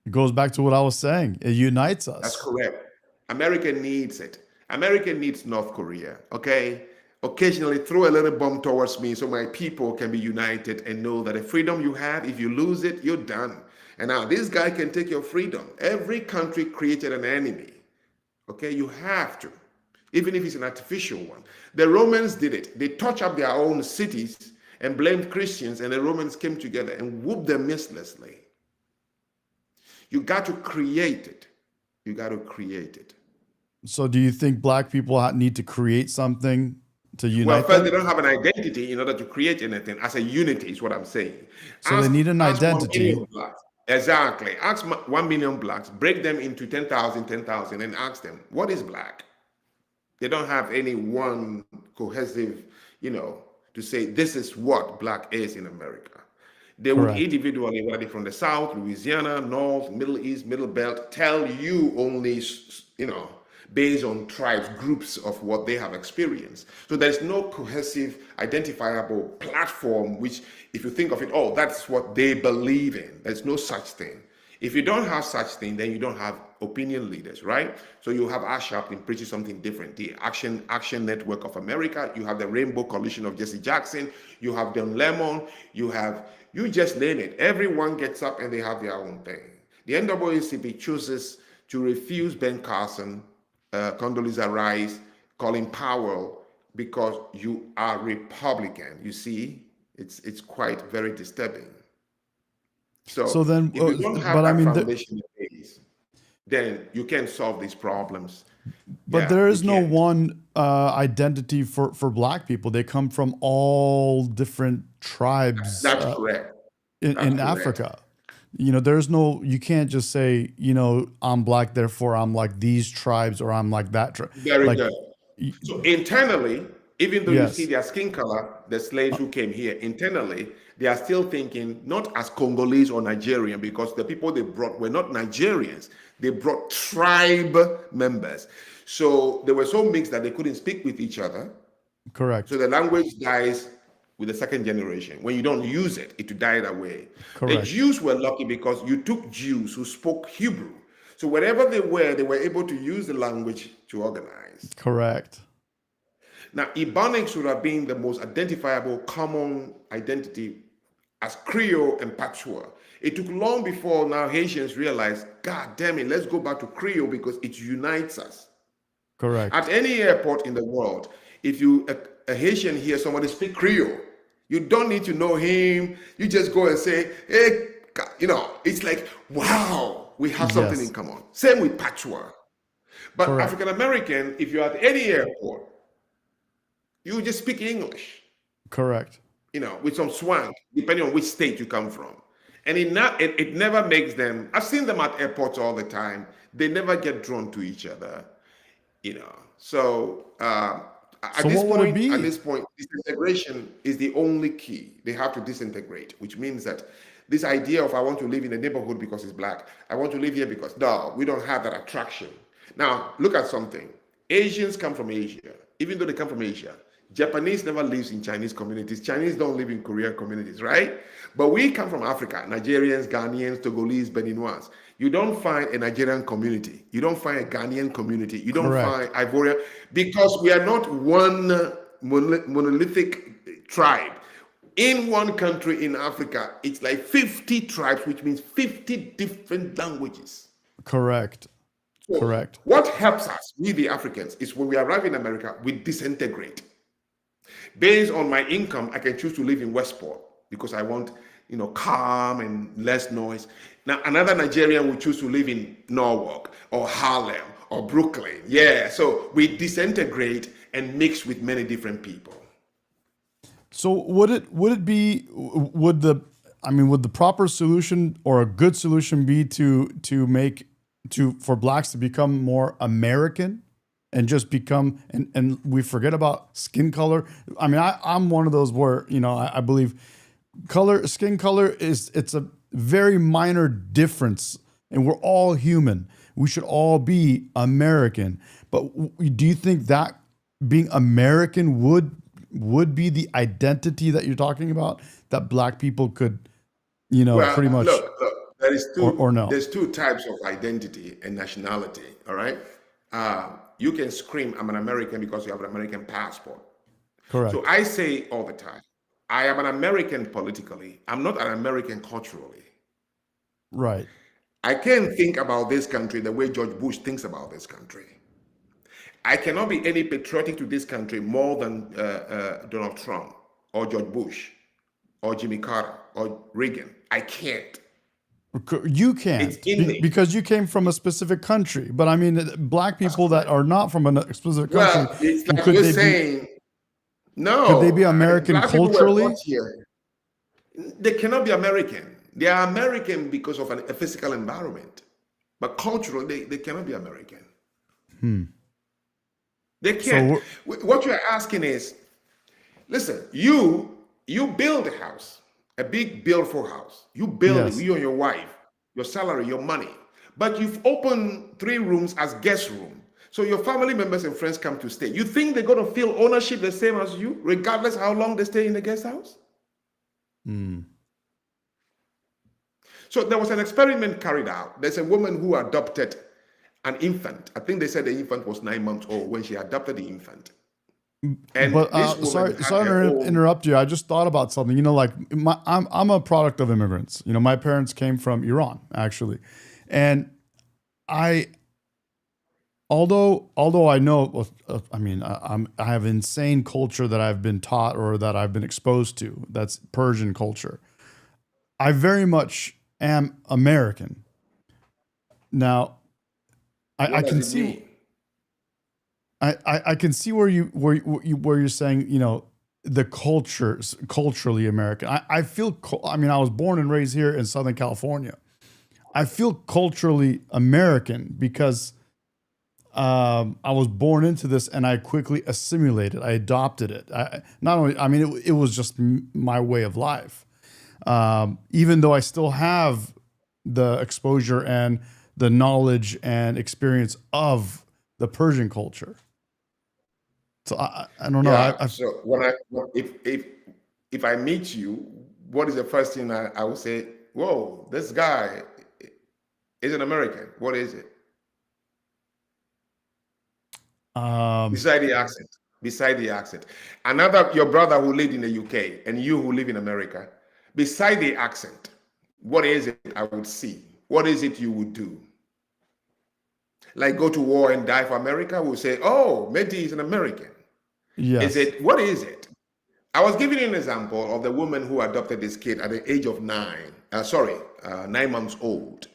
It goes back to what I was saying. It unites us. That's correct. America needs it. America needs North Korea, okay? Occasionally throw a little bomb towards me so my people can be united and know that the freedom you have, if you lose it, you're done. And now this guy can take your freedom. Every country created an enemy, okay? You have to, even if it's an artificial one. The Romans did it. They touched up their own cities and blamed Christians, and the Romans came together and whooped them mercilessly. You got to create it. You got to create it. So do you think black people need to create something to unite Well, first, them? they don't have an identity in order to create anything. As a unity is what I'm saying. So they need an identity. Exactly. Ask 1 million blacks, break them into 10,000, and ask them, what is black? They don't have any one cohesive, to say this is what black is in America. They would individually, whether from the South, Louisiana, North, Middle East, Middle Belt, tell you only, based on tribes, groups of what they have experienced. So there's no cohesive, identifiable platform, which if you think of it, oh, that's what they believe in. There's no such thing. If you don't have such thing, then you don't have opinion leaders, right? So you have Al Sharpton preaching something different. The Action Network of America. You have the Rainbow Coalition of Jesse Jackson. You have Don Lemon. You just name it. Everyone gets up and they have their own thing. The NAACP chooses to refuse Ben Carson, Condoleezza Rice, Colin Powell, because you are Republican. You see, it's quite very disturbing. So then, if you don't have that foundation in place, then you can solve these problems. But there is no one identity for Black people. They come from all different tribes. That's correct. In Africa. There's no, you can't just say, I'm Black, therefore I'm like these tribes or I'm like that tribe. Very good. So internally, even though you see their skin color, the slaves who came here, internally, they are still thinking not as Congolese or Nigerian, because the people they brought were not Nigerians. They brought tribe members. So they were so mixed that they couldn't speak with each other. Correct. So the language dies with the second generation. When you don't use it, it will die away. Correct. The Jews were lucky because you took Jews who spoke Hebrew. So wherever they were able to use the language to organize. Correct. Now, Ebonics would have been the most identifiable common identity as Creole and Patois. It took long before now Haitians realized, God damn it, let's go back to Creole because it unites us. Correct. At any airport in the world, if you a Haitian hear somebody speak Creole, you don't need to know him. You just go and say, hey, it's like, wow, we have something in common. Same with Patois. But African American, if you're at any airport, you just speak English. Correct. With some swang, depending on which state you come from. And it never makes them, I've seen them at airports all the time. They never get drawn to each other, So at this point, disintegration is the only key. They have to disintegrate, which means that this idea of I want to live in a neighborhood because it's Black, I want to live here because, no, we don't have that attraction. Now, look at something. Asians come from Asia. Even though they come from Asia, Japanese never lives in Chinese communities. Chinese don't live in Korean communities, right? But we come from Africa, Nigerians, Ghanaians, Togolese, Beninois. You don't find a Nigerian community. You don't find a Ghanaian community. You don't find Ivorian, because we are not one monolithic tribe. In one country in Africa, it's like 50 tribes, which means 50 different languages. Correct. So correct. What helps us, we the Africans, is when we arrive in America, we disintegrate. Based on my income, I can choose to live in Westport because I want, calm and less noise. Now, another Nigerian will choose to live in Norwalk or Harlem or Brooklyn. Yeah, so we disintegrate and mix with many different people. So would the proper solution or a good solution be for Blacks to become more American? And just become, and we forget about skin color. I mean, I'm one of those where, I believe skin color it's a very minor difference, and we're all human. We should all be American. But do you think that being American would be the identity that you're talking about, that Black people could, pretty much look, there is two, or no? There's two types of identity and nationality, all right? You can scream, I'm an American because you have an American passport. Correct. So I say all the time, I am an American politically. I'm not an American culturally. Right. I can't think about this country the way George Bush thinks about this country. I cannot be any patriotic to this country more than Donald Trump or George Bush or Jimmy Carter or Reagan. I can't. You can't, because you came from a specific country. But I mean, Black people that are not from a specific country, well, it's like you're saying, no. Could they be American culturally? They cannot be American. They are American because of a physical environment. But culturally, they cannot be American. They can't. So what you're asking is, listen, you build a house. A big build-for house. You build it, you and your wife, your salary, your money. But you've opened 3 rooms as guest room. So your family members and friends come to stay. You think they're going to feel ownership the same as you, regardless how long they stay in the guest house? So there was an experiment carried out. There's a woman who adopted an infant. I think they said the infant was 9 months old when she adopted the infant. And But this woman had her sorry to own. interrupt you. I just thought about something. You know, like I'm a product of immigrants. You know, my parents came from Iran actually, and I although I know, I mean, I have insane culture that I've been taught or that I've been exposed to. That's Persian culture. I very much am American. Now, I What does can it see. mean? I can see where you're saying, you know, the culturally American. I feel I mean, I was born and raised here in Southern California. I feel culturally American because I was born into this and I quickly assimilated. I adopted it. Not only, I mean, it was just my way of life. Even though I still have the exposure and the knowledge and experience of the Persian culture. So I don't know. Yeah. So if I meet you, what is the first thing I will say? Whoa, this guy is an American. What is it? Um, Beside the accent. Beside the accent. Another, your brother who lived in the UK and you who live in America, beside the accent, what is it I would see? What is it you would do? Like go to war and die for America? We'll say, oh, Medi is an American. yes. What is it? I was giving you an example of the woman who adopted this kid at the age of 9 months old.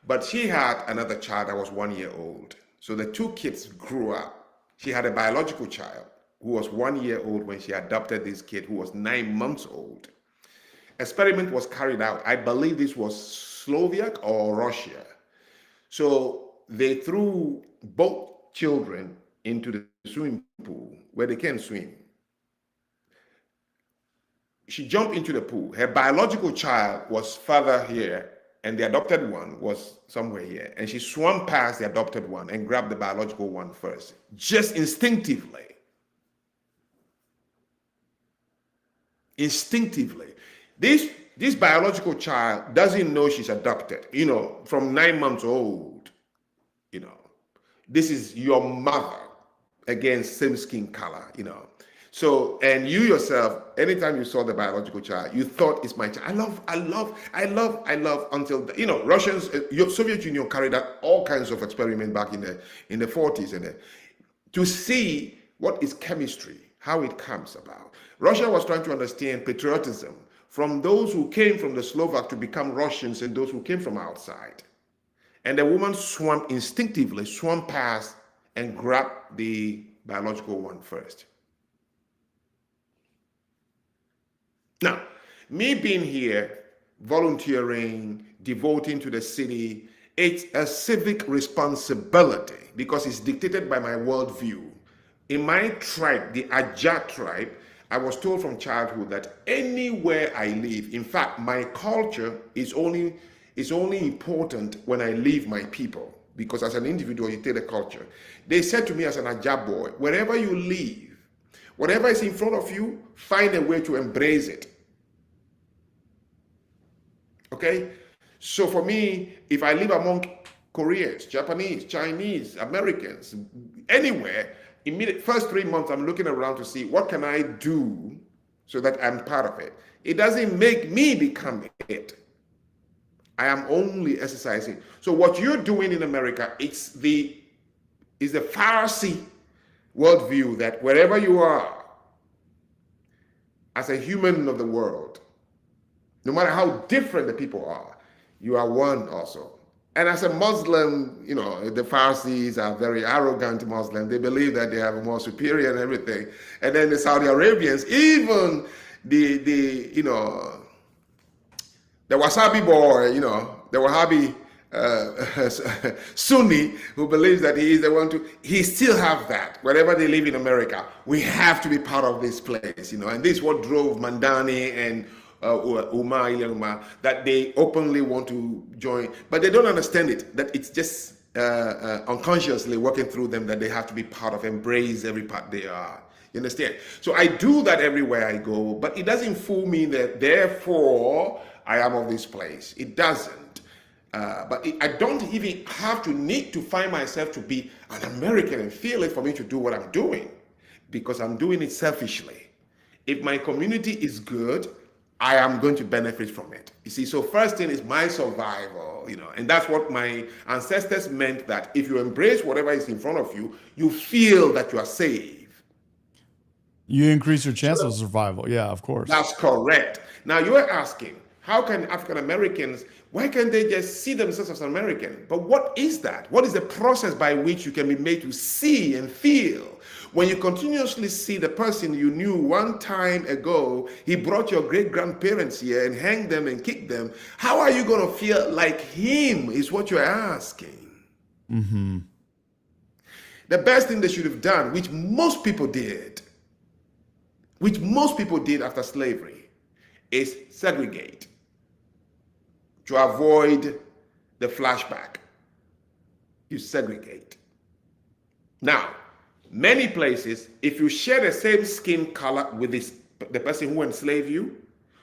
But she had another child that was 1 year old. So the two kids grew up. She had a biological child who was 1 year old when she adopted this kid who was 9 months old. Experiment was carried out. I believe this was Slovak or Russia. So they threw both children into the swimming pool where they can swim. She jumped into the pool. Her biological child was further here, and the adopted one was somewhere here. And she swam past the adopted one and grabbed the biological one first, just instinctively. Instinctively. This biological child doesn't know she's adopted, you know, from 9 months old, you know. This is your mother, again, same skin color, you know. So, and you yourself, anytime you saw the biological child, you thought it's my child. I love until, you know, Russians, Soviet Union carried out all kinds of experiments back in the 40s and to see what is chemistry, how it comes about. Russia was trying to understand patriotism from those who came from the Slovak to become Russians and those who came from outside. And the woman instinctively swam past and grabbed the biological one first. Now, me being here, volunteering, devoting to the city, it's a civic responsibility because it's dictated by my worldview. In my tribe, the Ajah tribe, I was told from childhood that anywhere I live, in fact, my culture is only important when I leave my people, because as an individual, you take the culture. They said to me as an Ajah boy, wherever you live, whatever is in front of you, find a way to embrace it. Okay? So for me, if I live among Koreans, Japanese, Chinese, Americans, anywhere, first 3 months, I'm looking around to see what can I do so that I'm part of it. It doesn't make me become it. I am only exercising. So what you're doing in America, it's the Pharisee worldview that wherever you are, as a human of the world, no matter how different the people are, you are one also. And as a Muslim, you know, the Pharisees are very arrogant Muslims. They believe that they have more superior and everything. And then the Saudi Arabians, even the Wasabi boy, you know, the Wahhabi Sunni who believes that he is the one he still have that. Wherever they live in America, we have to be part of this place, you know. And this is what drove Mandani and Umar, that they openly want to join, but they don't understand it, that it's just unconsciously working through them that they have to be part of, embrace every part they are. You understand? So I do that everywhere I go, but it doesn't fool me that therefore I am of this place. It doesn't. I don't even have to need to find myself to be an American and feel it for me to do what I'm doing, because I'm doing it selfishly. If my community is good, I am going to benefit from it. You see, so first thing is my survival, and that's what my ancestors meant, that if you embrace whatever is in front of you, you feel that you are safe. You increase your chance of So survival. Yeah, of course. that's correct. Now you're asking, how can African Americans, why can't they just see themselves as American? But what is that? What is the process by which you can be made to see and feel? When you continuously see the person you knew one time ago, he brought your great grandparents here and hanged them and kicked them. How are you going to feel like him, is what you're asking. Mm-hmm. The best thing they should have done, which most people did after slavery, is segregate to avoid the flashback. You segregate. Now, many places, if you share the same skin color with the person who enslaved you,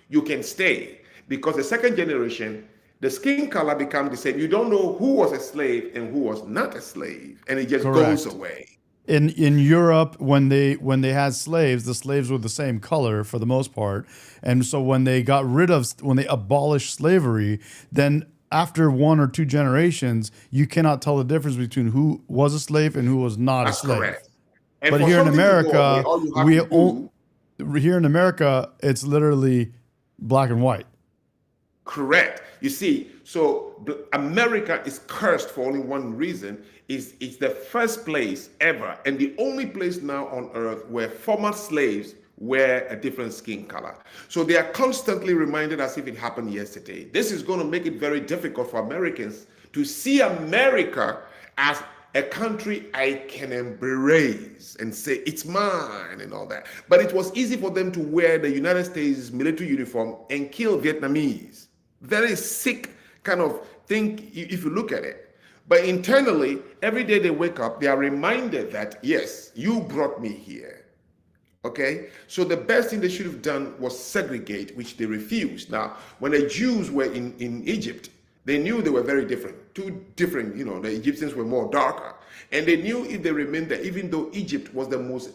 you can stay, because the second generation, the skin color becomes the same. You don't know who was a slave and who was not a slave, and it just goes Correct. away. In Europe, when they had slaves, the slaves were the same color for the most part, and so when they abolished slavery, then after one or two generations, you cannot tell the difference between who was a slave and who was not a That's slave. correct. And But for here in something to go away, America, all you have to do, here in America, it's literally black and white. correct. You see, so America is cursed for only one reason: is it's the first place ever and the only place now on earth where former slaves wear a different skin color. So they are constantly reminded as if it happened yesterday. This is going to make it very difficult for Americans to see America as a country I can embrace and say it's mine and all that. But it was easy for them to wear the United States military uniform and kill Vietnamese. Very sick kind of thing if you look at it. But internally, every day they wake up, they are reminded that, yes, you brought me here. Okay? So the best thing they should have done was segregate, which they refused. Now, when the Jews were in Egypt, they knew they were very different. Two different, the Egyptians were more darker. And they knew if they remained there, even though Egypt was the most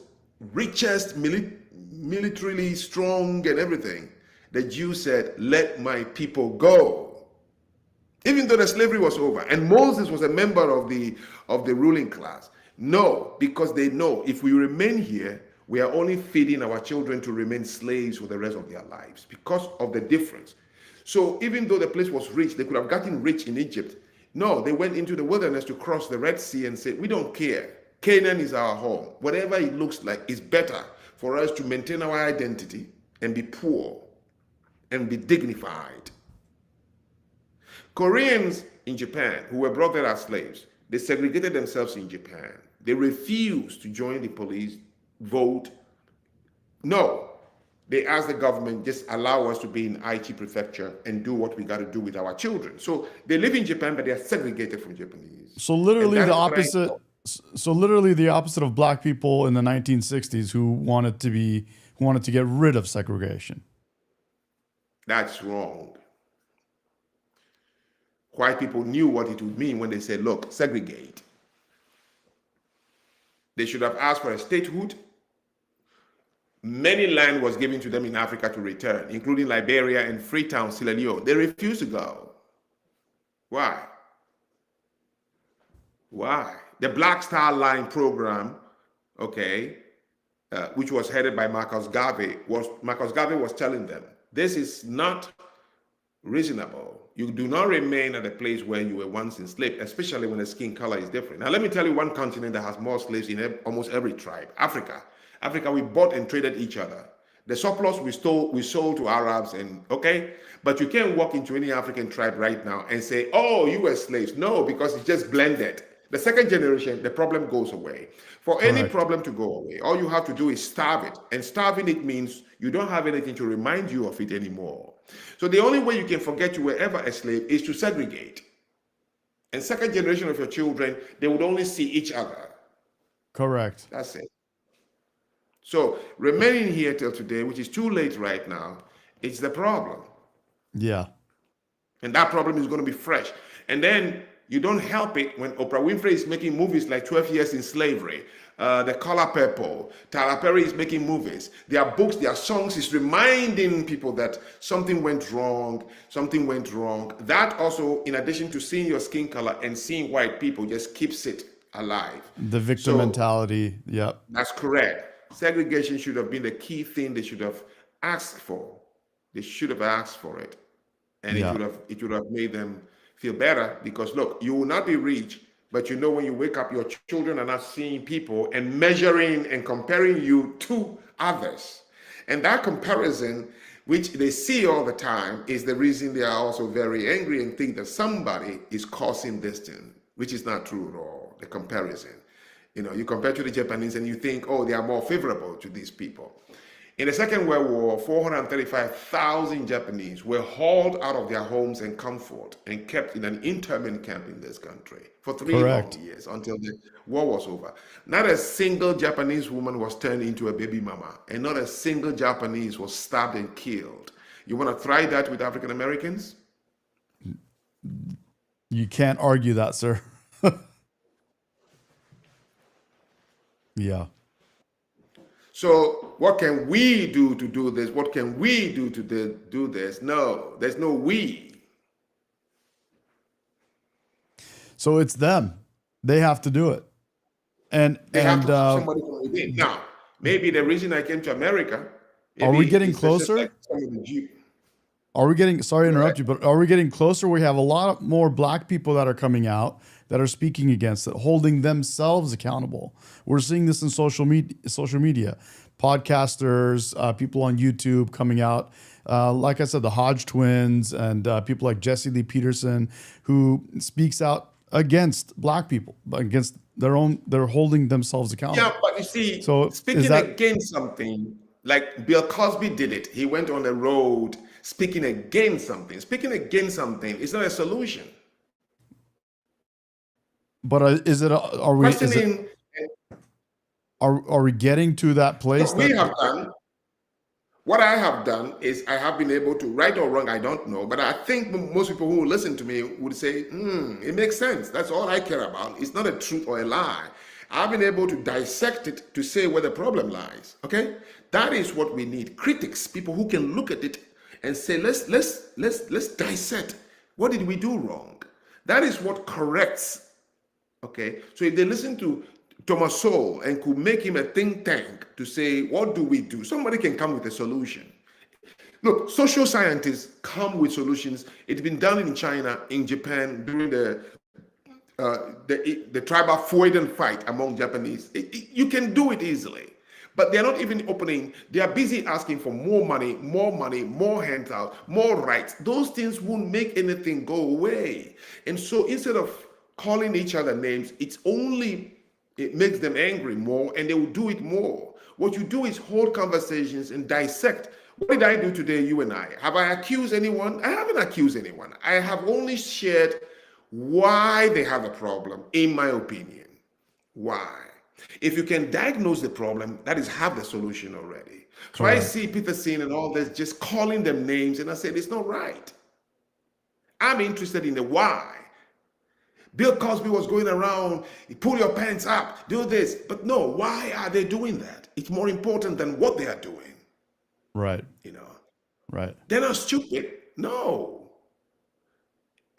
richest, militarily strong and everything, the Jews said, let my people go. Even though the slavery was over. And Moses was a member of the ruling class. No, because they know if we remain here, we are only feeding our children to remain slaves for the rest of their lives because of the difference. So even though the place was rich, they could have gotten rich in Egypt. No, they went into the wilderness to cross the Red Sea and said, we don't care. Canaan is our home. Whatever it looks like is better for us to maintain our identity and be poor and be dignified. Koreans in Japan, who were brought there as slaves, they segregated themselves in Japan. They refused to join the police, vote. No, they asked the government, just allow us to be in Aichi prefecture and do what we got to do with our children. So they live in Japan, but they are segregated from Japanese. So literally the opposite. So literally the opposite of black people in the 1960s who wanted to get rid of segregation. That's wrong. White people knew what it would mean when they said, look, segregate. They should have asked for a statehood. Many land was given to them in Africa to return, including Liberia and Freetown, Sierra Leone. They refused to go. Why? Why? The Black Star Line program, okay, which was headed by Marcus Garvey was telling them, this is not reasonable. You do not remain at a place where you were once enslaved, especially when the skin color is different. Now, let me tell you one continent that has more slaves in almost every tribe: Africa. Africa, we bought and traded each other. The surplus we sold to Arabs, and okay, but you can't walk into any African tribe right now and say, oh, you were slaves. No, because it's just blended. The second generation, the problem goes away. For any problem to go away, all you have to do is starve it. And starving it means you don't have anything to remind you of it anymore. So the only way you can forget you were ever a slave is to segregate. And second generation of your children, they would only see each other. Correct. That's it. So remaining here till today, which is too late right now, it's the problem. Yeah. And that problem is going to be fresh. And then you don't help it when Oprah Winfrey is making movies like 12 Years in Slavery, The Color Purple, Tyler Perry is making movies. Their books, their songs is reminding people that something went wrong, something went wrong. That also, in addition to seeing your skin color and seeing white people, just keeps it alive. The victim mentality. Yep. That's correct. Segregation should have been the key thing they should have asked for. They should have asked for it. And Yeah. it would have made them feel better, because look, you will not be rich, but you know, when you wake up, your children are not seeing people and measuring and comparing you to others. And that comparison, which they see all the time, is the reason they are also very angry and think that somebody is causing this thing, which is not true at all. The comparison. You know, you compare to the Japanese and you think, oh, they are more favorable to these people. In the Second World War, 435,000 Japanese were hauled out of their homes and comfort and kept in an internment camp in this country for 3 long years until the war was over. Not a single Japanese woman was turned into a baby mama, and not a single Japanese was stabbed and killed. You want to try that with African Americans? You can't argue that, sir. Yeah. So what can we do to do this? What can we do to do this? No, there's no we. So it's them. They have to do it. And they have to have somebody from within. Now, maybe the reason I came to America. Are we getting closer? Like are we getting, sorry to interrupt you, but are we getting closer? We have a lot more black people that are coming out that are speaking against it, holding themselves accountable. We're seeing this in social media, podcasters, people on YouTube coming out. Like I said, the Hodge twins and people like Jesse Lee Peterson, who speaks out against black people, against they're holding themselves accountable. Yeah, but you see, so speaking against something, like Bill Cosby did it. He went on the road speaking against something. Speaking against something is not a solution. But is it? Are we? Are we getting to that place? What we have done. What I have done is I have been able to, right or wrong, I don't know, but I think most people who listen to me would say, it makes sense. That's all I care about. It's not a truth or a lie. I've been able to dissect it to say where the problem lies. Okay, that is what we need. Critics, people who can look at it and say, let's dissect. What did we do wrong? That is what corrects. Okay, so if they listen to Thomas Sowell and could make him a think tank to say, what do we do? Somebody can come with a solution. Look, social scientists come with solutions. It's been done in China, in Japan, during the tribal Fuiden fight among Japanese. You can do it easily, but they're not even opening. They are busy asking for more money, more handouts, more rights. Those things won't make anything go away. And so instead of calling each other names, it makes them angry more, and they will do it more. What you do is hold conversations and dissect. What did I do today, you and I? Have I accused anyone? I haven't accused anyone. I have only shared why they have a problem, in my opinion. Why? If you can diagnose the problem, that is half the solution already. So I see Peterson and all this just calling them names, and I said, it's not right. I'm interested in the why. Bill Cosby was going around, pull your pants up, do this. But no, why are they doing that? It's more important than what they are doing. Right. You know. Right. They're not stupid. No.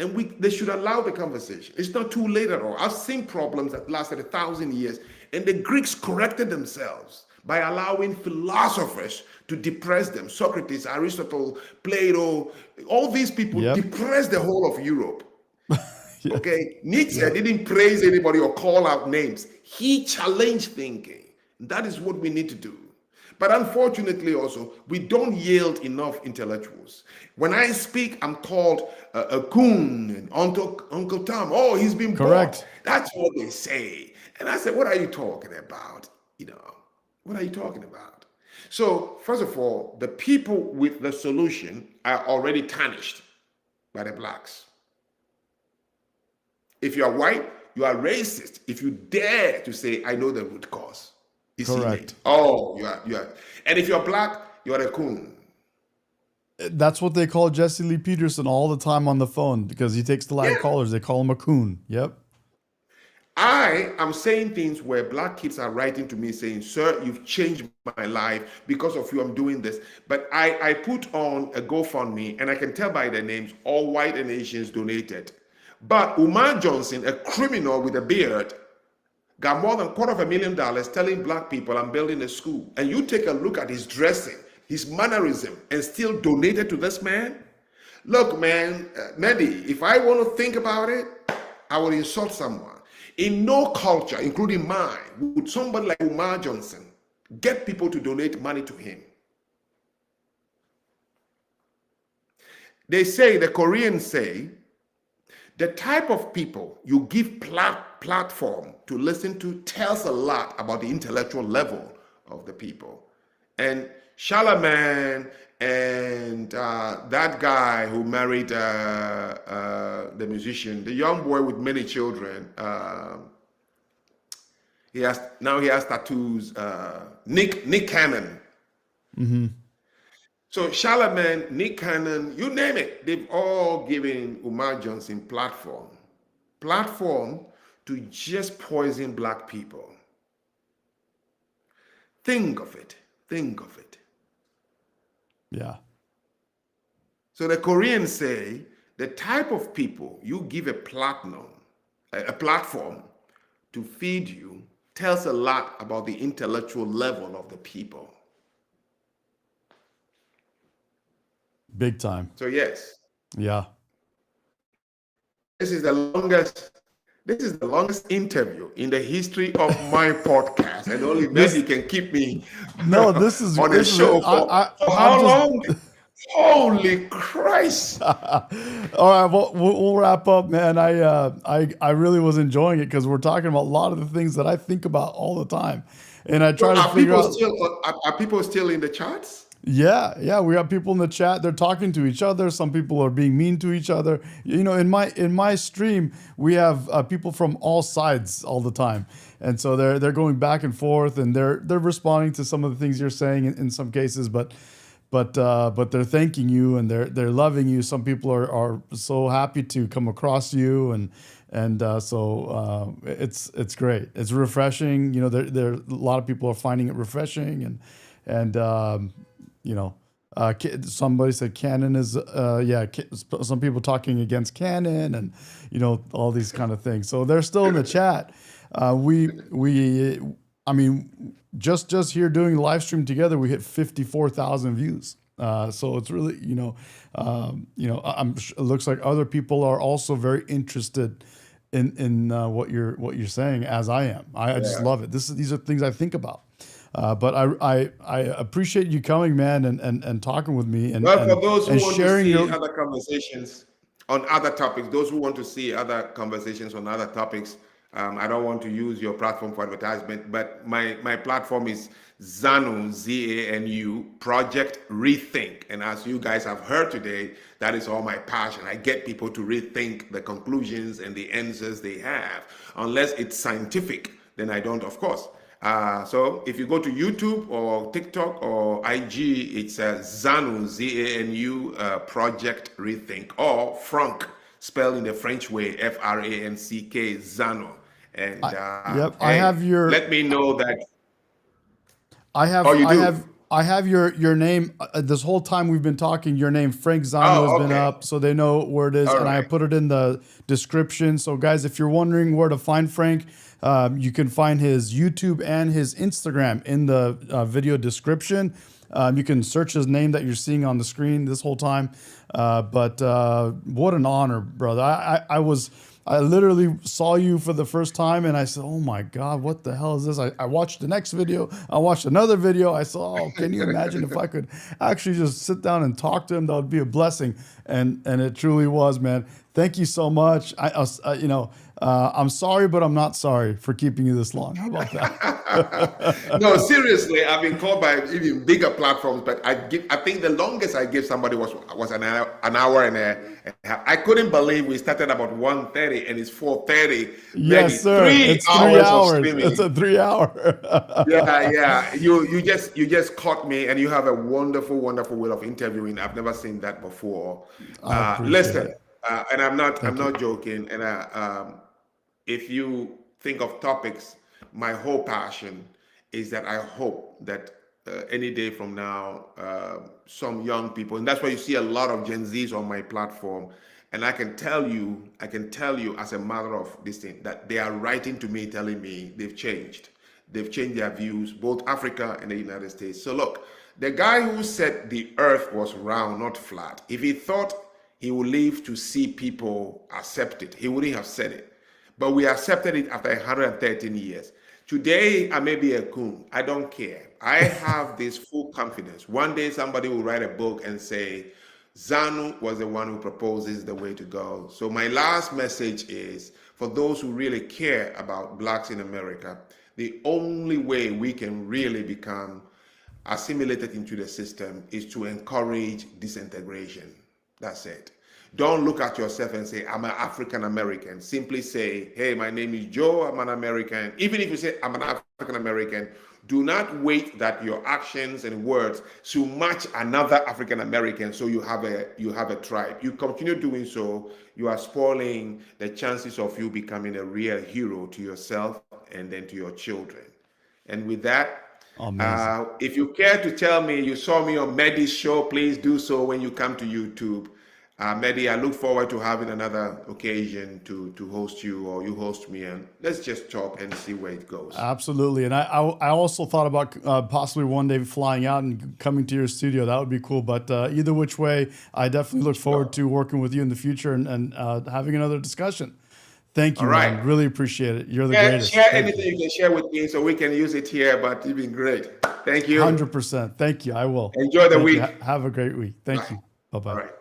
And they should allow the conversation. It's not too late at all. I've seen problems that lasted 1,000 years, and the Greeks corrected themselves by allowing philosophers to depress them. Socrates, Aristotle, Plato, all these people depressed the whole of Europe. Yes. Okay, Nietzsche didn't praise anybody or call out names. He challenged thinking. That is what we need to do. But unfortunately also, we don't yield enough intellectuals. When I speak, I'm called a coon, and Uncle Tom. Oh, he's been bought. That's what they say. And I said, what are you talking about? You know, what are you talking about? So first of all, the people with the solution are already tarnished by the blacks. If you are white, you are racist. If you dare to say, I know the root cause. Correct. Oh, you are. And if you're black, you are a coon. That's what they call Jesse Lee Peterson all the time on the phone because he takes the live Yeah. callers. They call him a coon. Yep. I am saying things where black kids are writing to me saying, "Sir, you've changed my life. Because of you, I'm doing this." But I put on a GoFundMe, and I can tell by the names, all white and Asians donated. But Umar Johnson, a criminal with a beard, got more than $250,000 telling black people, "I'm building a school." And you take a look at his dressing, his mannerism, and still donated to this man. Look, man, Medi, if I want to think about it, I will insult someone. In no culture, including mine, would somebody like Umar Johnson get people to donate money to him. They say, the Koreans say, the type of people you give platform to listen to tells a lot about the intellectual level of the people. And Charlemagne and that guy who married the musician, the young boy with many children, he has tattoos. Nick Cannon. Mm-hmm. So Charlemagne, Nick Cannon, you name it, they've all given Umar Johnson platform to just poison black people. Think of it. Yeah. So the Koreans say the type of people you give a platform to feed you tells a lot about the intellectual level of the people. Big time. So yes. Yeah. This is the longest interview in the history of my podcast, and only Medi can keep me No, this is on the show for how long? Holy Christ! All right, well, we'll wrap up, man. I really was enjoying it because we're talking about a lot of the things that I think about all the time, and I try to figure out. Are people still in the charts? Yeah, we got people in the chat. They're talking to each other. Some people are being mean to each other. You know, in my stream, we have people from all sides all the time, and so they're going back and forth, and they're responding to some of the things you're saying in some cases, but they're thanking you and they're loving you. Some people are so happy to come across you, and so it's great. It's refreshing. You know, there a lot of people are finding it refreshing, and you know, somebody said Canon is some people talking against Canon, and you know, all these kind of things. So they're still in the chat. I mean, just here doing the live stream together, we hit 54,000 views. So it's really, it looks like other people are also very interested in what you're saying, as I am. I just love it. These are things I think about. But I appreciate you coming, man, and talking with me, and for those who want sharing to see other conversations on other topics, those who want to see other conversations on other topics, I don't want to use your platform for advertisement, but my platform is Zanu, Zanu Project ReThink. And as you guys have heard today, that is all my passion. I get people to rethink the conclusions and the answers they have. Unless it's scientific, then I don't, of course. So if you go to YouTube or TikTok or IG, it's Zanu, Zanu Project ReThink, or Franck, spelled in the French way, Franck, Zanu. And I have your. Let me know that. I have. Oh, you I do? have. I have your name. This whole time we've been talking, your name, Franck Zanu, has been up, so they know where it is, and I put it in the description. So, guys, if you're wondering where to find Franck, you can find his YouTube and his Instagram in the video description. You can search his name that you're seeing on the screen this whole time. But what an honor, brother. I literally saw you for the first time, and I said, "Oh my God, what the hell is this?" I watched the next video. I watched another video. I said, "Oh, can you imagine if I could actually just sit down and talk to him? That would be a blessing." And it truly was, man. Thank you so much. I'm sorry, but I'm not sorry for keeping you this long. How about that? No, seriously, I've been called by even bigger platforms, but I think the longest I gave somebody was an hour and a half. I couldn't believe we started about 1:30 and it's 4:30. Medi, Yes, sir. three It's three hours of hours. It's streaming. a 3 hour. Yeah. You just caught me, and you have a wonderful, wonderful way of interviewing. I've never seen that before. I appreciate Listen, it. and I'm Thank you. not joking. And if you think of topics, my whole passion is that I hope that any day from now, some young people, and that's why you see a lot of Gen Zs on my platform. And I can tell you as a matter of this thing that they are writing to me telling me they've changed. They've changed their views, both Africa and the United States. So look, the guy who said the earth was round, not flat, if he thought he would live to see people accept it, he wouldn't have said it. But we accepted it after 113 years. Today, I may be a coon. I don't care. I have this full confidence. One day, somebody will write a book and say, Zanu was the one who proposes the way to go. So my last message is for those who really care about blacks in America, the only way we can really become assimilated into the system is to encourage disintegration. That's it. Don't look at yourself and say, I'm an African American. Simply say, hey, my name is Joe, I'm an American. Even if you say, I'm an African American, do not wait that your actions and words should match another African American so you have a tribe. You continue doing so, you are spoiling the chances of you becoming a real hero to yourself and then to your children. And with that, Amazing. if you care to tell me you saw me on Medi's show, please do so when you come to YouTube. Medi, I look forward to having another occasion to host you, or you host me, and let's just talk and see where it goes. Absolutely. And I also thought about possibly one day flying out and coming to your studio. That would be cool. But either which way, I definitely look forward to working with you in the future and having another discussion. Thank you, All right. man. Really appreciate it. You're the Yeah, greatest. share Thank anything you can share with me so we can use it here, but you've been great. Thank you. 100%. Thank you. I will. Enjoy the Thank you. week. Have a great week. Thank Bye. you. All Bye-bye. right.